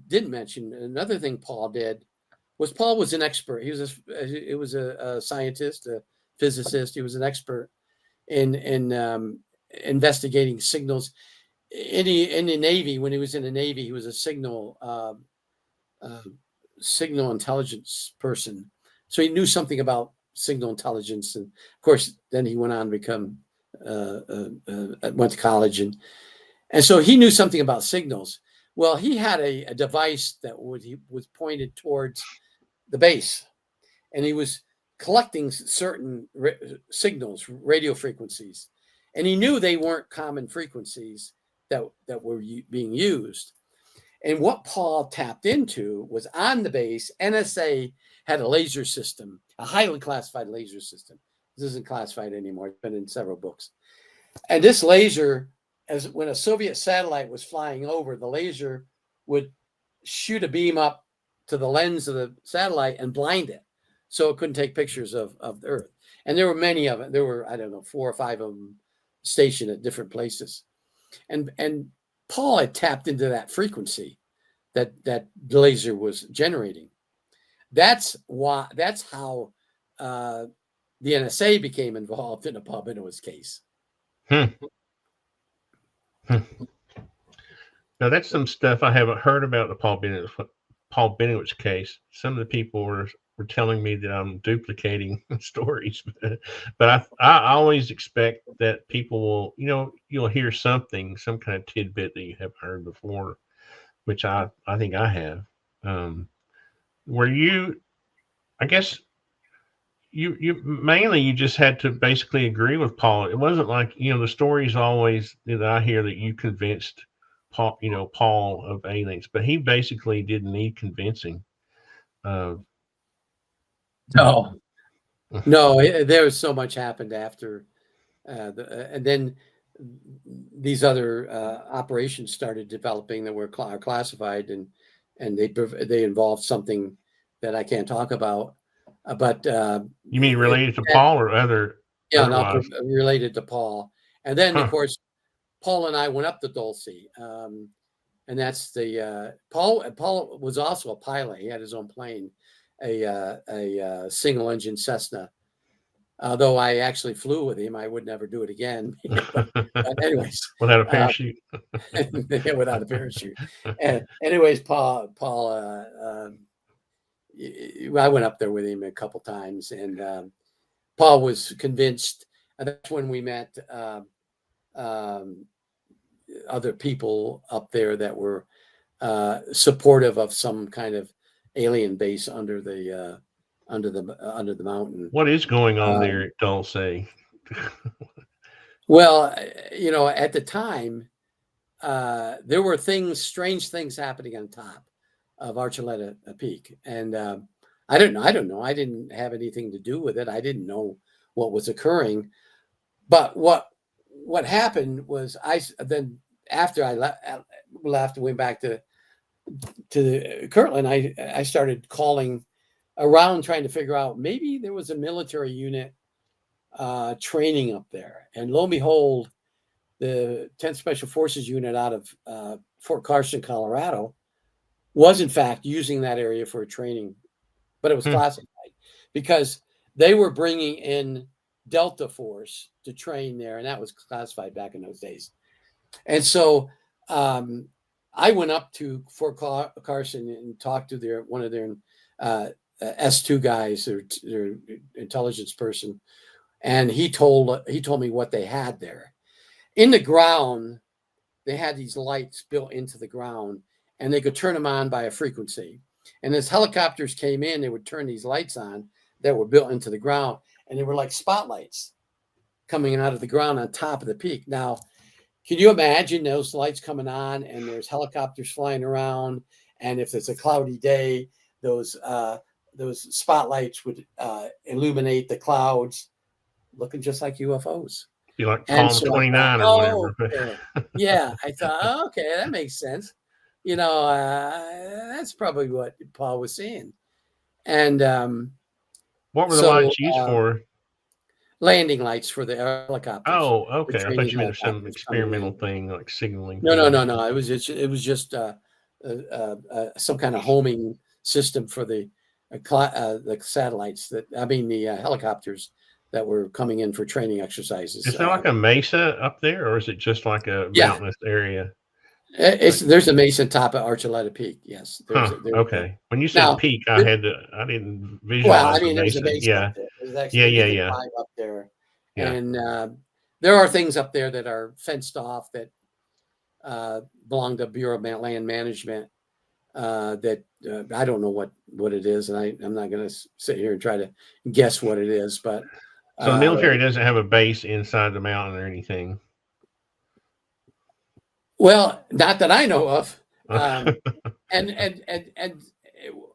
didn't mention, another thing Paul did was Paul was an expert. He was a scientist, a physicist. He was an expert in investigating signals. In the Navy, when he was in the Navy, he was a signal intelligence person. So he knew something about signal intelligence. And of course, then he went on to become, went to college. And so he knew something about signals. Well, he had a device that he was pointed towards the base, and he was collecting certain signals, radio frequencies, and he knew they weren't common frequencies that were being used. And what Paul tapped into was on the base, NSA had a laser system, a highly classified laser system. This isn't classified anymore. It's been in several books. And this laser, as when a Soviet satellite was flying over, the laser would shoot a beam up to the lens of the satellite and blind it, so it couldn't take pictures of the Earth. And there were many of them. There were, I don't know, 4 or 5 of them stationed at different places. And Paul had tapped into that frequency that the laser was generating. That's how the NSA became involved in the Paul Bennewitz case. Now that's some stuff I haven't heard about the Paul Bennewitz case. Some of the people were telling me that I'm duplicating stories, but I always expect that people will, you'll hear something, some kind of tidbit that you haven't heard before, which I think I have. Were you, I guess you mainly you just had to basically agree with Paul. It wasn't like, the stories always that I hear that you convinced Paul, Paul of aliens, but he basically didn't need convincing. No, there was so much happened after, and then these other operations started developing that were classified, and they involved something that I can't talk about. But you mean related to Paul or other? Yeah, not related to Paul. And then, of course, Paul and I went up to Dulce, and that's the Paul was also a pilot. He had his own plane, a single engine Cessna. Although I actually flew with him, I would never do it again. but anyways, without a parachute. Without a parachute. And anyways, Paul, I went up there with him a couple times, and Paul was convinced. That's when we met other people up there that were supportive of some kind of alien base under the mountain. What is going on there at Dulce? Well, at the time, there were strange things happening on top of Archuleta Peak, and I don't know. I didn't have anything to do with it. I didn't know what was occurring, but what happened was then after I left and went back to Kirtland, I started calling around trying to figure out maybe there was a military unit training up there, and lo and behold, the 10th Special Forces unit out of Fort Carson, Colorado, was in fact using that area for training, but it was classified because they were bringing in Delta Force to train there, and that was classified back in those days. And so I went up to Fort Carson and talked to one of their S2 guys, their intelligence person, and he told me what they had there. In the ground, they had these lights built into the ground, and they could turn them on by a frequency. And as helicopters came in, they would turn these lights on that were built into the ground, and they were like spotlights coming out of the ground on top of the peak. Now, can you imagine those lights coming on, and there's helicopters flying around, and if it's a cloudy day, those spotlights would illuminate the clouds, looking just like UFOs. Be like Palm 29 or whatever. Okay. Yeah, I thought, okay, that makes sense. That's probably what Paul was seeing. And what were the lights used for? Landing lights for the helicopters. Oh, okay. I thought you meant some experimental thing like signaling. No. It was just some kind of homing system for the satellites the helicopters that were coming in for training exercises. Is there like a mesa up there, or is it just like a mountainous area? There's a mesa top of Archuleta Peak. Yes. Okay. When you said peak, I didn't visualize. Well, there's a mesa up there. There's actually up there, and there are things up there that are fenced off that belonged to Bureau of Land Management. That I don't know what it is, and I'm not going to sit here and try to guess what it is. But So the military doesn't have a base inside the mountain or anything. Well, not that I know of. And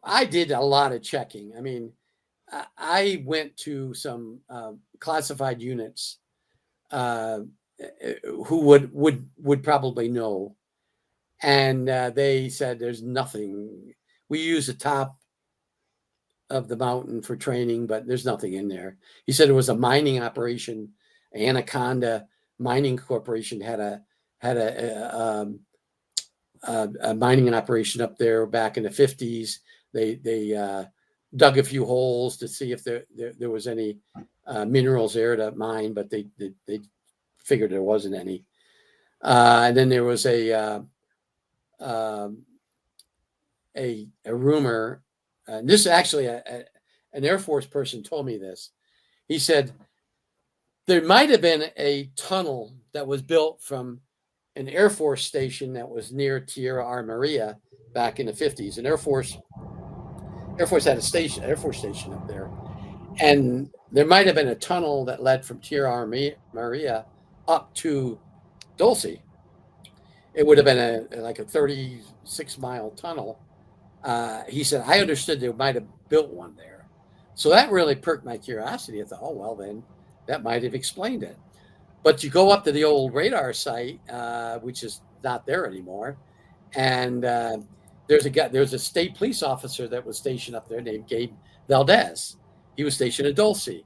I did a lot of checking. I mean, I went to some classified units who would probably know, and they said there's nothing. We use the top of the mountain for training, but there's nothing in there. He said it was a mining operation. Anaconda Mining Corporation had a mining operation up there back in the 50s. They dug a few holes to see if there was any minerals there to mine, but they figured there wasn't any. And then there was a rumor. This is actually an Air Force person told me this. He said there might have been a tunnel that was built from an Air Force station that was near Tierra Armeria back in the 50s. An Air Force had a Air Force station up there. And there might have been a tunnel that led from Tierra Armeria up to Dulce. It would have been like a 36-mile tunnel. He said, I understood they might have built one there. So that really perked my curiosity. I thought, oh, well, then that might have explained it. But you go up to the old radar site, which is not there anymore. And there's a state police officer that was stationed up there named Gabe Valdez. He was stationed at Dulce.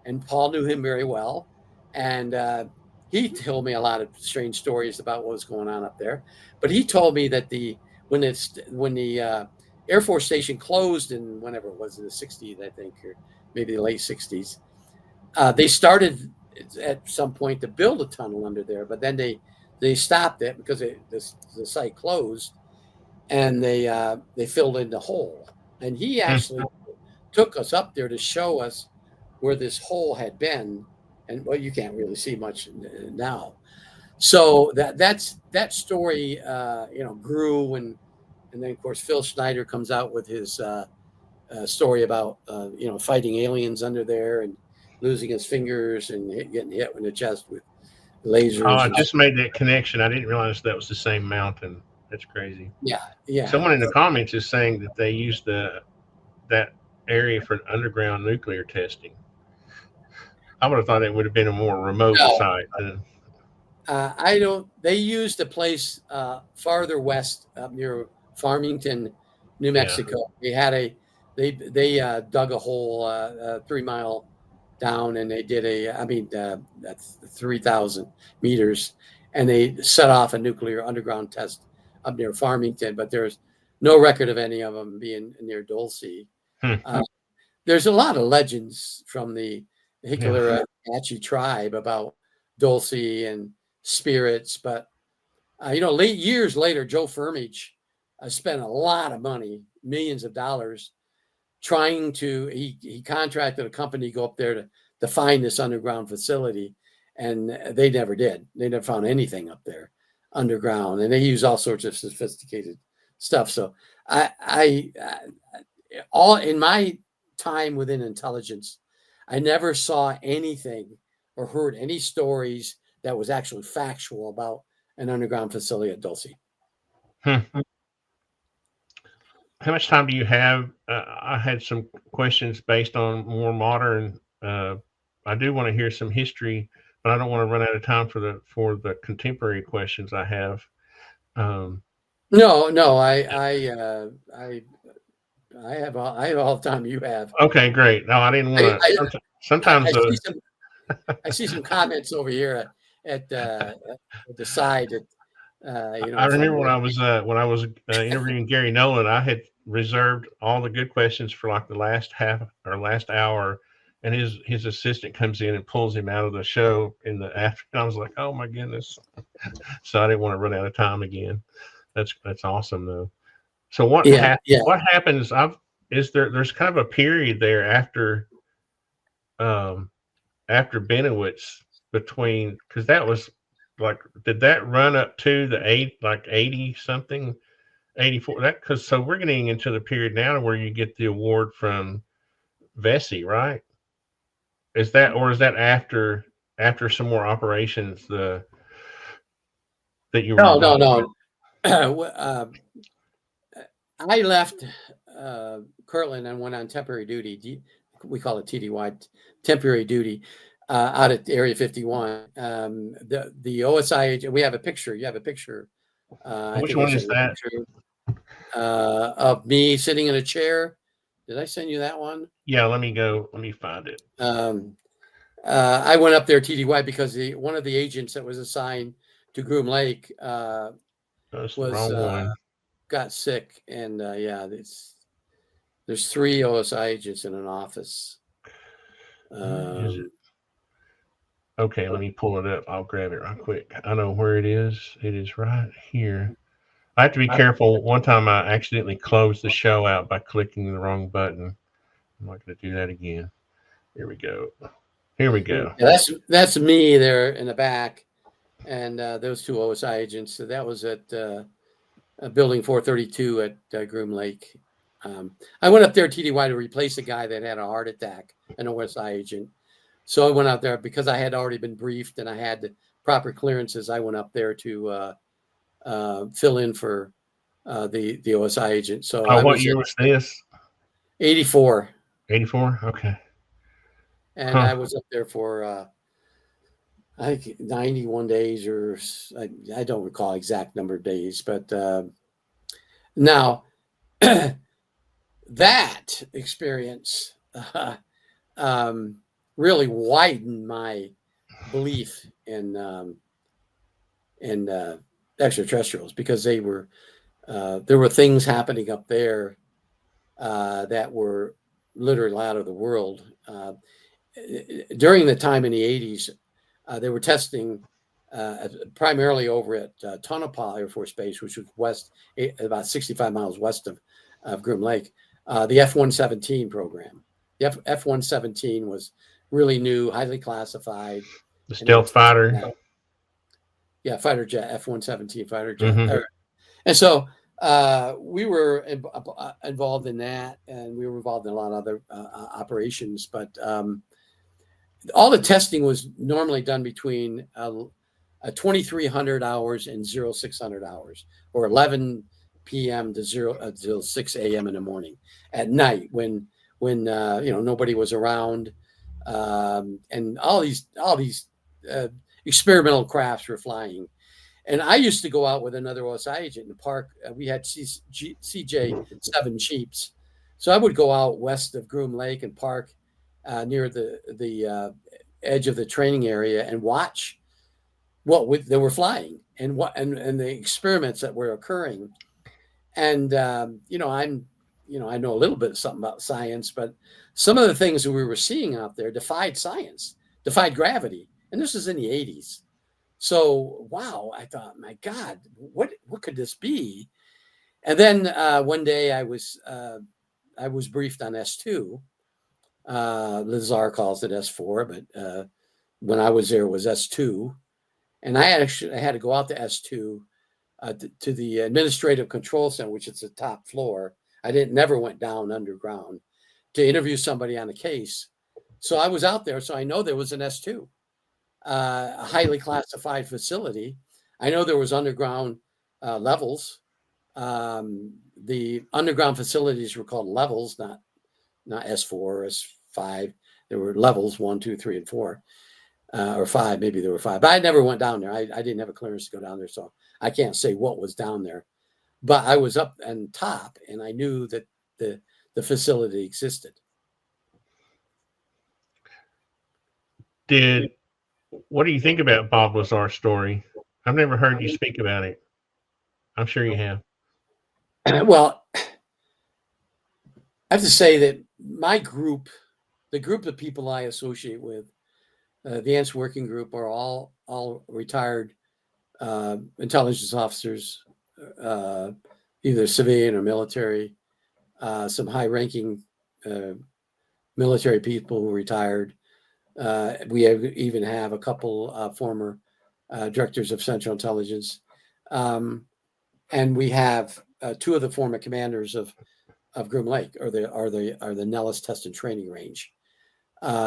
And Paul knew him very well. And he told me a lot of strange stories about what was going on up there. But he told me that when the Air Force Station closed in whenever it was, in the 60s, I think, or maybe the late 60s, they started at some point to build a tunnel under there, but then they stopped it because the site closed, and they filled in the hole. And he actually took us up there to show us where this hole had been, and well, you can't really see much now. So that story, grew, and then of course Phil Schneider comes out with his story about fighting aliens under there and losing his fingers and getting hit in the chest with lasers. Oh, I just made that connection. I didn't realize that was the same mountain. That's crazy. Yeah. Someone in the comments is saying that they used that area for underground nuclear testing. I would have thought it would have been a more remote site. They used a place farther west up near Farmington, New Mexico. Yeah. They dug a hole 3 mile down, and they did that's 3,000 meters, and they set off a nuclear underground test up near Farmington, but there's no record of any of them being near Dulce. There's a lot of legends from the Jicarilla Apache tribe about Dulce and spirits, but years later, Joe Firmage spent a lot of money, millions of dollars, trying to, he contracted a company to go up there to find this underground facility, and they never did. They never found anything up there underground, and they use all sorts of sophisticated stuff. So I all in my time within intelligence, I never saw anything or heard any stories that was actually factual about an underground facility at Dulce. How much time do you have? I had some questions based on more modern. I do want to hear some history, but I don't want to run out of time for the contemporary questions I have. No, I have all the time you have. Okay, great. No, I didn't want to. Sometimes I see some comments over here at the side. I remember when I was interviewing Gary Nolan, I had reserved all the good questions for like the last half or last hour, and his assistant comes in and pulls him out of the show in the afternoon. I was like, oh my goodness! So I didn't want to run out of time again. That's awesome though. So what happens? There's kind of a period there after Benowitz, between, because that was like, did that run up to the 80 something, 84? That, because so we're getting into the period now where you get the award from Vesey, right? Is that, or is that after some more operations that you were No, no, involved no. I left Kirtland and went on temporary duty. We call it TDY, temporary duty, out at Area 51. The OSI agent, we have a picture. You have a picture. I Which think I one is sent you a that? picture of me sitting in a chair. Did I send you that one? Yeah, let me find it. I went up there TDY because one of the agents that was assigned to Groom Lake That's the was wrong one. got sick, and there's 3 OSI agents in an office. Where is it? Okay, let me pull it up. I'll grab it real quick. I know where it is. It is right here. I have to be careful. One time I accidentally closed the show out by clicking the wrong button. I'm not going to do that again. Here we go. Here we go. Yeah, that's me there in the back, and those 2 OSI agents. So that was at Building 432 at Groom Lake. I went up there TDY to replace a guy that had a heart attack, an OSI agent. So I went out there because I had already been briefed and I had the proper clearances. I went up there to fill in for the OSI agent. So I What was year was this? 84. 84? Okay. And I was up there for I think 91 days, or I don't recall exact number of days, but now that experience really widened my belief in extraterrestrials, because there were things happening up there that were literally out of the world. During the time in the 80s, they were testing primarily over at Tonopah Air Force Base, which was about 65 miles west of Groom Lake, the F-117 program. The F-117 was really new, highly classified. The stealth fighter. Yeah, fighter jet, F-117 fighter jet. Mm-hmm. And so we were involved in that, and we were involved in a lot of other operations. But all the testing was normally done between 2,300 hours and 0600 hours, or 11 p.m. to 6 a.m. in the morning at night when nobody was around, and all these experimental crafts were flying. And I used to go out with another OSI agent in the park. We had CJ7 Jeeps, so I would go out west of Groom Lake and park near the edge of the training area and watch what they were flying and the experiments that were occurring. And I know a little bit something about science, but some of the things that we were seeing out there defied science, defied gravity, and this is in the 80s. So wow, I thought, my God, what could this be? And then one day I was briefed on S2. Lazar calls it S4, but when I was there, it was S2. And I had to go out to S2 to the Administrative Control Center, which is the top floor. I never went down underground to interview somebody on a case. So I was out there, so I know there was an S2, a highly classified facility. I know there was underground levels. The underground facilities were called levels, not S4 or S5. There were levels 1, 2, 3, and 4, or 5. Maybe there were 5, but I never went down there. I didn't have a clearance to go down there, so I can't say what was down there. But I was up on top, and I knew that the facility existed. What do you think about Bob Lazar's story? I've never heard you speak about it. I'm sure you have. Well, I have to say that my group, the group of people I associate with, the ANTS working group, are all retired intelligence officers, either civilian or military, some high-ranking military people who retired. We even have a couple former directors of Central Intelligence, and we have two of the former commanders of Groom Lake, or the Nellis Test and Training Range,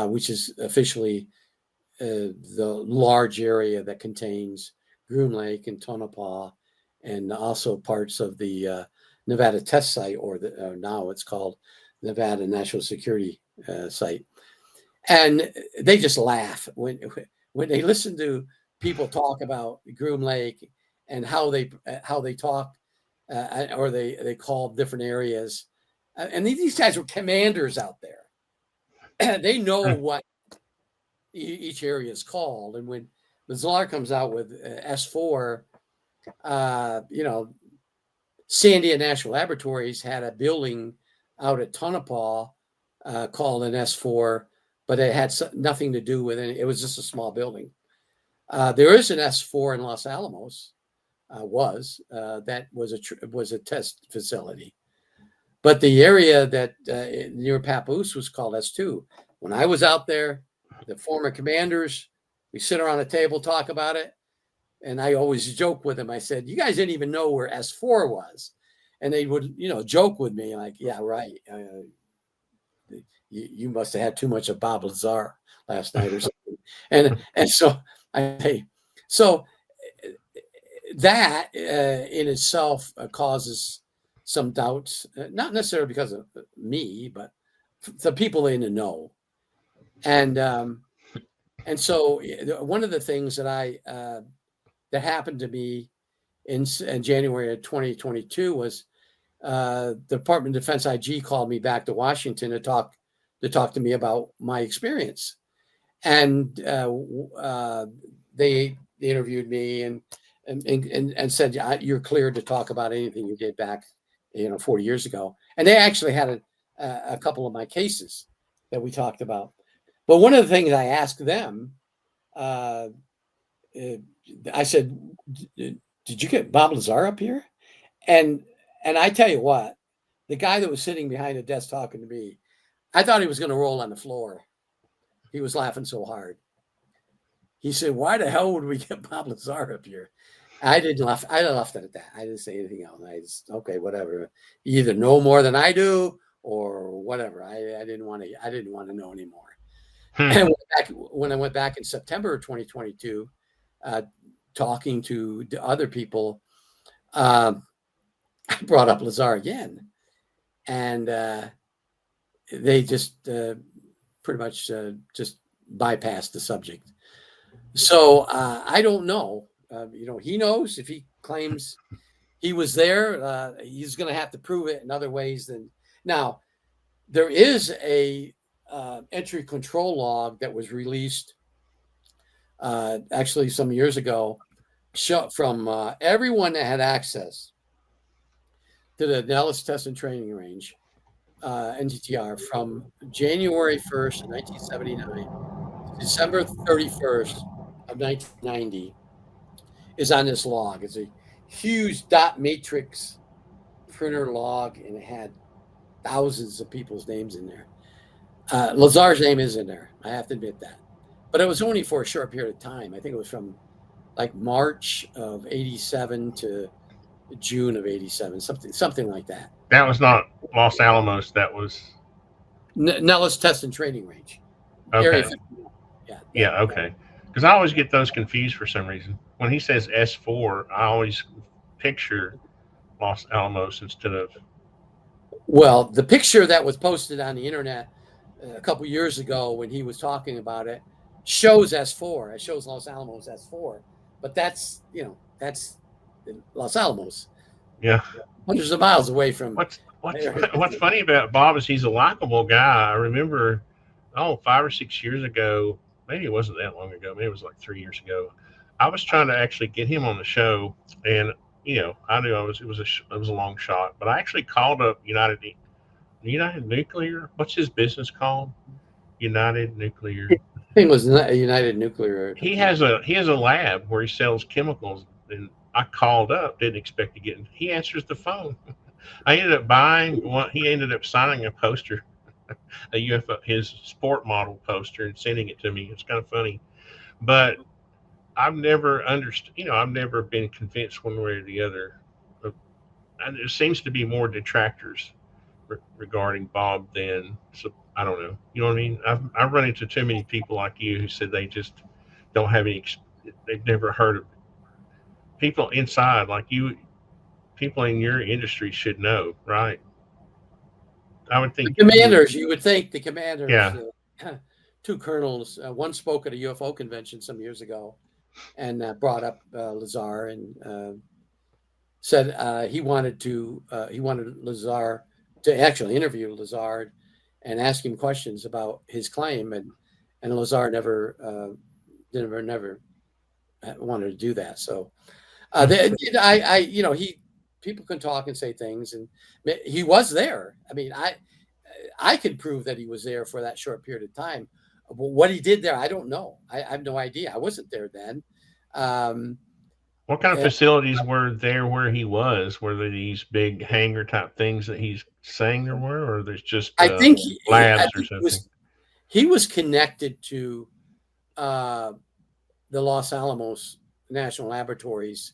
which is officially the large area that contains Groom Lake and Tonopah, and also parts of the Nevada Test Site, or now it's called Nevada National Security Site. And they just laugh when they listen to people talk about Groom Lake and how they talk, or they call different areas. And these guys were commanders out there. They know what each area is called. And when Lazar comes out with S4, Sandia National Laboratories had a building out at Tonopah called an S4, but it had nothing to do with it. It was just a small building. There is an S4 in Los Alamos. That was a test facility, but the area that near Papoose was called S2. When I was out there, the former commanders, we sit around a table, talk about it, and I always joke with them. I said, "You guys didn't even know where S4 was," and they would, joke with me like, "Yeah, right. You must have had too much of Bob Lazar last night or something." and so that in itself causes some doubts, not necessarily because of me, but the people in the know. And so one of the things that that happened to me in January of 2022 was the Department of Defense IG called me back to Washington to talk to me about my experience. And they interviewed me and said, "You're cleared to talk about anything you did back, 40 years ago." And they actually had a couple of my cases that we talked about. But one of the things I asked them, I said, "Did you get Bob Lazar up here?" And I tell you what, the guy that was sitting behind the desk talking to me, I thought he was going to roll on the floor. He was laughing so hard. He said, "Why the hell would we get Bob Lazar up here?" I didn't laugh. I laughed at that. I didn't say anything else. I just, okay, whatever. You either know more than I do or whatever. I didn't want to know anymore. And when I went back in September of 2022, talking to the other people, I brought up Lazar again, and they just pretty much just bypassed the subject. So I don't know. He knows. If he claims he was there, he's going to have to prove it in other ways than now. There is a entry control log that was released actually some years ago from everyone that had access to the Nellis Test and Training Range, NTTR, from January 1st, 1979, December 31st of 1990, is on this log. It's a huge dot matrix printer log, and it had thousands of people's names in there. Lazar's name is in there. I have to admit that. But it was only for a short period of time. I think it was from like March of 87 to June of 87, something like that. That was not Los Alamos. That was Nellis Test and Training Range. okay. Area 51. Yeah, okay. Because I always get those confused for some reason. When he says S4, I always picture Los Alamos instead of. Well, the picture that was posted on the internet a couple years ago when he was talking about it shows S4. It shows Los Alamos S4, but that's Los Alamos. Yeah. Hundreds of miles away from. What's funny about Bob is he's a likable guy. I remember, 5 or 6 years ago, maybe it wasn't that long ago, maybe it was like 3 years ago, I was trying to actually get him on the show, and I knew it was a long shot, but I actually called up United Nuclear. What's his business called? United Nuclear. I think it was United Nuclear. He has a lab where he sells chemicals, and I called up, didn't expect to get him. He answers the phone. I ended up buying one. He ended up signing a poster, a UFO, his sport model poster, and sending it to me. It's kind of funny, but I've never understood. I've never been convinced one way or the other. Of- And there seems to be more detractors regarding Bob than, so I don't know. You know what I mean? I've run into too many people like you who said they just don't have any. They've never heard of people inside like you. People in your industry should know, right? I would The think you would. commanders, you would think the commanders, Yeah. two colonels, one spoke at a UFO convention some years ago and brought up Lazar and said he wanted Lazar to actually interview Lazar and ask him questions about his claim, and Lazar never wanted to do that. So people can talk and say things, and he was there. I mean, I could prove that he was there for that short period of time. But what he did there, I don't know. I have no idea. I wasn't there then. Um, What kind of uh, facilities were there where he was? Were there these big hangar type things that he's saying there were, or there's just I think I labs or think something? he was connected to uh, the Los Alamos National Laboratories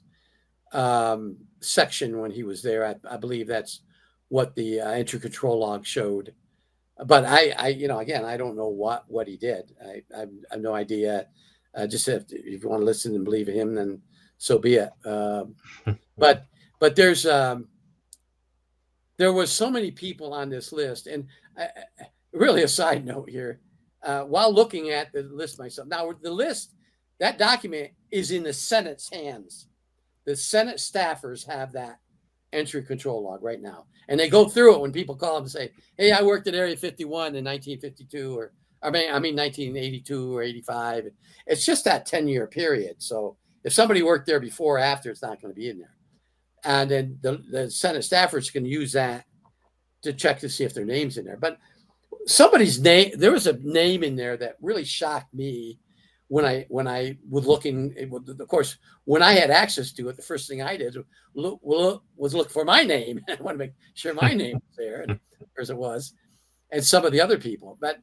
section when he was there. I believe that's what the entry control log showed. But again, I don't know what he did. I have no idea. Just if you want to listen and believe him, then so be it. But there was so many people on this list, and really a side note here. While looking at the list myself, now the list, that document is in the Senate's hands. The Senate staffers have that entry control log right now, and they go through it when people call them and say, "Hey, I worked at Area 51 in 1952, or I mean 1982 or 85." It's just that 10-year period. So if somebody worked there before or after, it's not going to be in there. And then the Senate staffers can use that to check to see if their name's in there. But somebody's name, there was a name in there that really shocked me when I was looking. Of course, when I had access to it, the first thing I did was look for my name. I want to make sure my name was there, and as it was, and some of the other people. But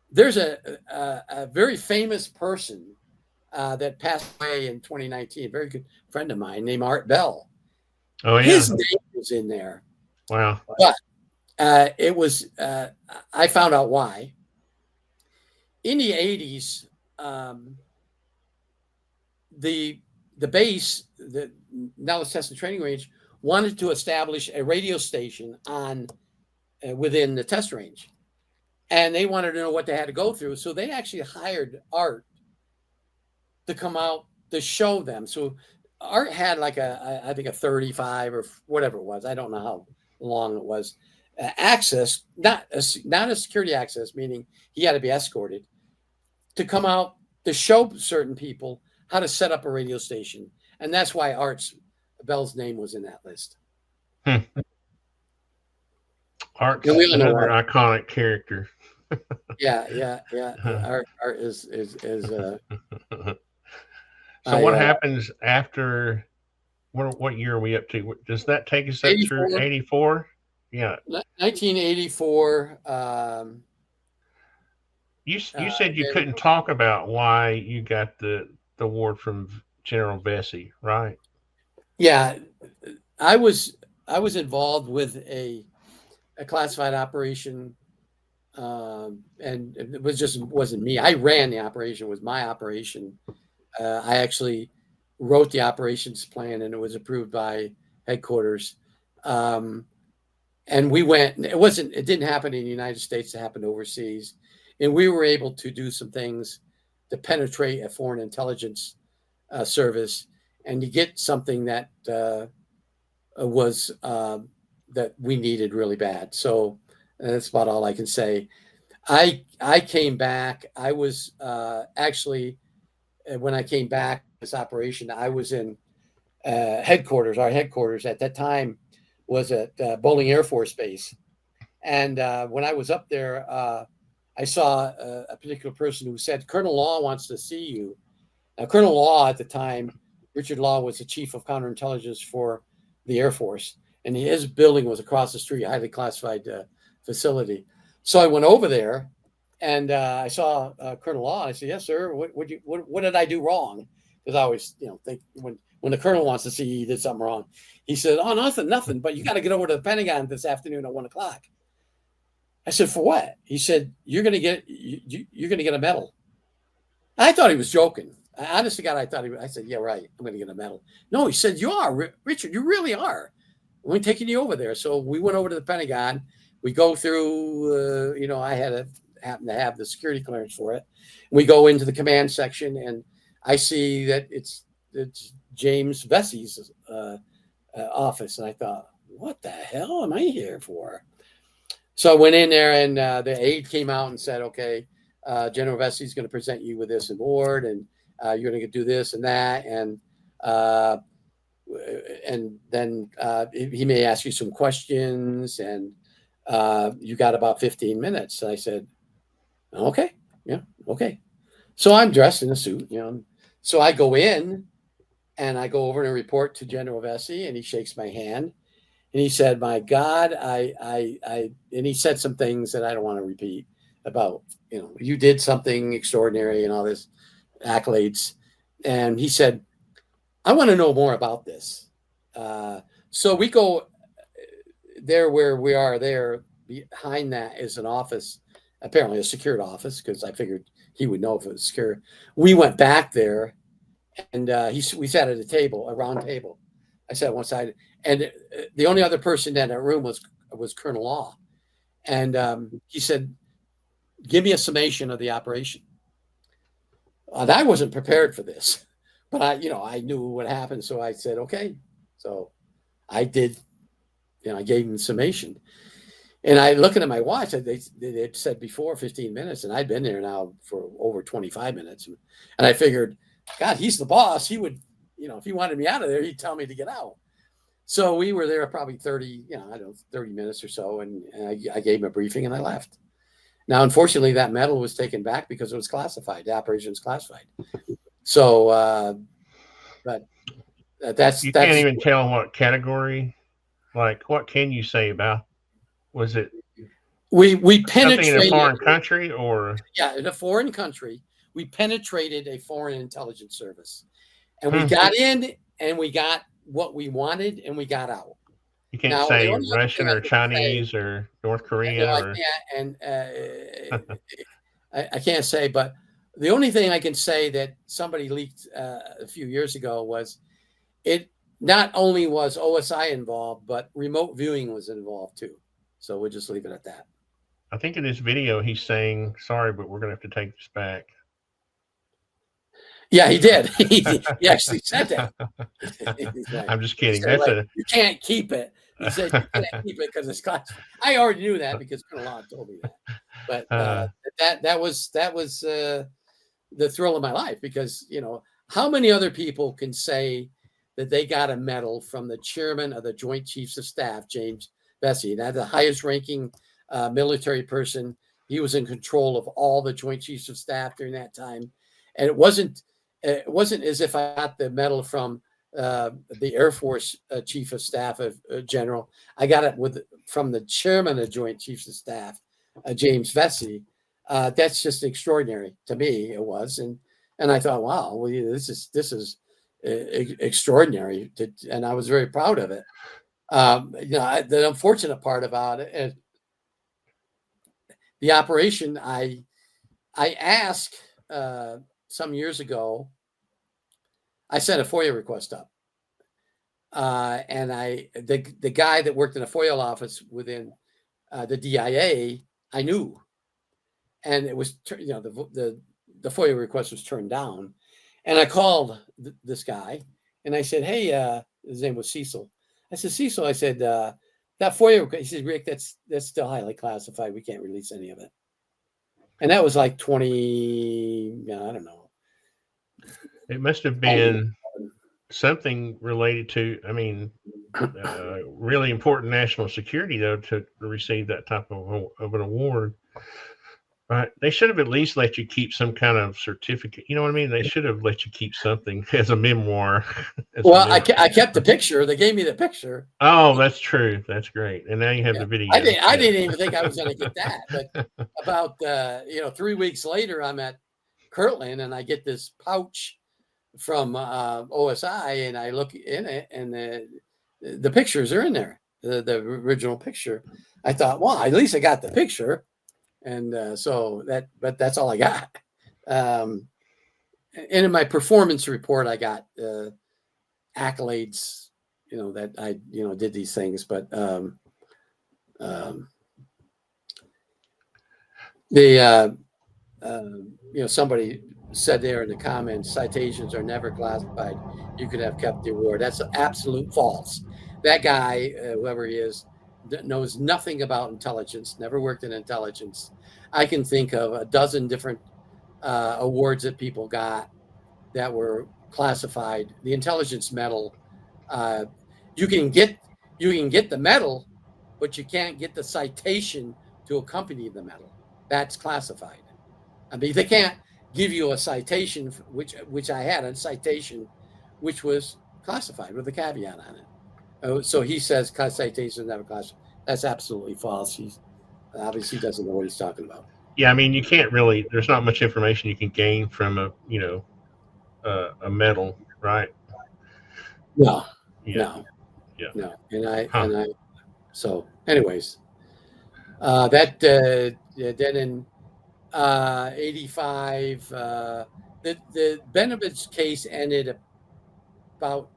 there's a very famous person that passed away in 2019, a very good friend of mine named Art Bell. Oh yeah. His name was in there. Wow. But it was, I found out why. In the 80s, the base, the Nellis Test and Training Range, wanted to establish a radio station on within the test range. And they wanted to know what they had to go through. So they actually hired Art to come out to show them. So Art had like I think a 35 or whatever it was. I don't know how long it was. Access, not a security access, meaning he had to be escorted to come out to show certain people how to set up a radio station. And that's why Bell's name was in that list. Art's another iconic character. Yeah. Art is So what happens after? What year are we up to? Does that take us up through 84? Yeah, 1984. You said you couldn't talk about why you got the award from General Vesey, right? Yeah, I was involved with a classified operation, and it wasn't me. I ran the operation. It was my operation. I actually wrote the operations plan, and it was approved by headquarters. And we went. It didn't happen in the United States. It happened overseas, and we were able to do some things to penetrate a foreign intelligence service, and to get something that was that we needed really bad. So that's about all I can say. I came back. I was actually, when I came back this operation, I was in headquarters. Our headquarters at that time was at Bolling Air Force Base. And when I was up there, I saw a particular person who said, "Colonel Law wants to see you." Now, Colonel Law at the time, Richard Law, was the chief of counterintelligence for the Air Force. And his building was across the street, highly classified facility. So I went over there, and I saw Colonel Law. I said, "Yes, sir. What did I do wrong?" because I always, think when the colonel wants to see you did something wrong, he said, "Oh, nothing. But you got to get over to the Pentagon this afternoon at 1:00." I said, "For what?" He said, "You're gonna get a medal." I thought he was joking. Honest to God, I said, "Yeah, right. I'm going to get a medal." No, he said, "You are, Richard. You really are. We're taking you over there." So we went over to the Pentagon. We go through, I happen to have the security clearance for it. We go into the command section, and I see that it's James Vesey's office. And I thought, what the hell am I here for? So I went in there, and the aide came out and said, "Okay, General Vesey is going to present you with this award, and you're going to do this and that, and then he may ask you some questions, and you got about 15 minutes." And I said, "Okay, yeah, okay." So I'm dressed in a suit, So I go in, and I go over and report to General Vesey, and he shakes my hand. And he said, "My God, and he said some things that I don't want to repeat about, you did something extraordinary and all this accolades." And he said, "I want to know more about this." So we go there where we are there. Behind that is an office, apparently a secured office, because I figured he would know if it was secure. We went back there, and we sat at a round table. I sat one side, and the only other person in that room was Colonel Law. And he said, "Give me a summation of the operation." And I wasn't prepared for this, but I knew what happened. So I said, "Okay." So I did, I gave him the summation. And I looking at my watch, they said before 15 minutes, and I'd been there now for over 25 minutes. And I figured, God, he's the boss. He would, if he wanted me out of there, he'd tell me to get out. So we were there probably 30 minutes or so. And I gave him a briefing, and I left. Now, unfortunately, that medal was taken back because it was classified. The operation was classified. So, but that's can't even tell what category. Like, what can you say about? Was it we penetrated something in a foreign country, or in a foreign country? We penetrated a foreign intelligence service, and we got in, and we got what we wanted, and we got out. You can't say Russian or Chinese or North Korea. No, I can't, and I can't say. But the only thing I can say that somebody leaked a few years ago was it. Not only was OSI involved, but remote viewing was involved too. So we'll just leave it at that. I think in this video he's saying, "Sorry, but we're going to have to take this back." Yeah, he did. He actually said that. Like, I'm just kidding. That's you can't keep it. He said you can't keep it because it's classified. I already knew that because Colonel Law told me that. But that was the thrill of my life, because how many other people can say that they got a medal from the chairman of the Joint Chiefs of Staff, James Vesey, that's the highest ranking military person. He was in control of all the Joint Chiefs of Staff during that time. And it wasn't as if I got the medal from the Air Force Chief of Staff of General. I got it from the chairman of Joint Chiefs of Staff, James Vesey. That's just extraordinary to me. It was, and I thought, wow, well, this is extraordinary, and I was very proud of it. The unfortunate part about it is the operation. I asked some years ago. I sent a FOIA request up, and the guy that worked in a FOIA office within the DIA, I knew, and it was the FOIA request was turned down. And I called this guy, and I said, "Hey," his name was Cecil. I said, "Cecil," I said, "that FOIA request." He said, "Rick, that's still highly classified. We can't release any of it." And that was like 20, I don't know. It must have been something related to, really important national security, though, to receive that type of an award. Right. They should have at least let you keep some kind of certificate. You know what I mean? They should have let you keep something as a memoir. I kept the picture. They gave me the picture. Oh, that's true. That's great. And now you have the video. I didn't even think I was going to get that. But about 3 weeks later, I'm at Kirtland, and I get this pouch from OSI, and I look in it, and the pictures are in there, the original picture. I thought, well, at least I got the picture, and but that's all I got. And in my performance report, I got accolades, that I did these things, but somebody said there in the comments, citations are never classified. You could have kept the award. That's absolute false. That guy, whoever he is, knows nothing about intelligence, never worked in intelligence. I can think of a dozen different awards that people got that were classified. The intelligence medal, you can get the medal, but you can't get the citation to accompany the medal. That's classified. I mean, they can't give you a citation, which I had a citation, which was classified with a caveat on it. So he says citations never classified. That's absolutely false. He obviously doesn't know what he's talking about. Yeah, I mean, you can't really. There's not much information you can gain from a medal, right? No, Yeah. no. And so, anyways, that then in 85, the Benovitz case ended about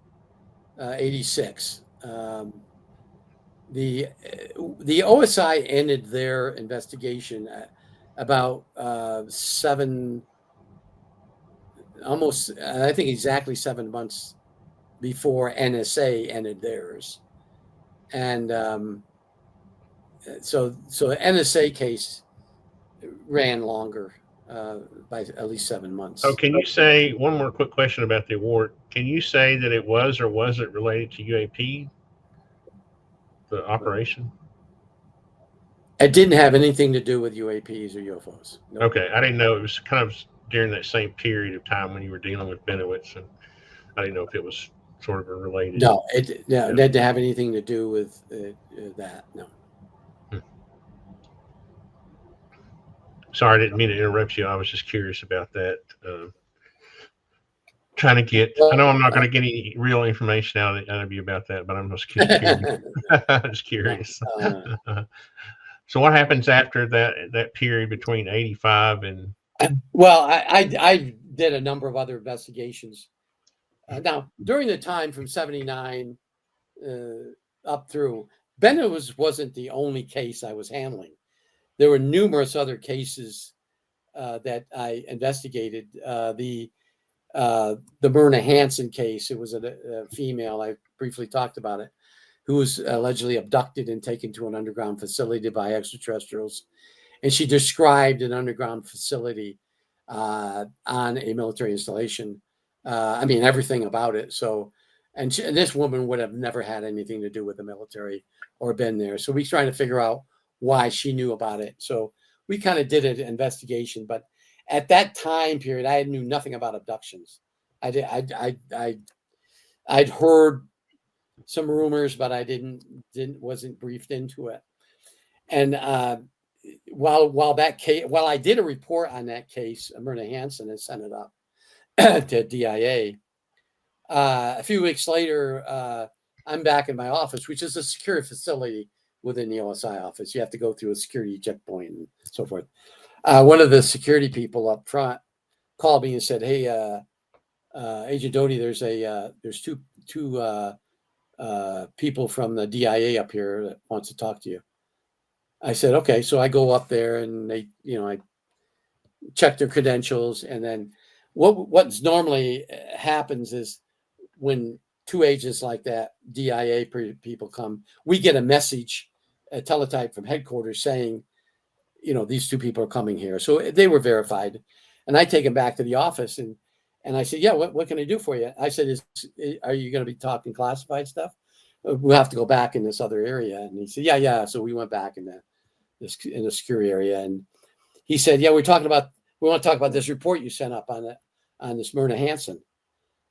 86. The OSI ended their investigation about almost I think exactly 7 months before NSA ended theirs, and so the NSA case ran longer by at least 7 months. Oh, can you say one more quick question about the award? Can you say that it was or wasn't related to UAP, the operation? It didn't have anything to do with UAPs or UFOs. Nope. Okay, I didn't know. It was kind of during that same period of time when you were dealing with Benowitz, and I didn't know if it was sort of a related. No, it didn't have anything to do with that. No. Sorry, I didn't mean to interrupt you. I was just curious about that. Trying to get. I know I'm not going to get any real information out of you about that, but I'm just curious. Just curious. So what happens after that period between 85 and? Well, I did a number of other investigations. Now, during the time from 79 up through, Benowitz wasn't the only case I was handling. There were numerous other cases that I investigated. The Myrna Hansen case, it was a female, I briefly talked about it, who was allegedly abducted and taken to an underground facility by extraterrestrials. And she described an underground facility on a military installation. I mean, everything about it. So, and this woman would have never had anything to do with the military or been there. So we trying to figure out why she knew about it. So we kind of did an investigation, but at that time period, I knew nothing about abductions. I'd heard some rumors, but I wasn't briefed into it. And while I did a report on that case, Myrna Hansen had sent it up to DIA. A few weeks later, I'm back in my office, which is a secure facility within the OSI office. You have to go through a security checkpoint and so forth. One of the security people up front called me and said, "Hey, Agent Doty, there's two people from the DIA up here that wants to talk to you." I said, "Okay." So I go up there and I check their credentials, and then what's normally happens is when two agents like that, DIA people come, we get a message, a teletype from headquarters saying, these two people are coming here. So they were verified, and I take them back to the office and I said, "Yeah, what can I do for you?" I said, "Are you going to be talking classified stuff? We'll have to go back in this other area." And he said, "Yeah." So we went back in the secure area, and he said, "Yeah, we want to talk about this report you sent up on this Myrna Hansen."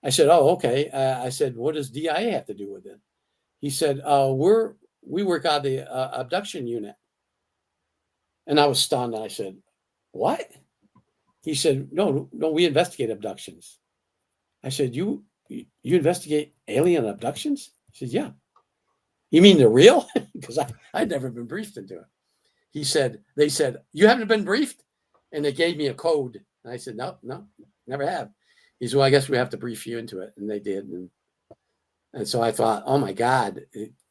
I said, "Oh, okay." I said, "What does DIA have to do with it?" He said, we work out the abduction unit." And I was stunned. I said, "What?" He said, no, we investigate abductions. I said, you investigate alien abductions? He said, yeah. You mean they're real? Because I'd never been briefed into it. He said, they said, you haven't been briefed? And they gave me a code. And I said, no, never have. He said, well, I guess we have to brief you into it. And they did. And so I thought, oh my God,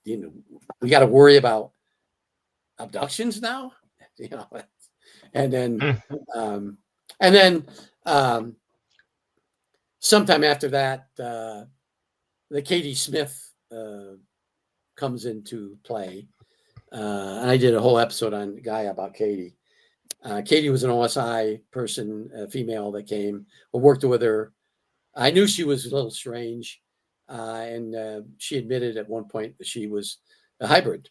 we got to worry about abductions now, and then sometime after that, the Katie Smith comes into play, and I did a whole episode on Gaia about Katie. Katie was an OSI person, a female that came. I worked with her. I knew she was a little strange, and she admitted at one point that she was a hybrid.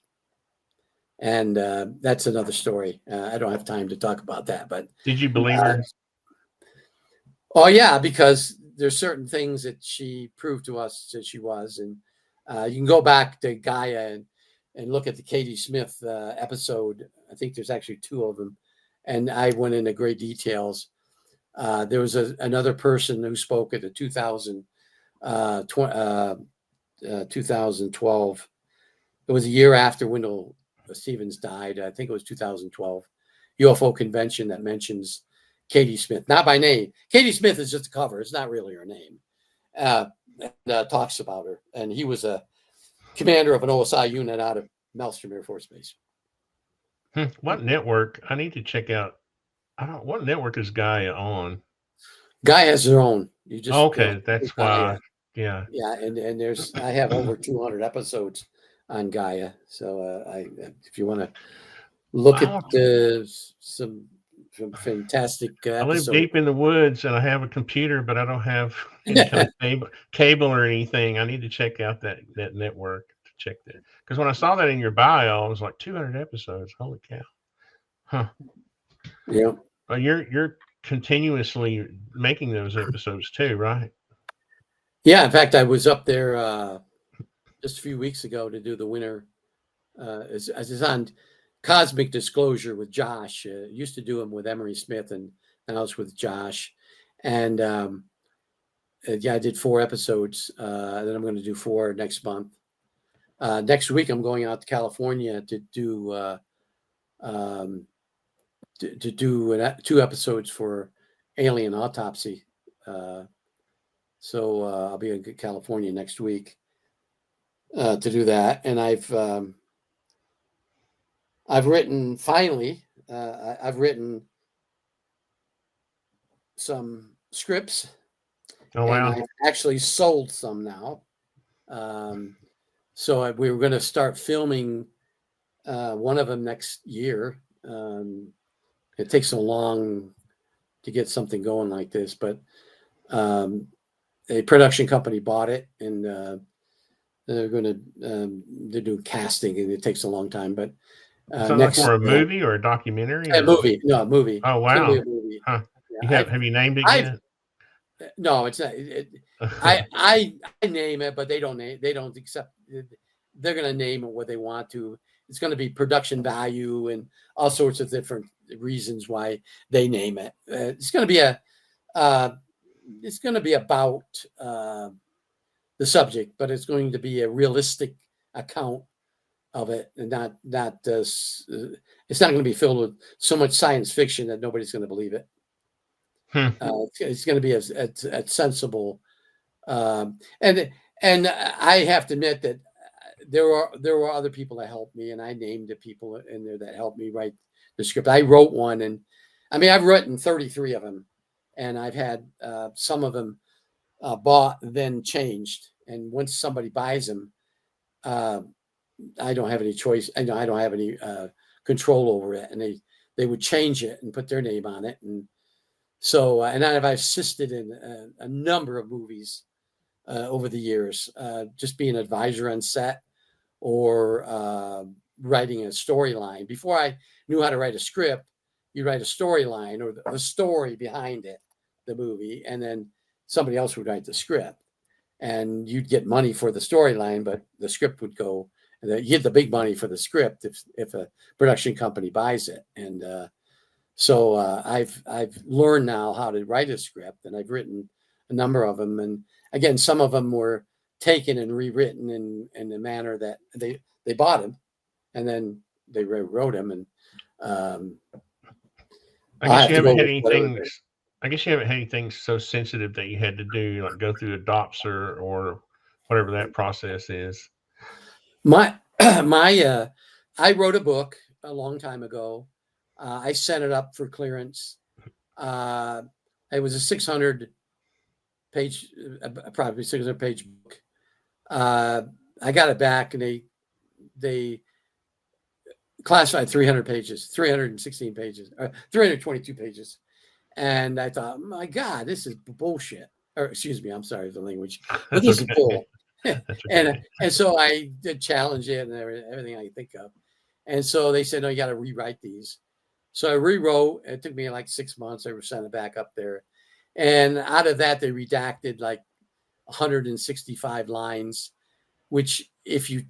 And that's another story. I don't have time to talk about that. But did you believe her? Oh yeah, because there's certain things that she proved to us that she was, and you can go back to Gaia and look at the Katie Smith episode. I think there's actually 2 of them, and I went into great details. There was another person who spoke at the 2012. It was a year after Wendell Stevens died. I think it was 2012 UFO convention that mentions Katie Smith, not by name. Katie Smith is just a cover. It's not really her name. Talks about her. And he was a commander of an OSI unit out of Maelstrom Air Force Base. What network? I need to check out. What network is Gaia on? Gaia has their own. You just okay. That's why. Yeah. Yeah. And I have over 200 episodes on Gaia. So if you want to look at some fantastic episodes. I live deep in the woods and I have a computer, but I don't have any kind of cable or anything. I need to check out that network to check that. Because when I saw that in your bio, I was like 200 episodes. Holy cow. Huh. Yeah. Well, you're continuously making those episodes too, right? Yeah. In fact, I was up there just a few weeks ago to do the winter. It's on Cosmic Disclosure with Josh. Used to do them with Emery Smith, and now it's with Josh. And yeah, I did 4 episodes. Then I'm going to do 4 next month. Next week, I'm going out to California to do 2 episodes for Alien Autopsy. So I'll be in California next week to do that. And I've written, finally, I've written some scripts. Oh, wow. And I've actually sold some now. So we were going to start filming one of them next year. It takes so long to get something going like this, but a production company bought it, and they're doing casting, and it takes a long time. But next for a movie or a documentary? A movie. No, a movie. Oh, wow. A movie. Huh. Yeah, have you named it yet? No, it's not. I name it, but they don't name. They don't accept. They're going to name it what they want to. It's going to be production value and all sorts of different reasons why they name it. It's going to be it's going to be about the subject, but it's going to be a realistic account of it, and not it's not going to be filled with so much science fiction that nobody's going to believe it. It's going to be a sensible, and I have to admit that there were other people that helped me, and I named the people in there that helped me write the script. I wrote one, and I mean I've written 33 of them, and I've had some of them bought then changed, and once somebody buys them, I don't have any choice. I don't have any control over it, and they would change it and put their name on it, and so and I've assisted in a number of movies over the years, just being an advisor on set or writing a storyline. Before I knew how to write a script, you write a storyline or the story behind it, the movie, and then somebody else would write the script, and you'd get money for the storyline, but the script would go. You get the big money for the script if a production company buys it, and so I've learned now how to write a script, and I've written a number of them. And again, some of them were taken and rewritten in the manner that they bought them, and then they rewrote them. And I I'll guess have you to go haven't had with whatever anything. I guess you haven't had anything so sensitive that you had to do, like go through a DOPS or whatever that process is. my I wrote a book a long time ago. I sent it up for clearance. It was a 600 page, probably 600 page book. I got it back, and they classified 300 pages, 316 pages, 322 pages. And I thought, my God, this is bullshit. Or excuse me, I'm sorry for the language, but this is bull. and so I did challenge it and everything I could think of. And so they said, no, you got to rewrite these. So I rewrote. It took me like 6 months. I sent it back up there. And out of that, they redacted like 165 lines, which if you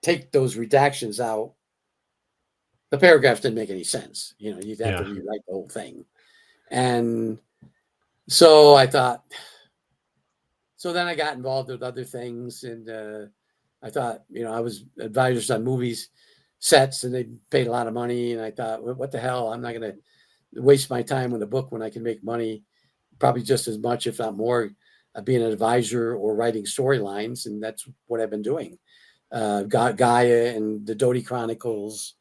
take those redactions out, the paragraphs didn't make any sense. You'd have to rewrite the whole thing. And so I thought, so then I got involved with other things. And I thought, I was advisors on movies sets, and they paid a lot of money. And I thought, what the hell? I'm not going to waste my time with a book when I can make money probably just as much, if not more, being an advisor or writing storylines. And that's what I've been doing. Gaia and the Doty Chronicles.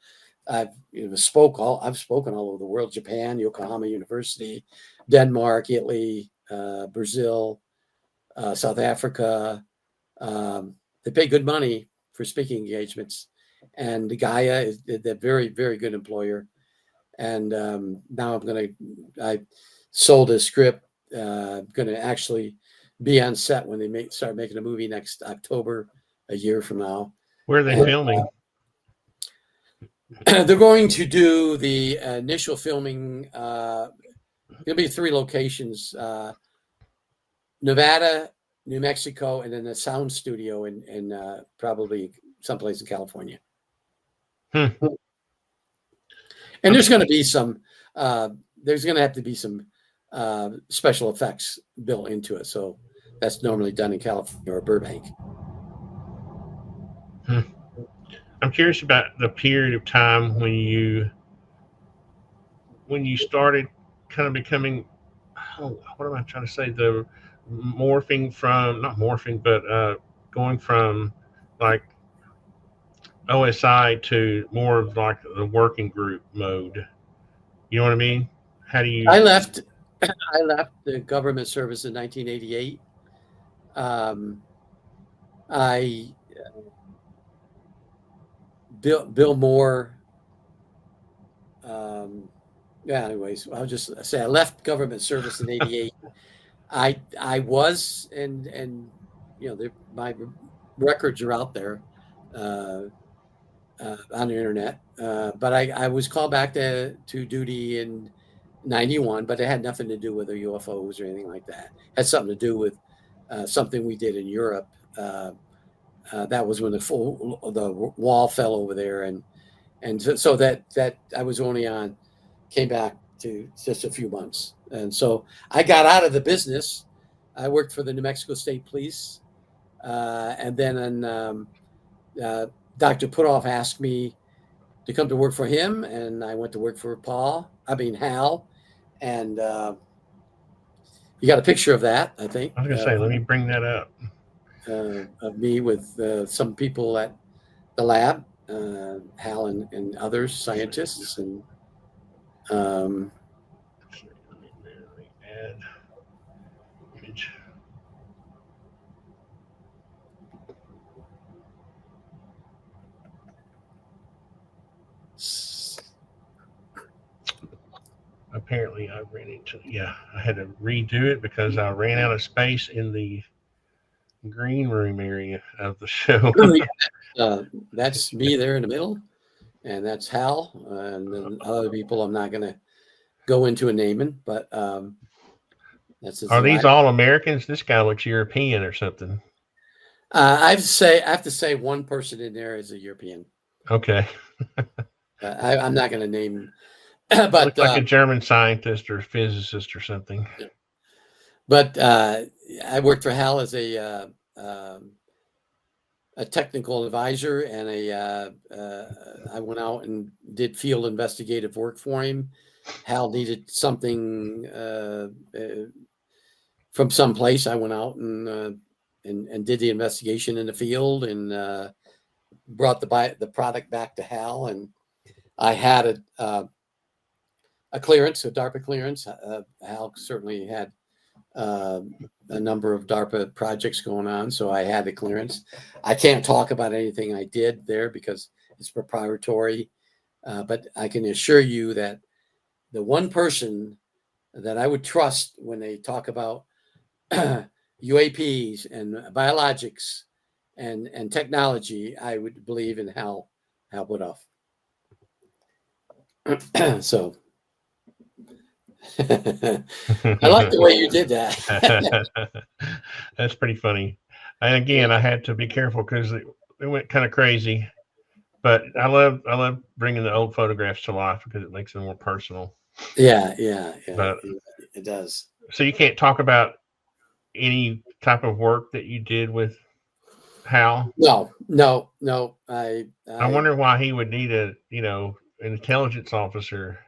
I've spoken all over the world: Japan, Yokohama University, Denmark, Italy, Brazil, South Africa. They pay good money for speaking engagements, and the Gaia is a very, very good employer. And now I sold a script. Going to actually be on set when they start making a movie next October, a year from now. Where are they filming? They're going to do the initial filming. There'll be 3 locations: Nevada, New Mexico, and then a sound studio in probably someplace in California. And there's going to be some. There's going to have to be some special effects built into it. So that's normally done in California or Burbank. I'm curious about the period of time when you started kind of becoming, what am I trying to say? The morphing from, not morphing, but going from like OSI to more of like the working group mode. You know what I mean? How do you? I left the government service in 1988. Bill Moore. Anyways, I'll just say I left government service in '88. I was and my records are out there on the internet. But I was called back to duty in '91, but it had nothing to do with the UFOs or anything like that. It had something to do with something we did in Europe. That was when the wall fell over there, and so that I was only came back to just a few months, and so I got out of the business. I worked for the New Mexico State Police, and then Dr. Putoff asked me to come to work for him, and I went to work for Hal, and you got a picture of that, I think. I was gonna say, let me bring that up. Of me with some people at the lab, Hal and others, scientists, and Let me add image. Apparently I ran into, I had to redo it because I ran out of space in the green room area of the show. That's me there in the middle, and that's Hal, and then other people I'm not going to go into a naming, but that's. Are these all Americans? This guy looks European or something. I have to say one person in there is a European. Okay. I'm not going to name, but looks like a German scientist or physicist or something. But I worked for Hal as a technical advisor, and I went out and did field investigative work for him. Hal needed something from someplace. I went out and did the investigation in the field, and brought the product back to Hal, and I had a clearance, a DARPA clearance. Hal certainly had a number of DARPA projects going on, so I had the clearance. I can't talk about anything I did there because it's proprietary, but I can assure you that the one person that I would trust when they talk about UAPs and biologics and technology, I would believe in Hal Woodruff. So I like the way you did that. That's pretty funny. And again, I had to be careful because it went kind of crazy. But I love bringing the old photographs to life because it makes them more personal. Yeah. But It does. so you can't talk about any type of work that you did with Hal? No. I wonder why he would need an intelligence officer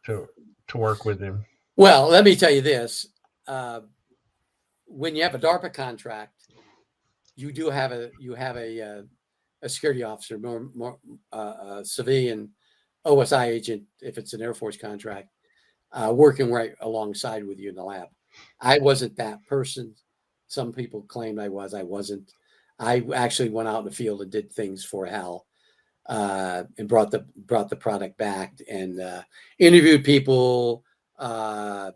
to work with him. Well, let me tell you this: when you have a DARPA contract, you do have a security officer, more civilian OSI agent, if it's an Air Force contract, working right alongside with you in the lab. I wasn't that person. Some people claimed I was. I wasn't. I actually went out in the field and did things for Hal, and brought the product back and interviewed people. I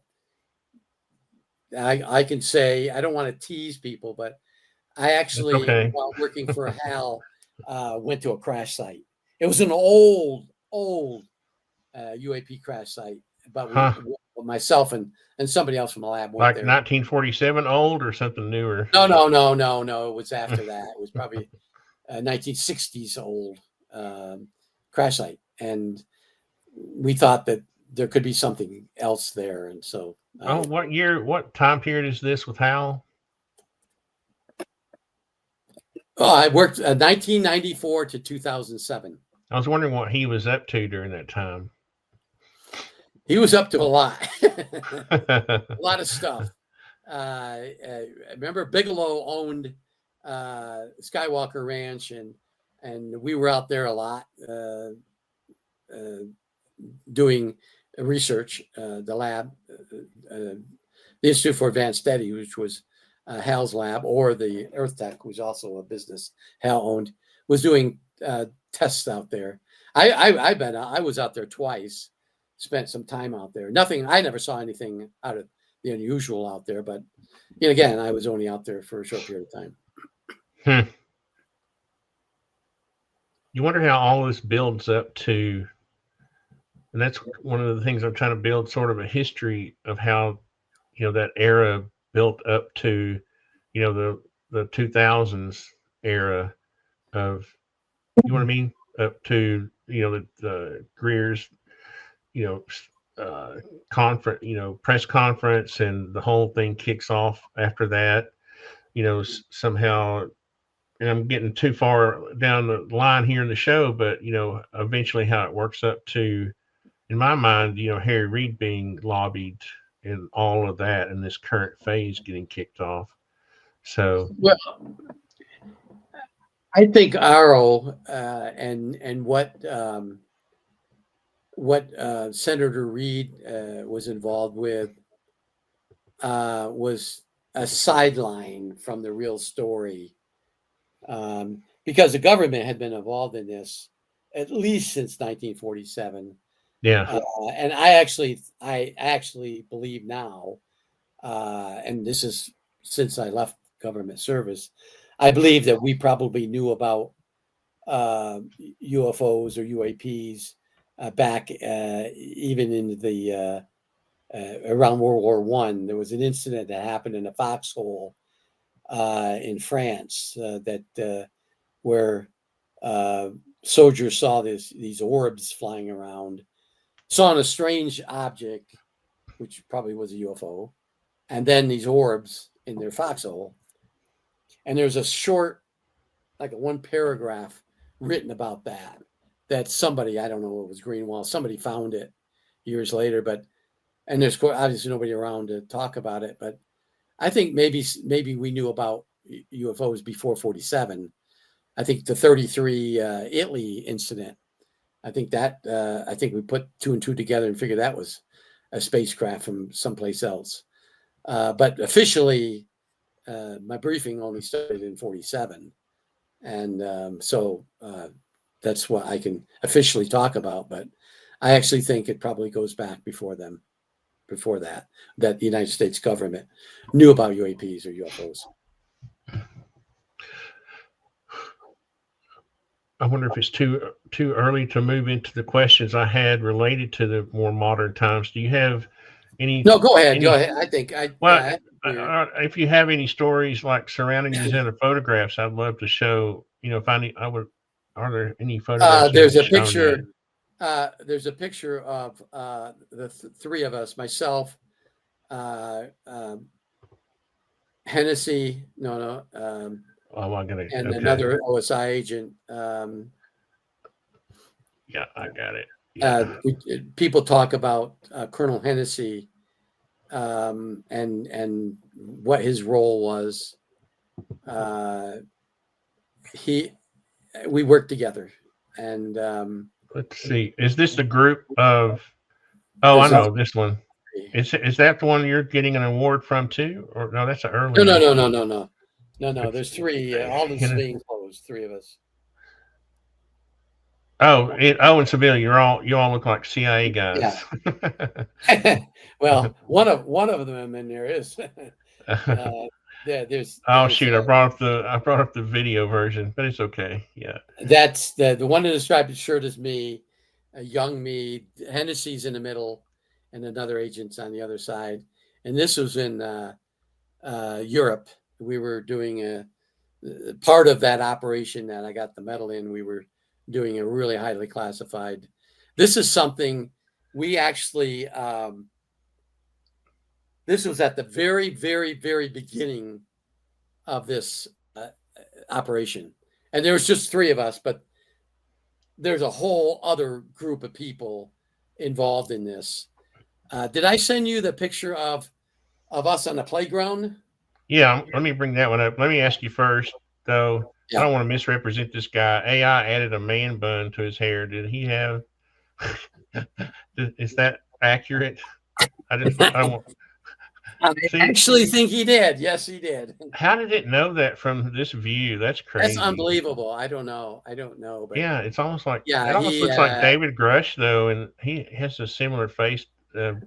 can say, I don't want to tease people, but I actually, while working for Hal, went to a crash site. It was an old UAP crash site, but myself and somebody else from the lab went like there. 1947 old or something newer? No. It was after that. It was probably 1960s old crash site, and we thought that there could be something else there, and so. What time period is this with Hal? I worked 1994 to 2007. I was wondering what he was up to during that time. He was up to a lot, a lot of stuff. I remember Bigelow owned Skywalker Ranch, and we were out there a lot doing research. The lab, the Institute for Advanced Study, which was Hal's lab, or the Earth Tech, was also a business Hal owned, was doing tests out there. I was out there twice, spent some time out there. I never saw anything out of the unusual out there, but again, I was only out there for a short period of time. You wonder how all this builds up to, and that's one of the things I'm trying to build, sort of a history of how, that era built up to, the 2000s era of, you know what I mean? Up to, the Greer's, press conference, and the whole thing kicks off after that, somehow, and I'm getting too far down the line here in the show, but, eventually how it works up to, in my mind, Harry Reid being lobbied and all of that, and this current phase getting kicked off. So, well, I think Arrow and what Senator Reid was involved with was a sideline from the real story, because the government had been involved in this at least since 1947. Yeah, and I actually believe now, and this is since I left government service, I believe that we probably knew about UFOs or UAPs back even in the around World War I. There was an incident that happened in a foxhole in France where soldiers saw these orbs flying around, saw a strange object, which probably was a UFO, and then these orbs in their foxhole. And there's a short, like a one paragraph written about that. That somebody, I don't know, it was Greenwald, somebody found it years later, and there's obviously nobody around to talk about it, but I think maybe we knew about UFOs before 47. I think the 33 Italy incident, I think we put 2 and 2 together and figured that was a spacecraft from someplace else. But officially, my briefing only started in 47. And so that's what I can officially talk about. But I actually think it probably goes back before that the United States government knew about UAPs or UFOs. I wonder if it's too early to move into the questions I had related to the more modern times. Do you have any? No, go ahead. Go ahead. I think if you have any stories like surrounding these other photographs, I'd love to show. Are there any photographs? There's a picture. There's a picture of the three of us: myself, Hennessy. Another OSI agent. Yeah, I got it. Yeah. People talk about Colonel Hennessy and what his role was. We worked together, and let's see. Is this the group of? Oh, I know this one. Is that the one you're getting an award from too? Or no, that's an early. No. There's three. All is being closed. Three of us. In civilian, you all look like CIA guys. Yeah. Well, one of them in there is. There's shoot! I brought up the video version, but it's okay. Yeah. That's the one that described the shirt as me, a young me. Hennessy's in the middle, and another agent's on the other side. And this was in Europe. We were doing a part of that operation that I got the medal in. We were doing a really highly classified. This is something we actually. This was at the very, very, very beginning of this operation, and there was just three of us. But there's a whole other group of people involved in this. Did I send you the picture of us on the playground? Yeah, let me bring that one up. Let me ask you first, though. Yeah. I don't want to misrepresent this guy. AI added a man bun to his hair. Did he have? Is that accurate? I actually think he did. Yes, he did. How did it know that from this view? That's crazy. That's unbelievable. I don't know. But yeah, it's almost like it almost looks like David Grush though, and he has a similar face. No.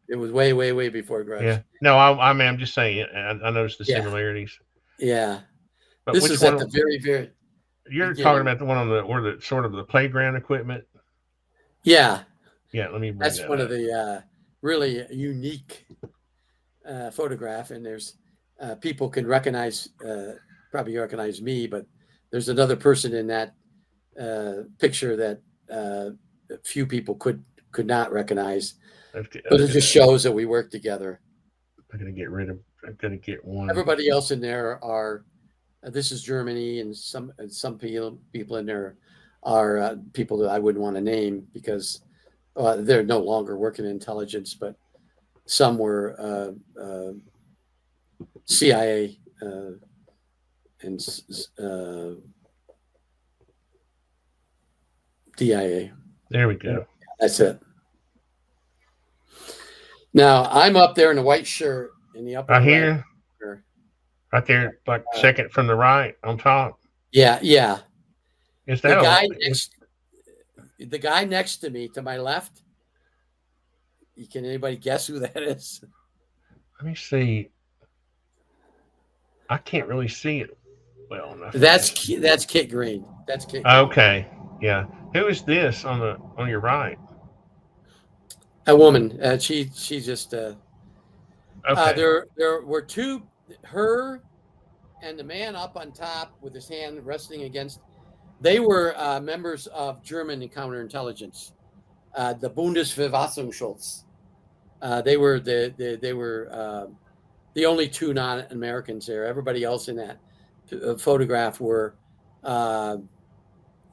It was way, way, way before Grush. Yeah. No, I'm just saying. I noticed the similarities. Yeah. But this is at the very, very. You're beginning. Talking about the one on the sort of the playground equipment. Yeah. Yeah. Let me. That's one of the really unique photograph, and there's people can probably recognize me, but there's another person in that picture that few people could not recognize. But it just shows that we work together. I'm gonna get one. Everybody else in there are. This is Germany, and some people in there are people that I wouldn't want to name because they're no longer working in intelligence, but some were CIA and DIA. There we go. That's it. Now I'm up there in a white shirt in the upper. Right there, like second from the right on top. Yeah. Is that the guy next to me, to my left? Can anybody guess who that is? Let me see. I can't really see it well enough. That's Kit Green. That's Kit Green. Okay. Yeah. Who is this on your right? A woman. She's just. Okay. There were two. Her and the man up on top with his hand resting against. They were members of German counterintelligence, the Bundesverfassungsschutz. They were the only two non-Americans there. Everybody else in that photograph were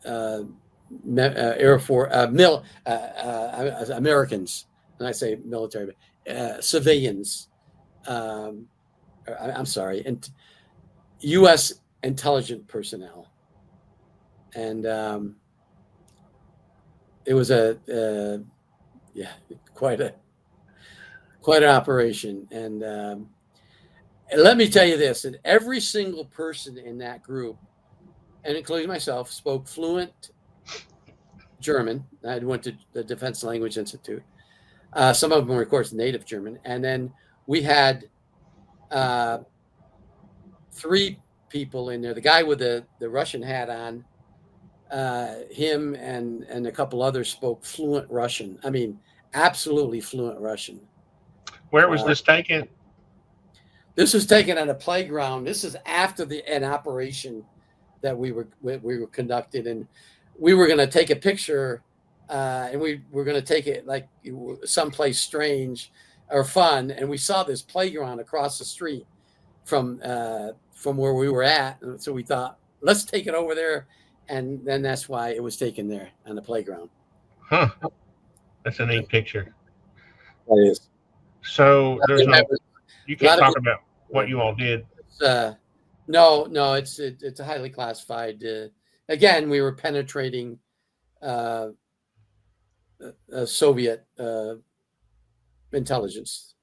Air Force Americans, and I say military, civilians. I'm sorry, and U.S. intelligence personnel, and it was yeah, quite an operation. And let me tell you this: that every single person in that group, and including myself, spoke fluent German. I went to the Defense Language Institute. Some of them were, of course, native German, and then we had three people in there. The guy with the Russian hat on, him and a couple others spoke fluent Russian. I mean, absolutely fluent Russian. Where was this taken? This was taken at a playground. This is after an operation that we were conducted, and we were going to take a picture, and we were going to take it like someplace strange or fun. And we saw this playground across the street from where we were at, and so we thought, let's take it over there. And then that's why it was taken there on the playground. Huh. That's a neat picture. That is. So there's no, you can't talk about what you all did. No, it's a highly classified. Again, we were penetrating Soviet intelligence.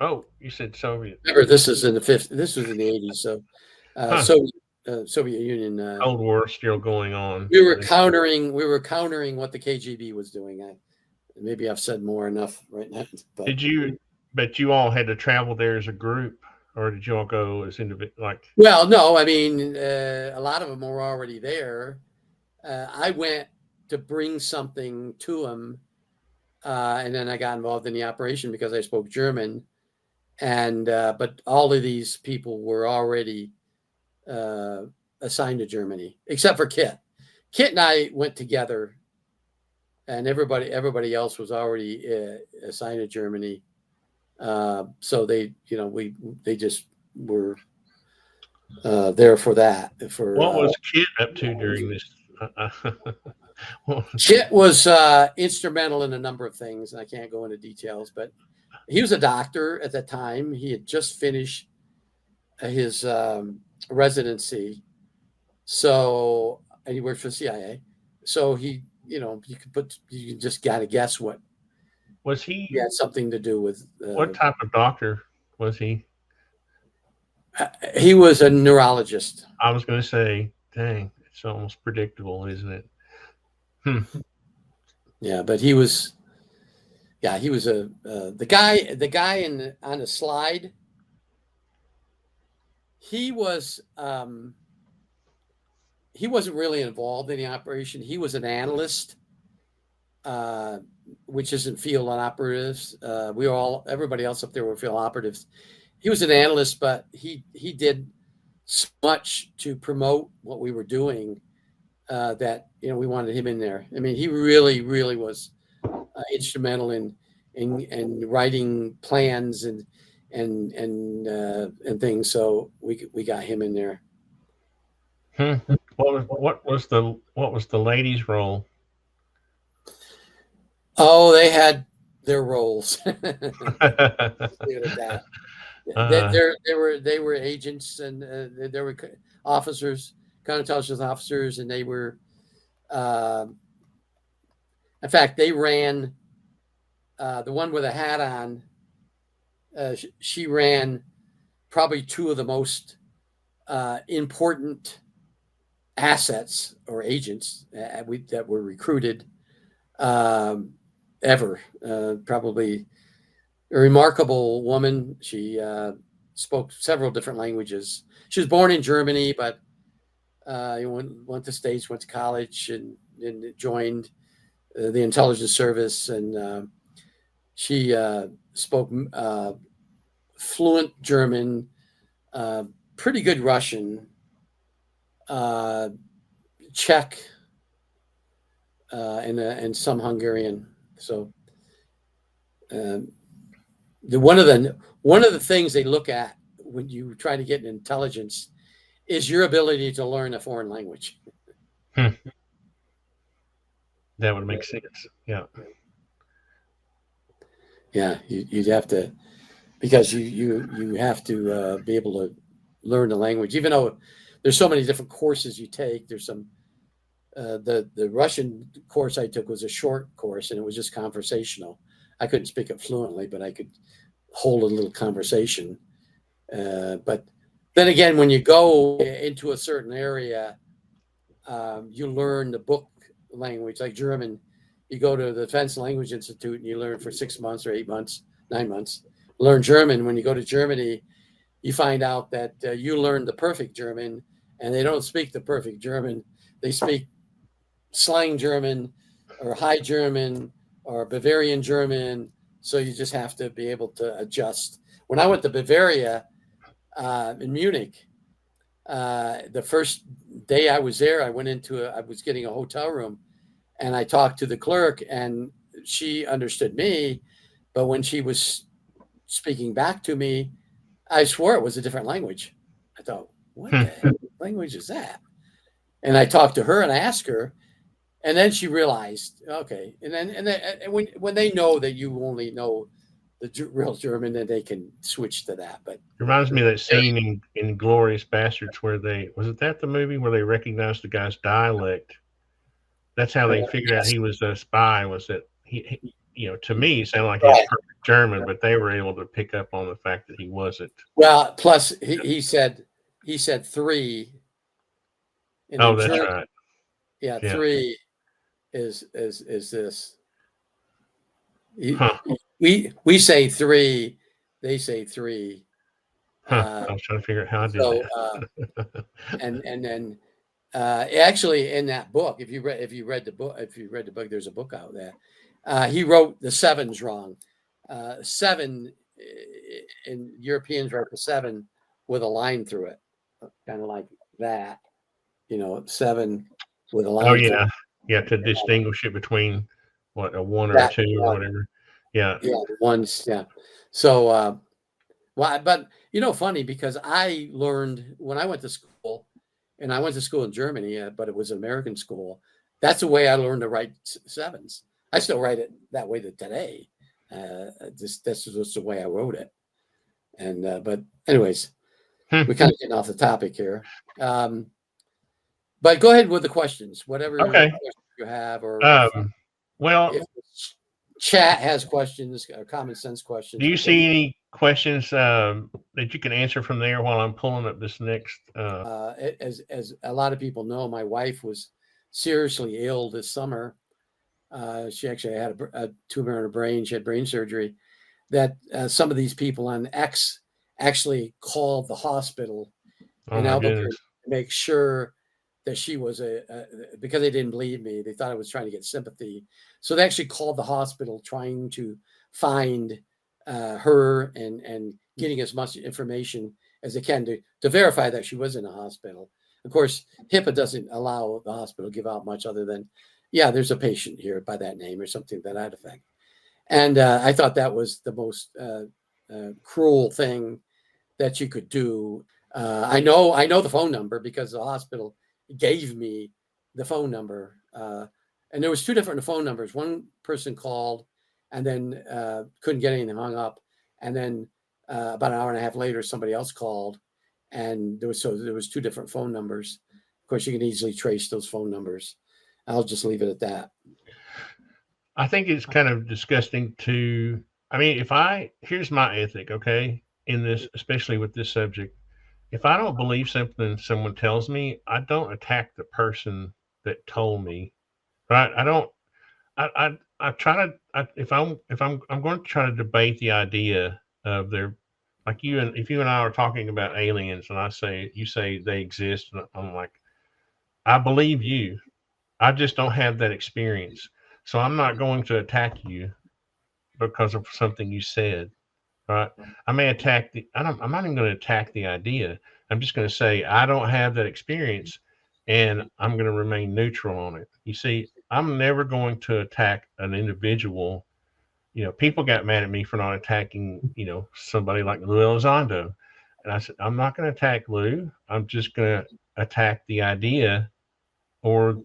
Oh, you said Soviet. Remember, this is in the 50s. This was in the 80s. So, Soviet Union. Cold War still going on. We were countering what the KGB was doing. Maybe I've said more enough right now. But. But you all had to travel there as a group, or did you all go as individual? Well, no. I mean, a lot of them were already there. I went to bring something to them, and then I got involved in the operation because I spoke German. And but all of these people were already assigned to Germany, except for Kit. Kit and I went together, and everybody else was already assigned to Germany. So they just were there for that. What was Kit up to during this? Kit was instrumental in a number of things, and I can't go into details, but he was a doctor at the time. He had just finished his residency, and he worked for the CIA. So you just got to guess what. Was he? He had something to do with. What type of doctor was he? He was a neurologist. I was going to say, dang, it's almost predictable, isn't it? Yeah, but he was. Yeah, he was the guy on the slide. He wasn't really involved in the operation. He was an analyst, which isn't field operatives. Everybody else up there were field operatives. He was an analyst, but he did so much to promote what we were doing that we wanted him in there. I mean, he really, really was instrumental in writing plans and things. So we got him in there. What was the ladies' role? Oh, they had their roles. They were agents, and there were officers, counterintelligence officers, and they were. In fact, they ran. The one with a hat on. She ran probably two of the most important assets or agents that were recruited ever. Probably a remarkable woman. She spoke several different languages. She was born in Germany, but went to States, went to college, and joined the intelligence service. And she spoke fluent German, pretty good Russian, Czech, and some Hungarian. So one of the things they look at when you try to get an intelligence is your ability to learn a foreign language. That would make sense. Yeah. Yeah, you'd have to, because you have to be able to learn the language, even though there's so many different courses you take. There's some the Russian course I took was a short course, and it was just conversational. I couldn't speak it fluently, but I could hold a little conversation. But then again, when you go into a certain area, you learn the book language, like German. You go to the Defense Language Institute and you learn for 6 months or 8 months, 9 months. Learn German. When you go to Germany, you find out that you learn the perfect German, and they don't speak the perfect German. They speak slang German or High German or Bavarian German. So you just have to be able to adjust. When I went to Bavaria in Munich, the first day I was there, I was getting a hotel room, and I talked to the clerk, and she understood me, but when she was speaking back to me, I swore it was a different language. I thought, what the heck language is that? And I talked to her and I asked her, and then she realized, okay. And then when they know that you only know the real German, then they can switch to that. But It reminds me of that scene in Glorious Bastards where was it that the movie where they recognized the guy's dialect? That's how they figured out he was a spy, was that he to me, it sounded like he was perfect German, but they were able to pick up on the fact that he wasn't. Well, plus he said three. Oh, that's German, right. Yeah, three is this. We say three, they say three. I was trying to figure out how I did that. and then actually in that book, if you read the book, there's a book out there. He wrote the sevens wrong. Seven in Europeans write the seven with a line through it, kind of like that. Seven with a line. Oh yeah, yeah, to distinguish it between what a one or a two or whatever. Yeah, ones. Yeah. So, but funny, because I learned when I went to school, and I went to school in Germany, but it was an American school. That's the way I learned to write sevens. I still write it that way today. That's just the way I wrote it. And but anyways, we're kind of getting off the topic here. But go ahead with the questions, whatever questions you have, or well, if chat has questions or common sense questions. Do you see any questions that you can answer from there while I'm pulling up this next? As a lot of people know, my wife was seriously ill this summer. She actually had a tumor in her brain. She had brain surgery. That some of these people on X actually called the hospital in Albuquerque to make sure that she was because they didn't believe me. They thought I was trying to get sympathy. So they actually called the hospital trying to find her and getting as much information as they can to verify that she was in a hospital. Of course, HIPAA doesn't allow the hospital to give out much other than, yeah, there's a patient here by that name or something to that effect. And I thought that was the most cruel thing that you could do. I know the phone number because the hospital gave me the phone number. And there was two different phone numbers. One person called and then couldn't get anything, hung up. And then about an hour and a half later, somebody else called. And there was two different phone numbers. Of course, you can easily trace those phone numbers. I'll just leave it at that. I think it's kind of disgusting here's my ethic, okay, in this, especially with this subject. If I don't believe something someone tells me, I don't attack the person that told me, right? I try to, if I'm going to try to debate the idea of if you and I are talking about aliens and you say they exist, and I'm like, I believe you. I just don't have that experience. So I'm not going to attack you because of something you said, right? I may attack I'm not even going to attack the idea. I'm just going to say, I don't have that experience and I'm going to remain neutral on it. You see, I'm never going to attack an individual people got mad at me for not attacking, somebody like Lou Elizondo. And I said, I'm not going to attack Lou. I'm just going to attack the idea or,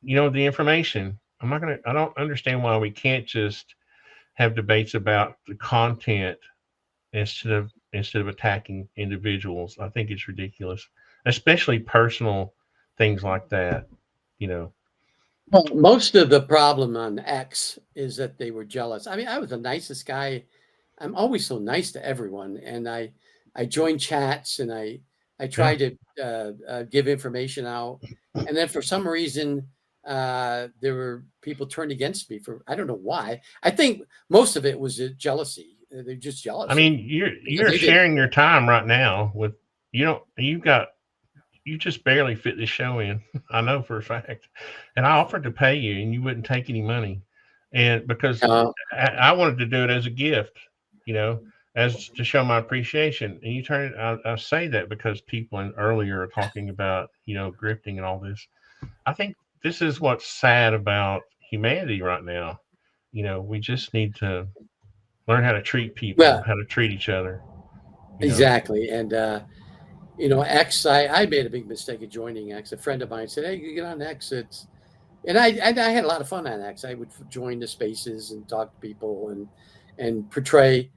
the information. I don't understand why we can't just have debates about the content instead of attacking individuals. I think it's ridiculous, especially personal things like that, you know. Well, most of the problem on X is that they were jealous. I mean, I was the nicest guy. I'm always so nice to everyone, and I join chats and I try Yeah. to give information out, and then for some reason there were people turned against me for I don't know why. I think most of it was jealousy. They're just I jealous of mean, me because you're they did. sharing your time right now with you just barely fit this show in. I know for a fact. And I offered to pay you and you wouldn't take any money. And because Uh, I wanted to do it as a gift, you know, as to show my appreciation. And you turn it, I say that because people earlier are talking about, grifting and all this. I think this is what's sad about humanity right now. We just need to learn how to treat people, well, how to treat each other, you know. exactly, and X. I made a big mistake of joining X. A friend of mine said, "Hey, you get on X." And I had a lot of fun on X. I would join the spaces and talk to people and portray,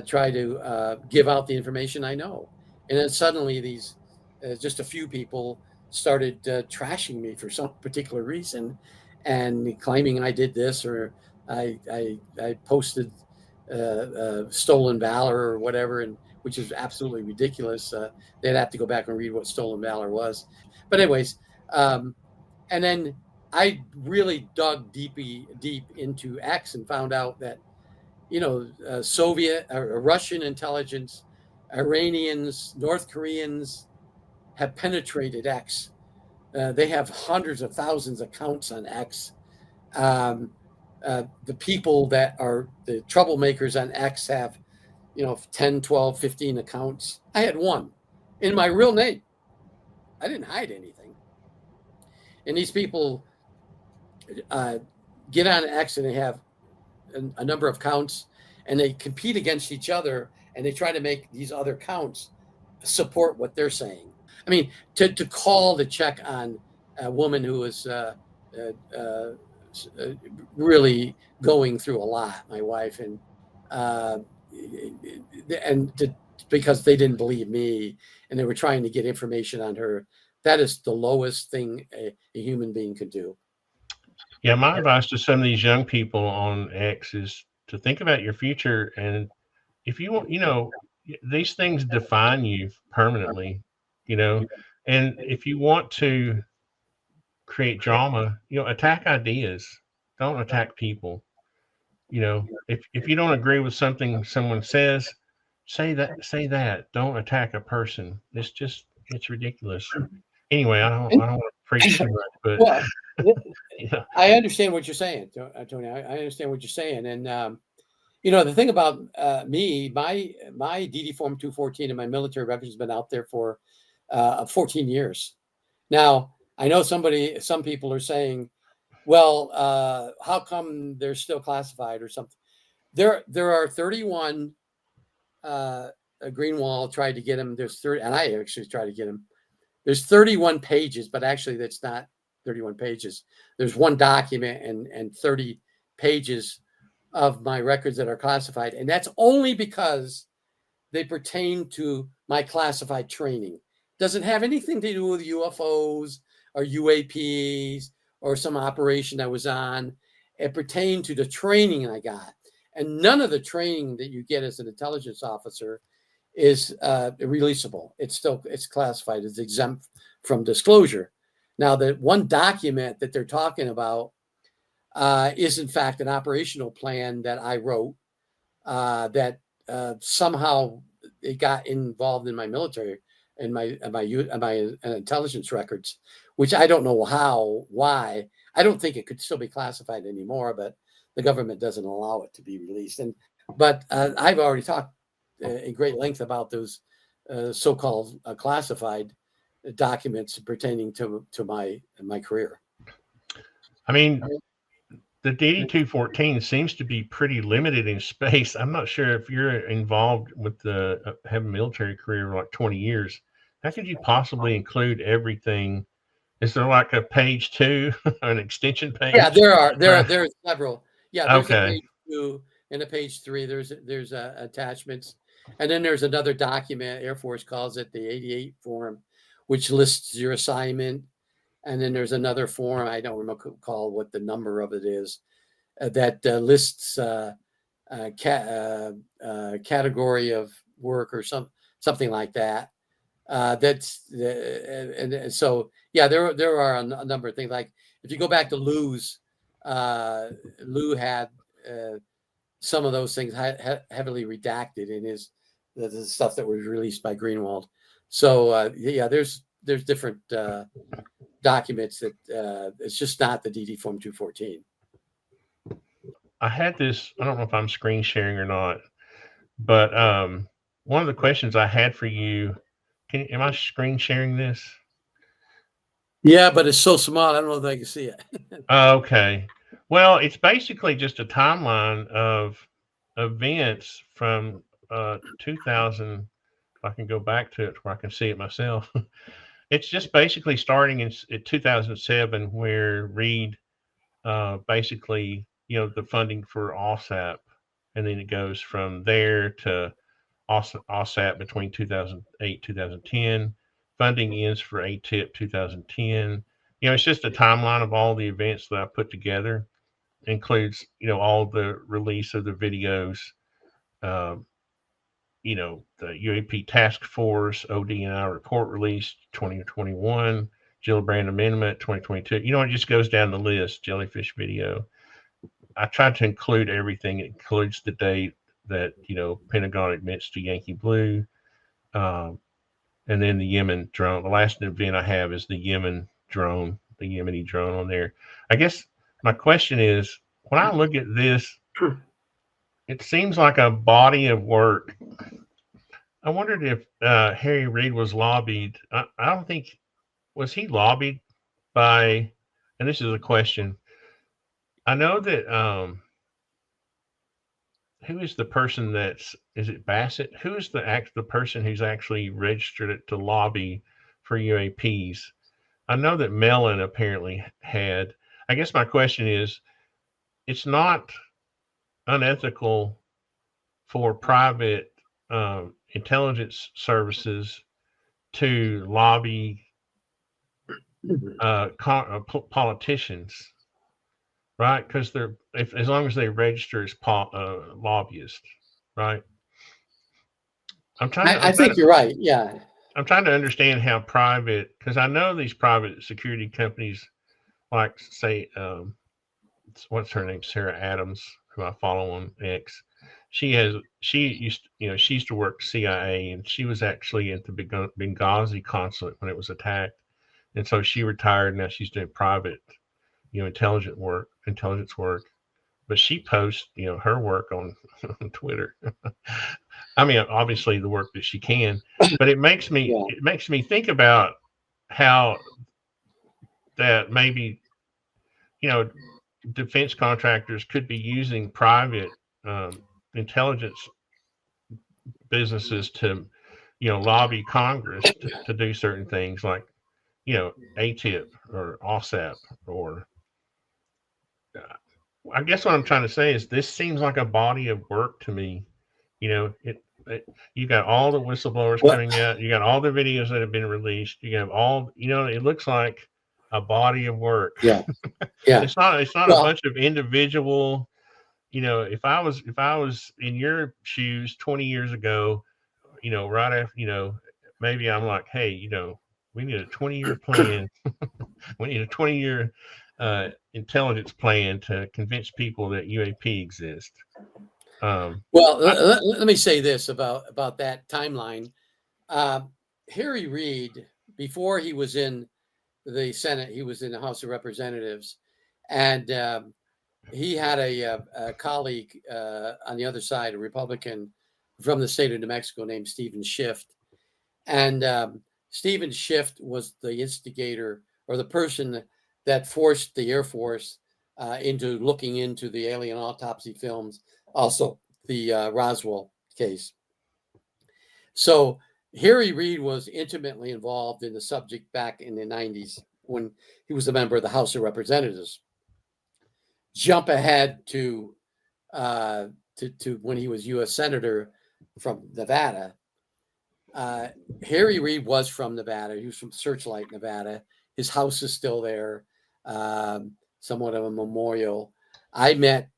try to give out the information I know. And then suddenly these just a few people started trashing me for some particular reason, and claiming I did this or I posted stolen valor or whatever, and which is absolutely ridiculous. They'd have to go back and read what stolen valor was. But anyways. And then I really dug deep into X and found out that Soviet or Russian intelligence, Iranians, North Koreans have penetrated X. They have hundreds of thousands of accounts on X. Um, the people that are the troublemakers on X have 10, 12, 15 accounts. I had one in my real name. I didn't hide anything. And these people uh, get on X and they have a number of counts and they compete against each other and they try to make these other counts support what they're saying. I mean, to call to check on a woman who was really going through a lot, my wife, uh, and because they didn't believe me and they were trying to get information on her. That is the lowest thing a human being could do. Yeah, my advice to some of these young people on X is to think about your future. And if you want, these things define you permanently, you know, and if you want to create drama, attack ideas, don't attack people. If you don't agree with something someone says, say that. Don't attack a person. It's ridiculous. Anyway, I don't want to preach too much, but Well, yeah. I understand what you're saying, Tony. I understand what you're saying, and the thing about me, my DD Form 214 and my military record has been out there for 14 years. Now, I know some people are saying, well, how come they're still classified or something? There are 31. Greenwald tried to get him. There's 30, and I actually tried to get him. There's 31 pages, but actually that's not 31 pages. There's one document and 30 pages of my records that are classified. And that's only because they pertain to my classified training. Doesn't have anything to do with UFOs or UAPs or some operation I was on. It pertained to the training I got. And none of the training that you get as an intelligence officer is releasable. It's classified. It's exempt from disclosure. Now, the one document that they're talking about is in fact an operational plan that I wrote that somehow it got involved in my military and my intelligence records, which I don't know why. I don't think it could still be classified anymore, but the government doesn't allow it to be released. But I've already talked in great length about those so-called classified documents pertaining to my career. I mean, the DD-214 seems to be pretty limited in space. I'm not sure if you're involved with the have a military career for like 20 years. How could you possibly include everything? Is there like a page 2, an extension page? Yeah, there's several. Yeah, there's a Okay. page 2 and a page 3. There's attachments, and then there's another document. Air Force calls it the 88 form, which lists your assignment. And then there's another form. I don't recall what the number of it is that lists category of work or something like that. And so yeah, there are a number of things. Like if you go back to Lou's, Lou had some of those things heavily redacted in the stuff that was released by Greenwald. So yeah, there's different documents that it's just not the DD Form 214. I had this, I don't know if I'm screen sharing or not, but one of the questions I had for you, am I screen sharing this? Yeah, but it's so small, I don't know if I can see it. Okay. Well, it's basically just a timeline of events from 2000. If I can go back to it where I can see it myself. It's just basically starting in 2007, where Reed basically, the funding for OSAP, and then it goes from there to OSAP between 2008 2010. Funding ends for ATIP 2010. It's just a timeline of all the events that I put together. Includes, all the release of the videos, the UAP Task Force, ODNI report release 2021, Gillibrand Amendment 2022. It just goes down the list. Jellyfish video. I tried to include everything. It includes the date that Pentagon admits to Yankee Blue, and then the Yemen drone. The last event I have is the Yemen drone, the Yemeni drone on there. I guess my question is, when I look at this, it seems like a body of work. I wondered if Harry Reid was lobbied. I don't think, was he lobbied by, and this is a question. I know that who is the person is it Bassett? Who is the person who's actually registered it to lobby for UAPs? I know that Mellon apparently had. I guess my question is, it's not unethical for private intelligence services to lobby politicians, right? Because as long as they register as lobbyists, right? I think you're right. Yeah. I'm trying to understand how private, because I know these private security companies, like say, what's her name, Sarah Adams, who I follow on X. She used to work CIA, and she was actually at the Benghazi consulate when it was attacked, and so she retired. Now she's doing private, intelligence work. But she posts, her work on Twitter. I mean, obviously the work that she can, but it makes me think about how that maybe, defense contractors could be using private intelligence businesses to, lobby Congress to do certain things like, ATIP or OSAP or. I guess what I'm trying to say is this seems like a body of work to me. You got all the whistleblowers coming out. You got all the videos that have been released. You have all, it looks like a body of work. Yeah. Yeah. It's not a bunch of individual, if I was in your shoes 20 years ago, right after, maybe I'm like, hey, we need a 20-year plan. We need a 20-year intelligence plan to convince people that UAP exists. Let me say this about that timeline. Harry Reid, before he was in the Senate, he was in the House of Representatives, and he had a colleague on the other side, a Republican from the state of New Mexico named Stephen Schiff. And Stephen Schiff was the instigator or the person that forced the Air Force into looking into the alien autopsy films, also the Roswell case. So Harry Reid was intimately involved in the subject back in the 90s when he was a member of the House of Representatives. Jump ahead to when he was U.S. Senator from Nevada. Harry Reid was from Nevada. He was from Searchlight, Nevada. His house is still there, somewhat of a memorial. I met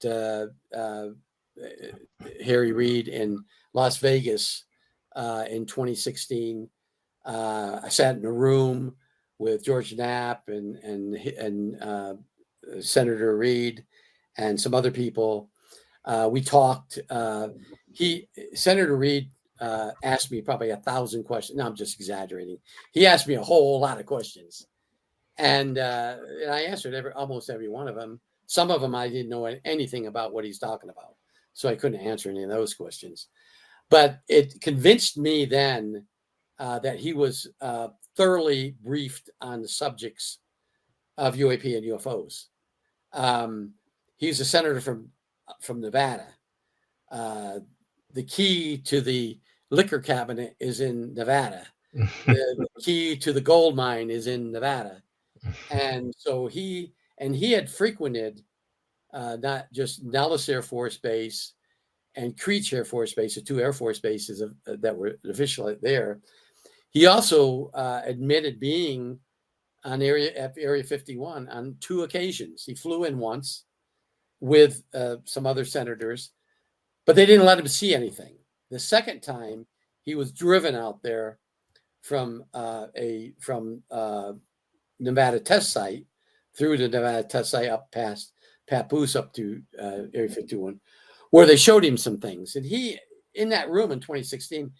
Harry Reid in Las Vegas in 2016. I sat in a room with George Knapp and Senator Reid and some other people. We talked. Senator Reid asked me probably 1,000 questions. No, I'm just exaggerating. He asked me a whole lot of questions, and I answered almost every one of them. Some of them I didn't know anything about what he's talking about, so I couldn't answer any of those questions. But it convinced me then that he was thoroughly briefed on the subjects of UAP and UFOs. He's a senator from Nevada. The key to the liquor cabinet is in Nevada. The key to the gold mine is in Nevada. And so he had frequented not just Nellis Air Force Base and Creech Air Force Base, the two Air Force bases that were officially there. He also admitted being on Area 51 on 2 occasions. He flew in once with some other senators, but they didn't let him see anything. The second time, he was driven out there from Nevada test site through the Nevada test site up past Papoose up to Area 51, where they showed him some things. And he, in that room in 2016,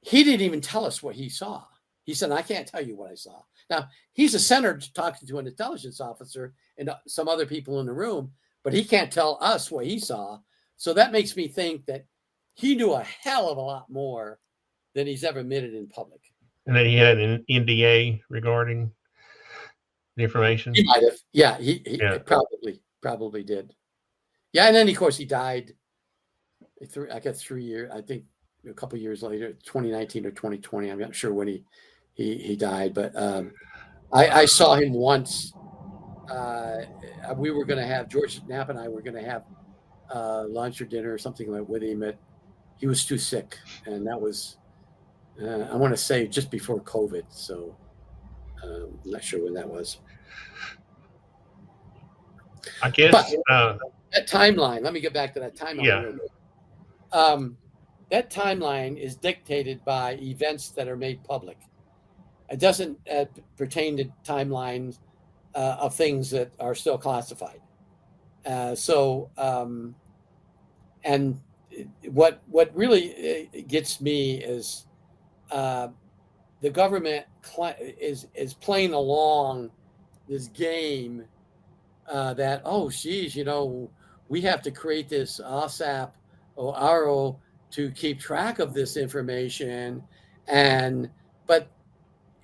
he didn't even tell us what he saw. He said, I can't tell you what I saw. Now, he's a senator talking to an intelligence officer and some other people in the room, but he can't tell us what he saw. So that makes me think that he knew a hell of a lot more than he's ever admitted in public. And then he had an NDA regarding the information. He might have. Yeah, he probably did. Yeah, and then of course he died. I guess 3 years. I think a couple of years later, 2019 or 2020. I'm not sure when he died, but I saw him once. We were going to have George Knapp and I were going to have lunch or dinner or something like with him. He was too sick, and that was I want to say just before COVID. So I'm not sure when that was. I guess that timeline. Let me get back to that timeline. Yeah. That timeline is dictated by events that are made public. It doesn't pertain to timelines of things that are still classified. And what really gets me is the government is playing along this game that, oh, geez, we have to create this OSAP or RO to keep track of this information. But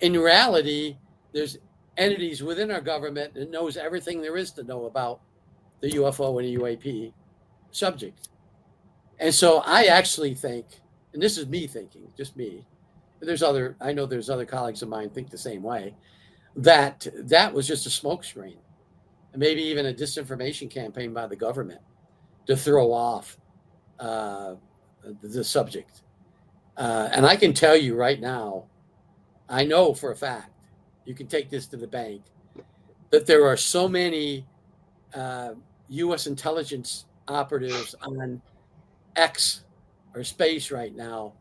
in reality, there's entities within our government that knows everything there is to know about the UFO and the UAP subject. And so I actually think, and this is me thinking, just me, I know there's other colleagues of mine think the same way, that was just a smokescreen, and maybe even a disinformation campaign by the government to throw off the subject. And I can tell you right now, I know for a fact, you can take this to the bank, that there are so many U.S. intelligence operatives on X or space right now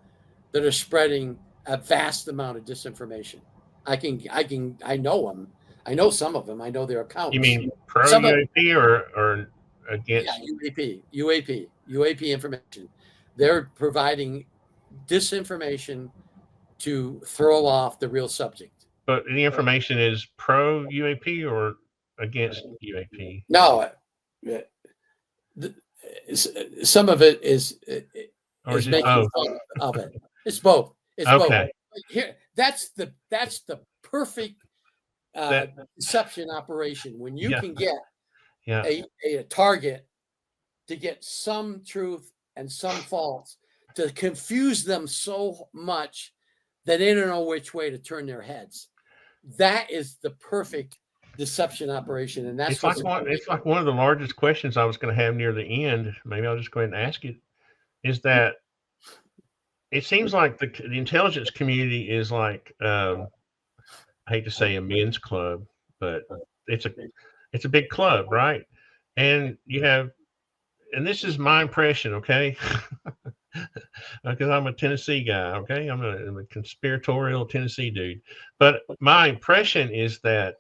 that are spreading a vast amount of disinformation. I know them. I know some of them. I know their accounts. You mean pro UAP or against? Yeah, UAP information. They're providing disinformation to throw off the real subject. But the information is pro UAP or against UAP? No, some of it is making fun of it. It's both. It's okay. Both. Here, that's the perfect deception operation when you can get Yeah. a target to get some truth and some false, to confuse them so much that they don't know which way to turn their heads. That is the perfect deception operation, and that's what's It's like one of the largest questions I was going to have near the end. Maybe I'll just go ahead and ask it. Is that it seems like the intelligence community is like I hate to say a men's club, but it's a big club, right? And you have, and this is my impression, okay? Because I'm a Tennessee guy, okay? I'm a conspiratorial Tennessee dude. But my impression is that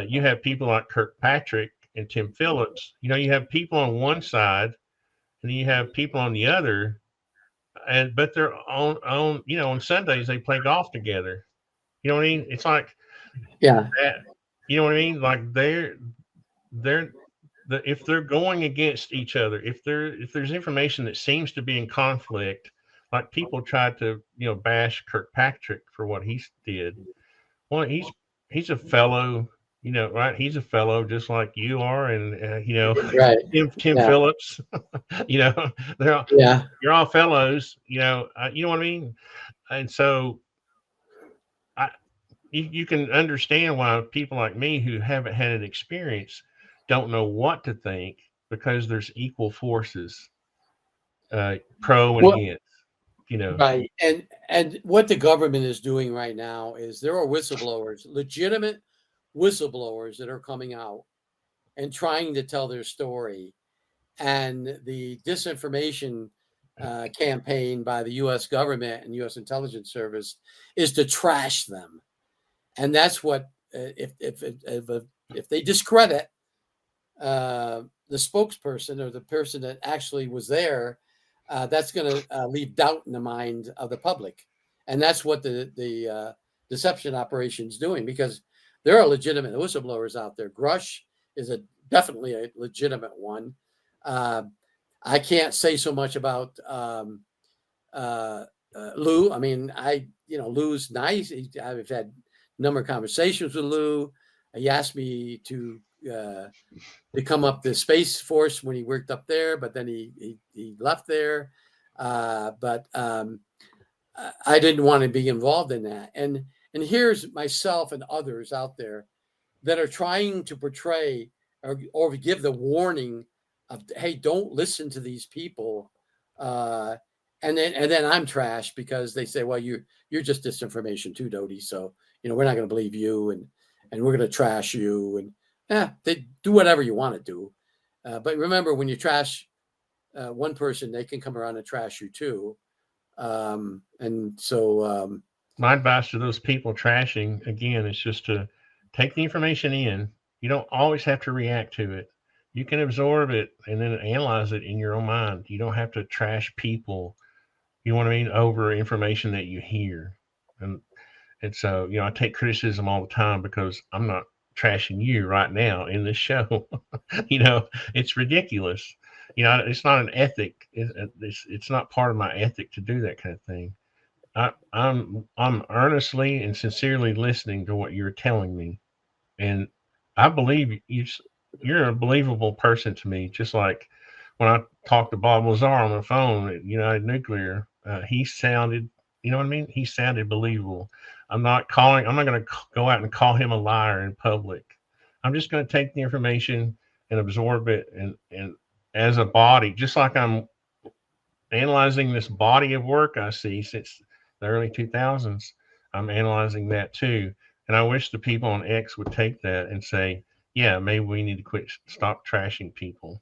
you have people like Kirkpatrick and Tim Phillips. You know, you have people on one side, and you have people on the other, and but they're on you know on Sundays they play golf together. You know what I mean? It's like yeah, that. You know what I mean? Like they're if they're going against each other, if there's information that seems to be in conflict, like people try to bash Kirkpatrick for what he did. Well, he's a fellow, right? He's a fellow just like you are, and right, Tim yeah, Phillips, you know, they're all, yeah. you're all fellows, you know what I mean? And so I, you can understand why people like me who haven't had an experience don't know what to think because there's equal forces, pro and Well, against, you know. right, and what the government is doing right now is there are whistleblowers, legitimate whistleblowers that are coming out and trying to tell their story, and the disinformation campaign by the U.S. government and U.S. intelligence service is to trash them, and that's what if they discredit the spokesperson or the person that actually was there, that's going to leave doubt in the mind of the public, and that's what the deception operation is doing, because there are legitimate whistleblowers out there. Grush is definitely a legitimate one. Uh, I can't say so much about Lou. I mean, Lou's nice. I've had a number of conversations with Lou. He asked me to come up the Space Force when he worked up there, but then he left there. But I didn't want to be involved in that. And here's myself and others out there that are trying to portray or give the warning of, hey, don't listen to these people. And then I'm trashed because they say, well, you're just disinformation too, Doty. So we're not going to believe you, and we're going to trash you, and they do whatever you want to do. But remember, when you trash one person, they can come around and trash you too. And so My advice to those people trashing again is just to take the information in. You don't always have to react to it. You can absorb it and then analyze it in your own mind. You don't have to trash people, you know what I mean, over information that you hear. And so, I take criticism all the time because I'm not trashing you right now in this show. It's ridiculous. It's not an ethic. It's not part of my ethic to do that kind of thing. I'm earnestly and sincerely listening to what you're telling me, and I believe you're a believable person to me. Just like when I talked to Bob Lazar on the phone at United Nuclear, he sounded, you know what I mean? He sounded believable. I'm not going to go out and call him a liar in public. I'm just going to take the information and absorb it, and as a body, just like I'm analyzing this body of work I see since the early 2000s. I'm analyzing that too. And I wish the people on X would take that and say, yeah, maybe we need to stop trashing people.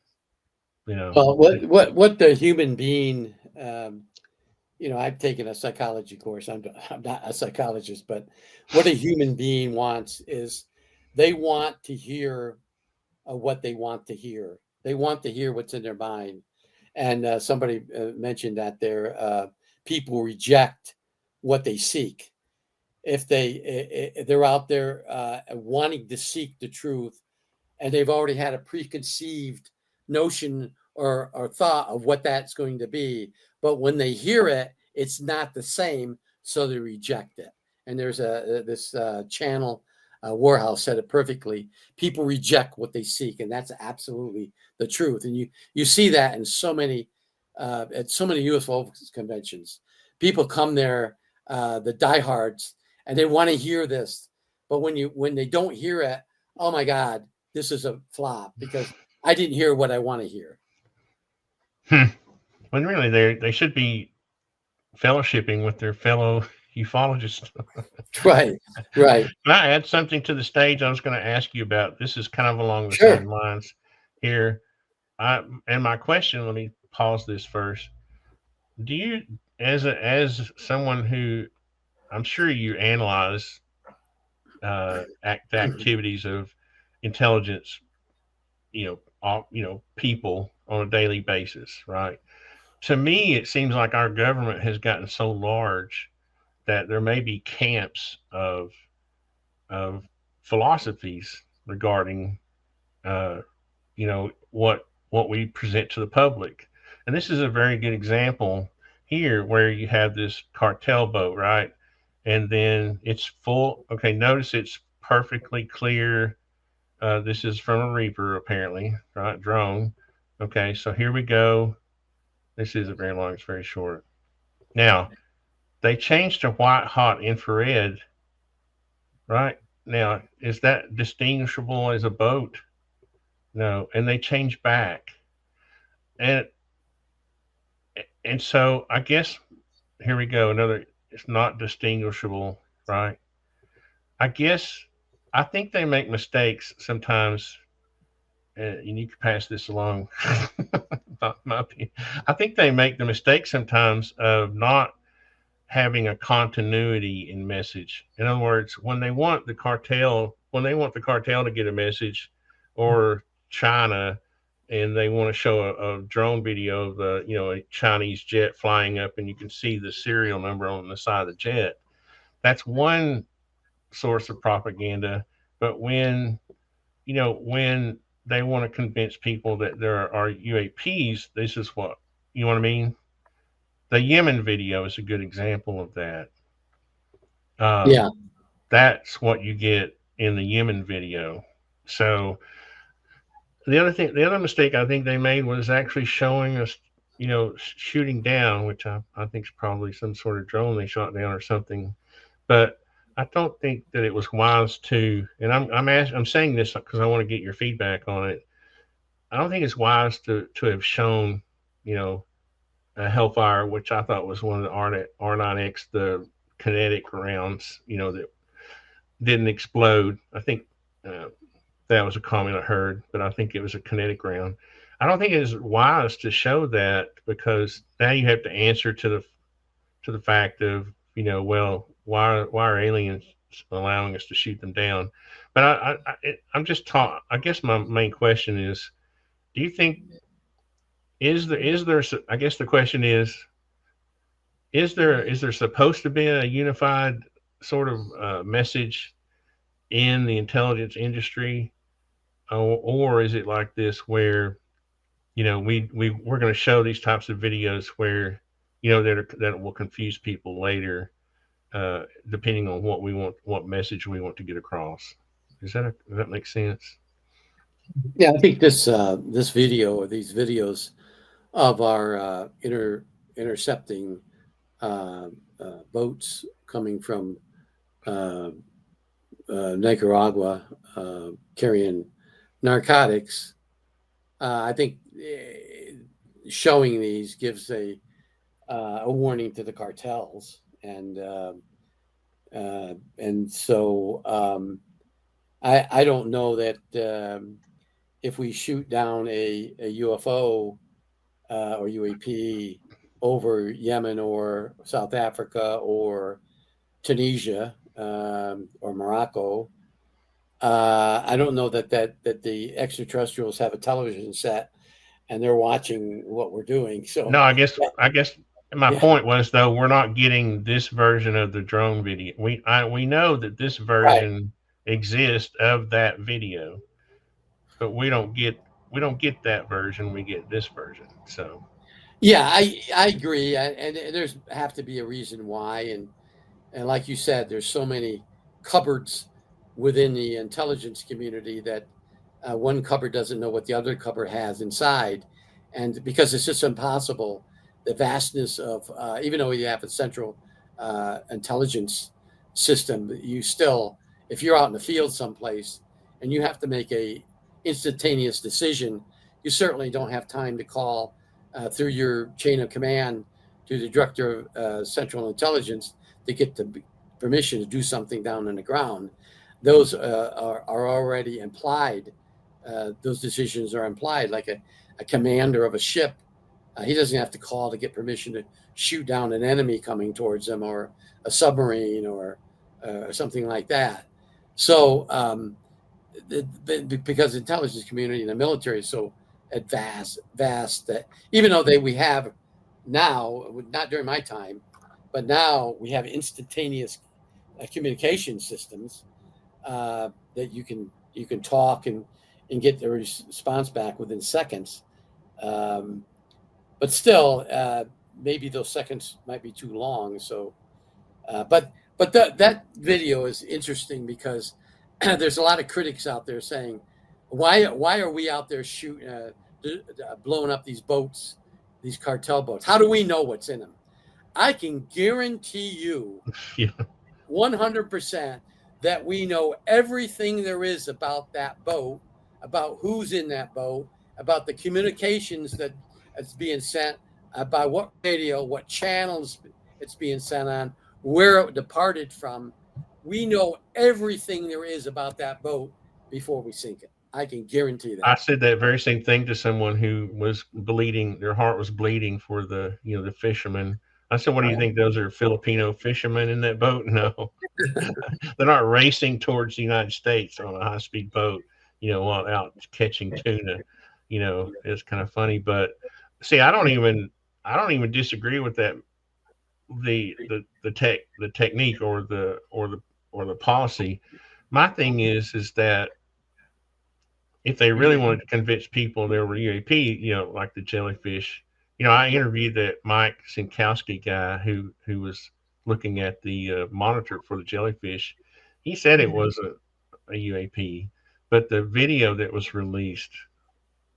well, what the human being, I've taken a psychology course. I'm not a psychologist, but what a human being wants is they want to hear what they want to hear. They want to hear what's in their mind. And somebody mentioned that people reject what they seek. If they're out there wanting to seek the truth, and they've already had a preconceived notion or thought of what that's going to be, but when they hear it, it's not the same, so they reject it. And there's this channel Warhouse said it perfectly. People reject what they seek, and that's absolutely the truth. And you see that in so many at so many UFO conventions. People come there, the diehards, and they want to hear this, but when they don't hear it, oh my God, this is a flop because I didn't hear what I want to hear. When really they should be fellowshipping with their fellow ufologists. Right. Can I add something to the stage? I was going to ask you about. This is kind of along the Sure. same lines here. And my question. Let me pause this first. Do you, as someone who, I'm sure you analyze the activities of intelligence, people on a daily basis, right? To me, it seems like our government has gotten so large that there may be camps of philosophies regarding what we present to the public. And this is a very good example here where you have this cartel boat, right? And then it's full. Okay, notice it's perfectly clear. This is from a Reaper, apparently, right? Drone. Okay, so here we go. This isn't very long, it's very short. Now, they changed to white hot infrared, right? Now, is that distinguishable as a boat? No. And they changed back. And so I guess here we go. Another, it's not distinguishable, right? I think they make mistakes sometimes, and you can pass this along. my opinion. I think they make the mistake sometimes of not having a continuity in message. In other words, when they want the cartel to get a message, or China, and they want to show a drone video of a Chinese jet flying up, and you can see the serial number on the side of the jet. That's one source of propaganda. But when they want to convince people that there are UAPs, this is what you know what I mean. The Yemen video is a good example of that. Yeah. That's what you get in the Yemen video. So the other mistake I think they made was actually showing us, shooting down, which I think is probably some sort of drone they shot down or something. But I don't think that it was wise to, and I'm saying this because I want to get your feedback on it. I don't think it's wise to have shown, a Hellfire, which I thought was one of the R9X, the kinetic rounds, that didn't explode. I think that was a comment I heard, but I think it was a kinetic round. I don't think it is wise to show that, because now you have to answer to the fact of, well, why are aliens allowing us to shoot them down? But I'm just taught. I guess my main question is, do you think is there? I guess the question is there supposed to be a unified sort of message in the intelligence industry, or is it like this where we're going to show these types of videos where that will confuse people later, depending on what message we want to get across? Does that make sense? Yeah, I think this video, or these videos of our intercepting boats coming from Nicaragua carrying narcotics, I think showing these gives a warning to the cartels, and so I don't know that if we shoot down a UFO or UAP over Yemen or South Africa or Tunisia or Morocco, I don't know that the extraterrestrials have a television set and they're watching what we're doing. So no, I guess my point was, though, we're not getting this version of the drone video. We know that this version exists of that video, but we don't get that version. We get this version. So yeah, I agree, and there's have to be a reason why, and like you said, there's so many cupboards within the intelligence community that one cupboard doesn't know what the other cupboard has inside. And because it's just impossible, the vastness of, even though you have a central intelligence system, you still, if you're out in the field someplace and you have to make a instantaneous decision, you certainly don't have time to call through your chain of command to the director of central intelligence to get the permission to do something down on the ground. Those are already implied. Those decisions are implied, like a commander of a ship. He doesn't have to call to get permission to shoot down an enemy coming towards him, or a submarine, or something like that. So, because the intelligence community and the military is so vast that even though we have now, not during my time, but now we have instantaneous communication systems that you can talk and get the response back within seconds. But still, maybe those seconds might be too long. So, but that video is interesting because there's a lot of critics out there saying, why are we out there shooting, blowing up these boats, these cartel boats? How do we know what's in them? I can guarantee you, 100%, that we know everything there is about that boat, about who's in that boat, about the communications that's being sent, by what radio, what channels it's being sent on, where it departed from. We know everything there is about that boat before we sink it. I can guarantee that. I said that very same thing to someone who was bleeding. Their heart was bleeding for the fishermen. I said, "What do you think? Those are Filipino fishermen in that boat?" No, they're not racing towards the United States on a high-speed boat. While out catching tuna. It's kind of funny, but see, I don't even disagree with that. The technique or the policy. My thing is that if they really wanted to convince people there were UAP, like the jellyfish, I interviewed that Mike Sinkowski guy who was looking at the monitor for the jellyfish. He said it was a UAP, but the video that was released,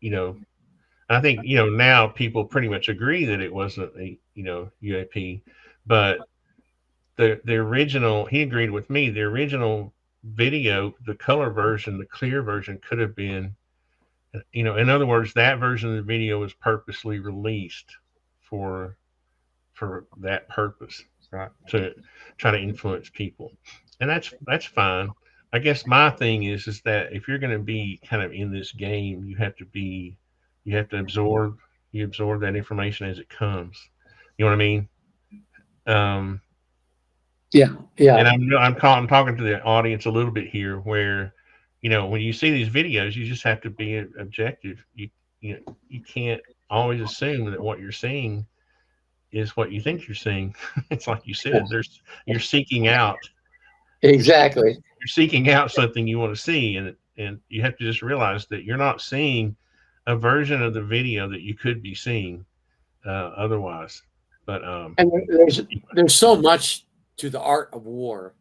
I think, now people pretty much agree that it wasn't a, UAP, but the original, he agreed with me, the original video, the color version, the clear version could have been, in other words, that version of the video was purposely released for that purpose, right? To try to influence people. And that's fine. I guess my thing is that if you're going to be kind of in this game, you have to absorb that information as it comes. You know what I mean? Yeah. And I'm talking to the audience a little bit here, where, when you see these videos, you just have to be objective. You can't always assume that what you're seeing is what you think you're seeing. It's like you said, you're seeking out. Exactly. You're seeking out something you want to see, and you have to just realize that you're not seeing a version of the video that you could be seeing otherwise. But and there's so much to the art of war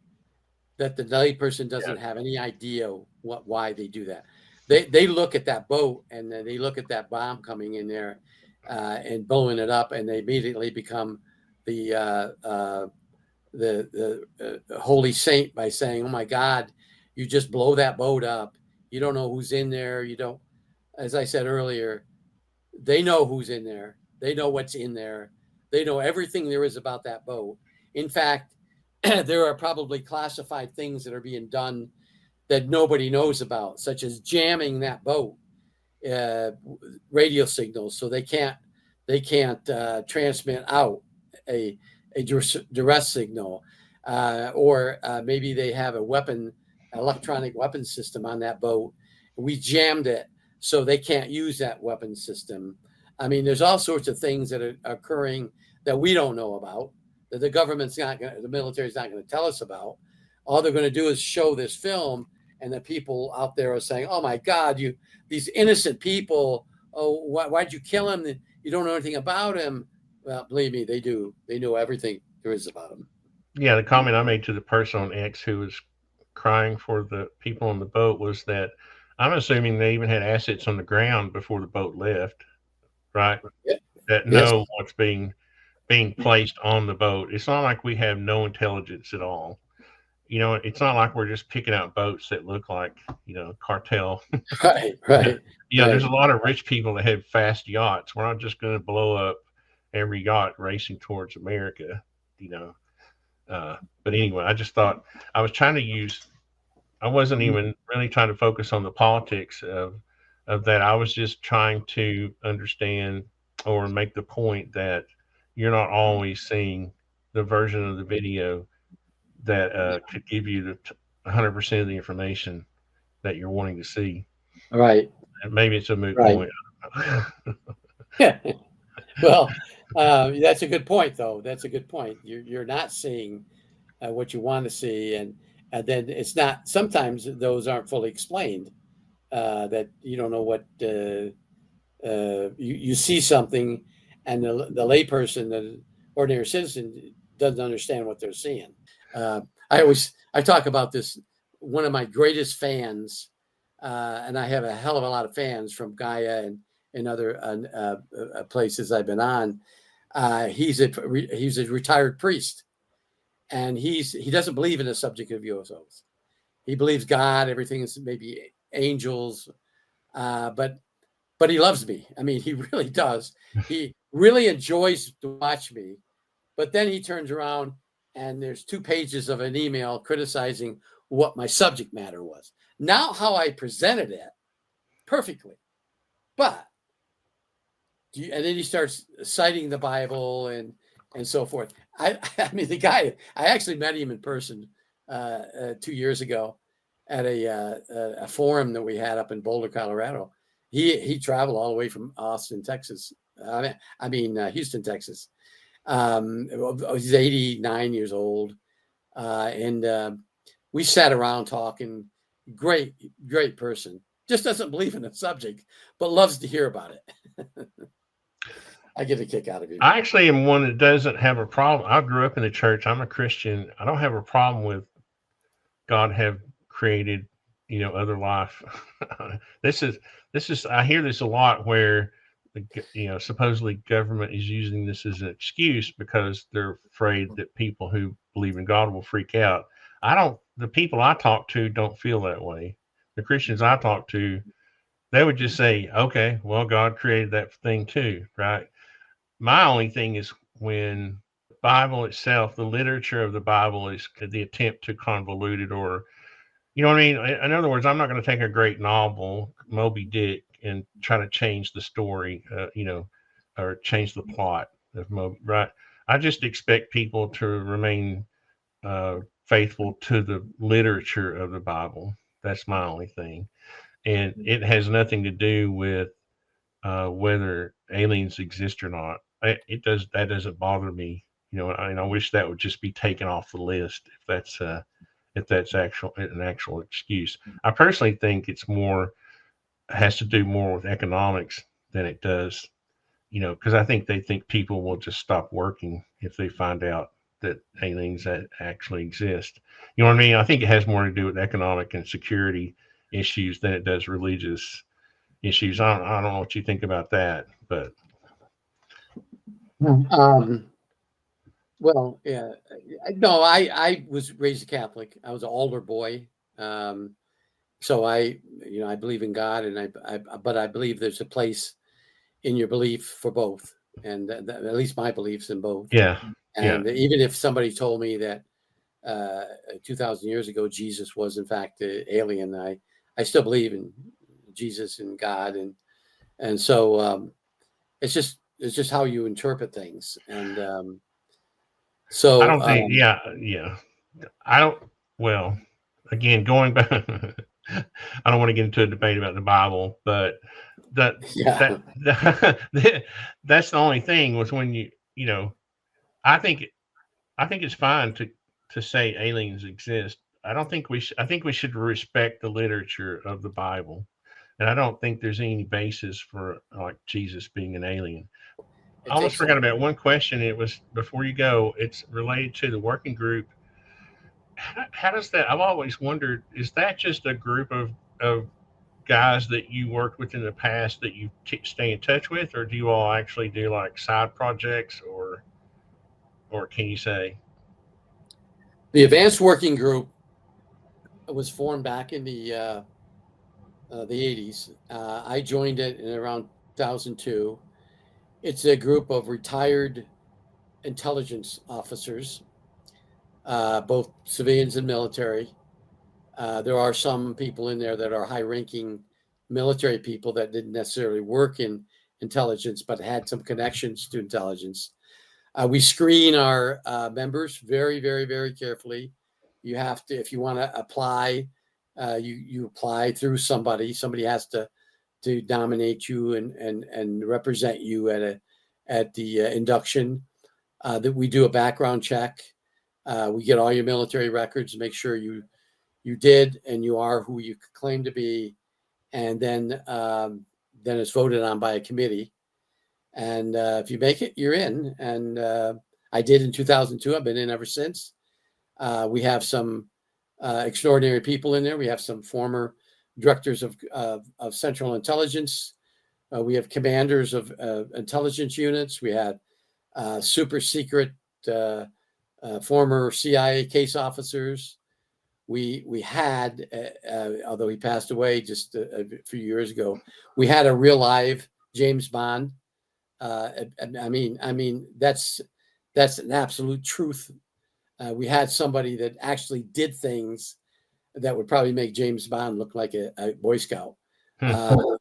that the layperson doesn't have any idea why they do that. They look at that boat and then they look at that bomb coming in there and blowing it up, and they immediately become the holy saint by saying, "Oh my God, you just blow that boat up. You don't know who's in there. You don't." As I said earlier, they know who's in there. They know what's in there. They know everything there is about that boat. In fact, there are probably classified things that are being done that nobody knows about, such as jamming that boat radio signals so they can't transmit out a duress signal, or maybe they have electronic weapon system on that boat. We jammed it so they can't use that weapon system. I mean, there's all sorts of things that are occurring that we don't know about, that the military's not going to tell us about. All they're going to do is show this film, and the people out there are saying, "Oh my God, these innocent people, oh, why'd you kill him? You don't know anything about him." Well, believe me, they do. They know everything there is about him. Yeah, the comment I made to the person on X who was crying for the people on the boat was that I'm assuming they even had assets on the ground before the boat left, right? Yeah. That Yes. know what's being placed on the boat. It's not like we have no intelligence at all. It's not like we're just picking out boats that look like, cartel. Right. Right. There's Right. a lot of rich people that have fast yachts. We're not just going to blow up every yacht racing towards America, you know. But anyway, I just thought I was trying to use. I wasn't even really trying to focus on the politics of that. I was just trying to understand or make the point that you're not always seeing the version of the video that could give you the 100% of the information that you're wanting to see. Right. And maybe it's a moot Right. point. Well, that's a good point, though. That's a good point. You're not seeing what you want to see, and then it's not. Sometimes those aren't fully explained. That you don't know what you see something, and the layperson, the ordinary citizen, doesn't understand what they're seeing. I talk about this. One of my greatest fans, and I have a hell of a lot of fans from Gaia and other places I've been on. He's a retired priest, and he doesn't believe in the subject of UFOs. He believes God, everything is maybe angels, but he loves me. I mean, he really does. He really enjoys to watch me. But then he turns around and there's 2 pages of an email criticizing what my subject matter was. Not how I presented it perfectly, but and then he starts citing the Bible and so forth. I mean, the guy, I actually met him in person 2 years ago at a forum that we had up in Boulder, Colorado. He traveled all the way from Austin, Texas. Houston, Texas. He's 89 years old, and we sat around talking. Great person. Just doesn't believe in the subject, but loves to hear about it. I get a kick out of it. I actually am one that doesn't have a problem. I grew up in the church. I'm a Christian. I don't have a problem with God have created, other life. This is. I hear this a lot where, supposedly government is using this as an excuse because they're afraid that people who believe in God will freak out. The people I talk to don't feel that way. The Christians I talk to, they would just say, okay, well, God created that thing too, right? My only thing is when Bible itself, the literature of the Bible is the attempt to convolute it, or, you know what I mean? In other words, I'm not going to take a great novel, Moby Dick, and try to change the story, or change the plot of Moby, right? I just expect people to remain faithful to the literature of the Bible. That's my only thing. And it has nothing to do with whether aliens exist or not. That doesn't bother me, and I wish that would just be taken off the list if that's an actual excuse. I personally think has to do more with economics than it does, because I think they think people will just stop working if they find out that aliens actually exist. You know what I mean? I think it has more to do with economic and security issues than it does religious issues. I don't know what you think about that, but Well, yeah, no, I was raised a Catholic. I was an altar boy, so I believe in God, and but I believe there's a place in your belief for both, and at least my beliefs in both. yeah, And even if somebody told me that 2,000 years ago Jesus was in fact an alien, I still believe in Jesus and God, and so it's just how you interpret things, and so I don't think, I don't. Well, again, going back, I don't want to get into a debate about the Bible, but that yeah, that's the only thing was when I think it's fine to say aliens exist. I don't think I think we should respect the literature of the Bible, and I don't think there's any basis for like Jesus being an alien. I almost forgot about one question. It was before you go. It's related to the working group. how does that? I've always wondered. Is that just a group of guys that you worked with in the past that you stay in touch with, or do you all actually do like side projects, or can you say? The advanced working group was formed back in the 80s. I joined it in around 2002. It's a group of retired intelligence officers, both civilians and military. There are some people in there that are high-ranking military people that didn't necessarily work in intelligence, but had some connections to intelligence. We screen our members very, very, very carefully. You have to, if you want to apply, you apply through somebody. Somebody has to nominate you and represent you at the induction. That we do a background check. We get all your military records, make sure you did and you are who you claim to be, and then it's voted on by a committee. And if you make it, you're in. And I did in 2002. I've been in ever since. We have some extraordinary people in there. We have some former directors of Central Intelligence. We have commanders of intelligence units. We had super secret former CIA case officers. We had, although he passed away just a few years ago, we had a real live James Bond. I mean that's an absolute truth. We had somebody that actually did things that would probably make James Bond look like a Boy Scout.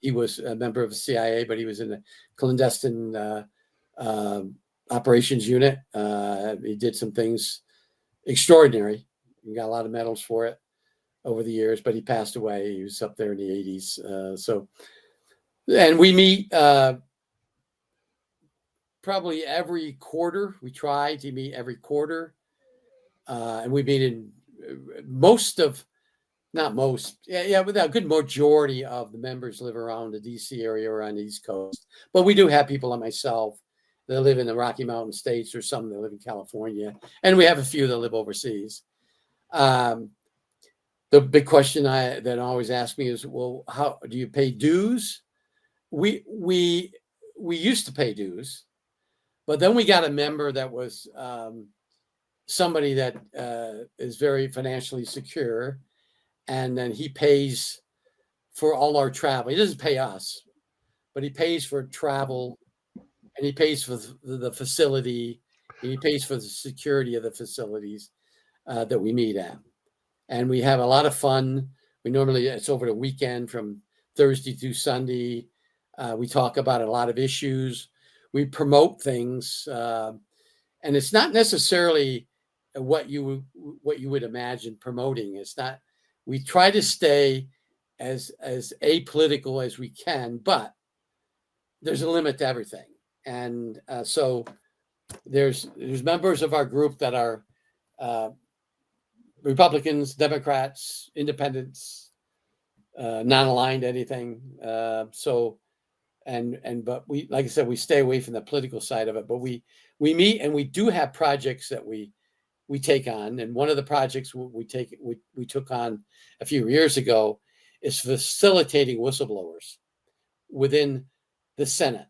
He was a member of the CIA, but he was in a clandestine operations unit. He did some things extraordinary. He got a lot of medals for it over the years, but he passed away. He was up there in the 80s. And we meet probably every quarter. We try to meet every quarter. And we meet in but a good majority of the members live around the DC area or on the East Coast. But we do have people like myself that live in the Rocky Mountain states, or some that live in California. And we have a few that live overseas. The big question that always ask me is, well, how do you pay dues? We used to pay dues, but then we got a member that was somebody that is very financially secure, and then he pays for all our travel. He doesn't pay us, but he pays for travel, and he pays for the facility, and he pays for the security of the facilities that we meet at. And we have a lot of fun. It's over the weekend from Thursday through Sunday. We talk about a lot of issues. We promote things, and it's not necessarily what you would imagine promoting. It's not. We try to stay as apolitical as we can, but there's a limit to everything. And so there's members of our group that are Republicans, Democrats, Independents, non-aligned to anything. But we, like I said, we stay away from the political side of it. But we meet, and we do have projects that we take on. And one of the projects we took on a few years ago is facilitating whistleblowers within the Senate.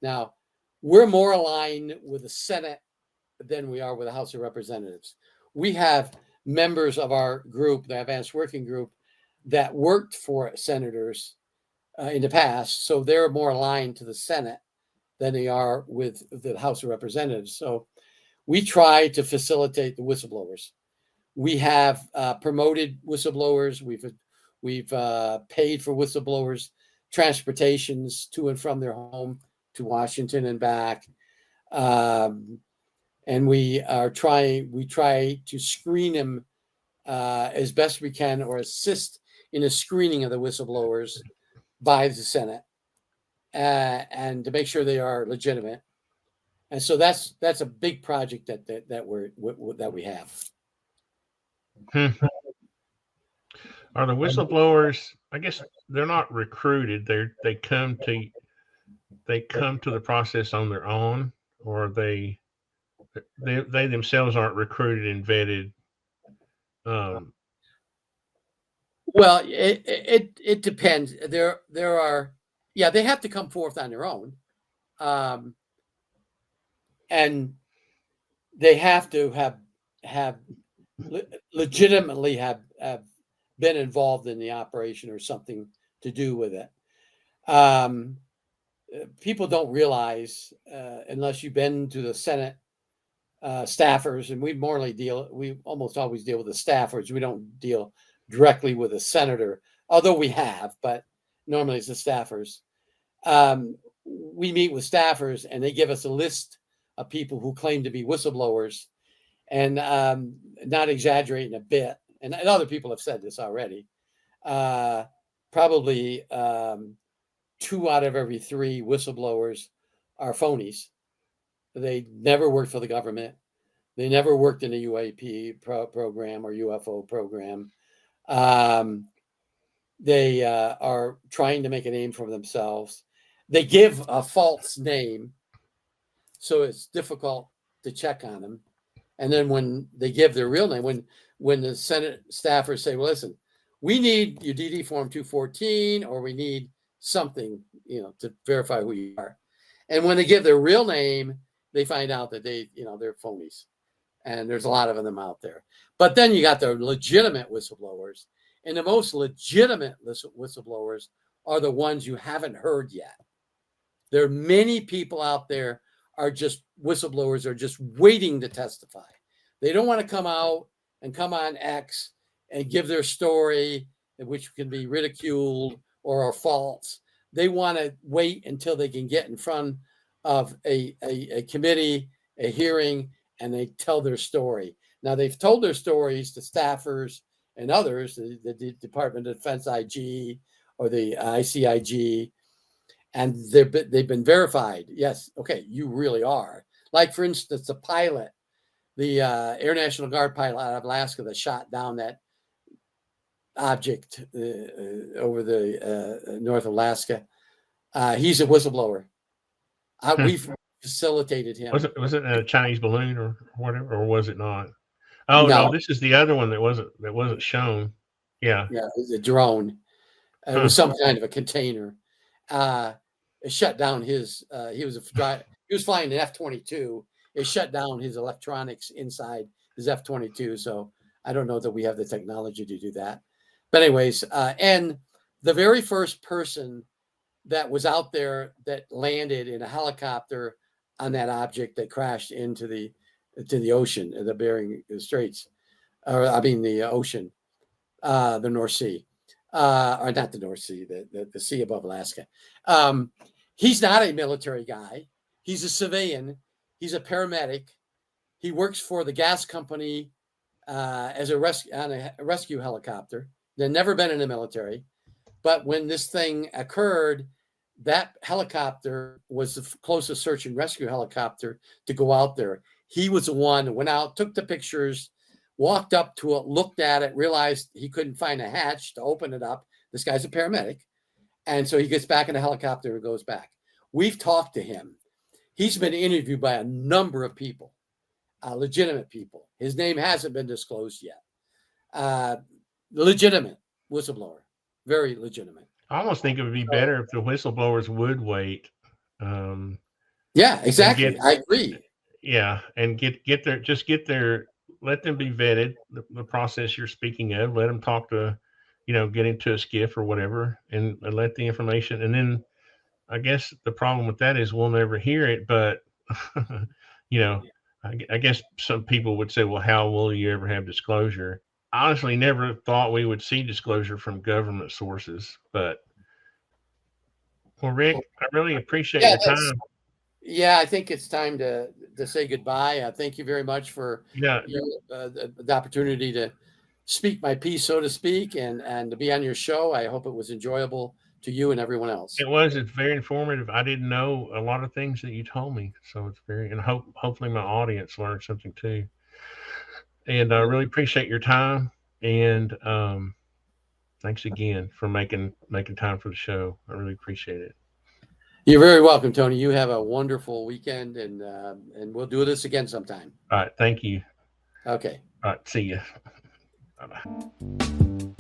Now, we're more aligned with the Senate than we are with the House of Representatives. We have members of our group, the Advanced Working Group, that worked for senators in the past, so they're more aligned to the Senate than they are with the House of Representatives. So we try to facilitate the whistleblowers. We have promoted whistleblowers. We've paid for whistleblowers transportations to and from their home to Washington and back. And we try to screen them as best we can, or assist in a screening of the whistleblowers by the Senate, and to make sure they are legitimate. And so that's a big project that we have. Are the whistleblowers? I guess they're not recruited. They come to the process on their own, or they themselves aren't recruited and vetted Well, it depends. There are, yeah, they have to come forth on their own, and they have to have legitimately have been involved in the operation or something to do with it. People don't realize, unless you've been to the Senate staffers, and we almost always deal with the staffers. We don't deal directly with a senator, although we have, but normally it's the staffers. We meet with staffers, and they give us a list of people who claim to be whistleblowers, and not exaggerating a bit. And other people have said this already. Probably 2 out of every 3 whistleblowers are phonies. They never worked for the government. They never worked in a UAP program or UFO program. They are trying to make a name for themselves. They give a false name, so it's difficult to check on them. And then when they give their real name, when the Senate staffers say, well, listen, we need your DD Form 214, or we need something, to verify who you are. And when they give their real name, they find out that they're phonies. And there's a lot of them out there. But then you got the legitimate whistleblowers. And the most legitimate whistleblowers are the ones you haven't heard yet. There are many people out there are just whistleblowers, are just waiting to testify. They don't want to come out and come on X and give their story, which can be ridiculed or are false. They want to wait until they can get in front of a committee, a hearing, and they tell their story. Now, they've told their stories to staffers and others, the Department of Defense IG or the ICIG, and they've been verified. Yes, okay, you really are. Like, for instance, the pilot, the Air National Guard pilot out of Alaska that shot down that object over the North Alaska. He's a whistleblower. We've facilitated him. Was it a Chinese balloon or whatever, or was it not? Oh no, this is the other one that wasn't shown. Yeah, it was a drone. It was some kind of a container. It shut down his. He was flying an F-22. It shut down his electronics inside his F-22. So I don't know that we have the technology to do that. But anyways, and the very first person that was out there that landed in a helicopter on that object that crashed into the ocean, the Bering Straits, the ocean, the North Sea, or not the North Sea, the sea above Alaska. He's not a military guy. He's a civilian. He's a paramedic. He works for the gas company as a rescue helicopter. They've never been in the military. But when this thing occurred, that helicopter was the closest search and rescue helicopter to go out there. He was the one that went out, took the pictures, walked up to it, looked at it, realized he couldn't find a hatch to open it up. This guy's a paramedic. And so he gets back in the helicopter and goes back. We've talked to him. He's been interviewed by a number of people, legitimate people. His name hasn't been disclosed yet. Legitimate whistleblower, very legitimate. I almost think it would be better if the whistleblowers would wait. Yeah, exactly. I agree. Yeah, and get their let them be vetted. The process you're speaking of, let them talk to, get into a skiff or whatever, and let the information. And then, I guess the problem with that is we'll never hear it. But I guess some people would say, well, how will you ever have disclosure? I honestly never thought we would see disclosure from government sources, but well, Rick, I really appreciate your time. Yeah, I think it's time to say goodbye. Thank you very much for the opportunity to speak my piece, so to speak, and to be on your show. I hope it was enjoyable to you and everyone else. It's very informative. I didn't know a lot of things that you told me, so it's and hopefully my audience learned something too. And I really appreciate your time, and thanks again for making time for the show. I really appreciate it. You're very welcome, Tony. You have a wonderful weekend, and we'll do this again sometime. All right. Thank you. Okay. All right. See you. Bye-bye.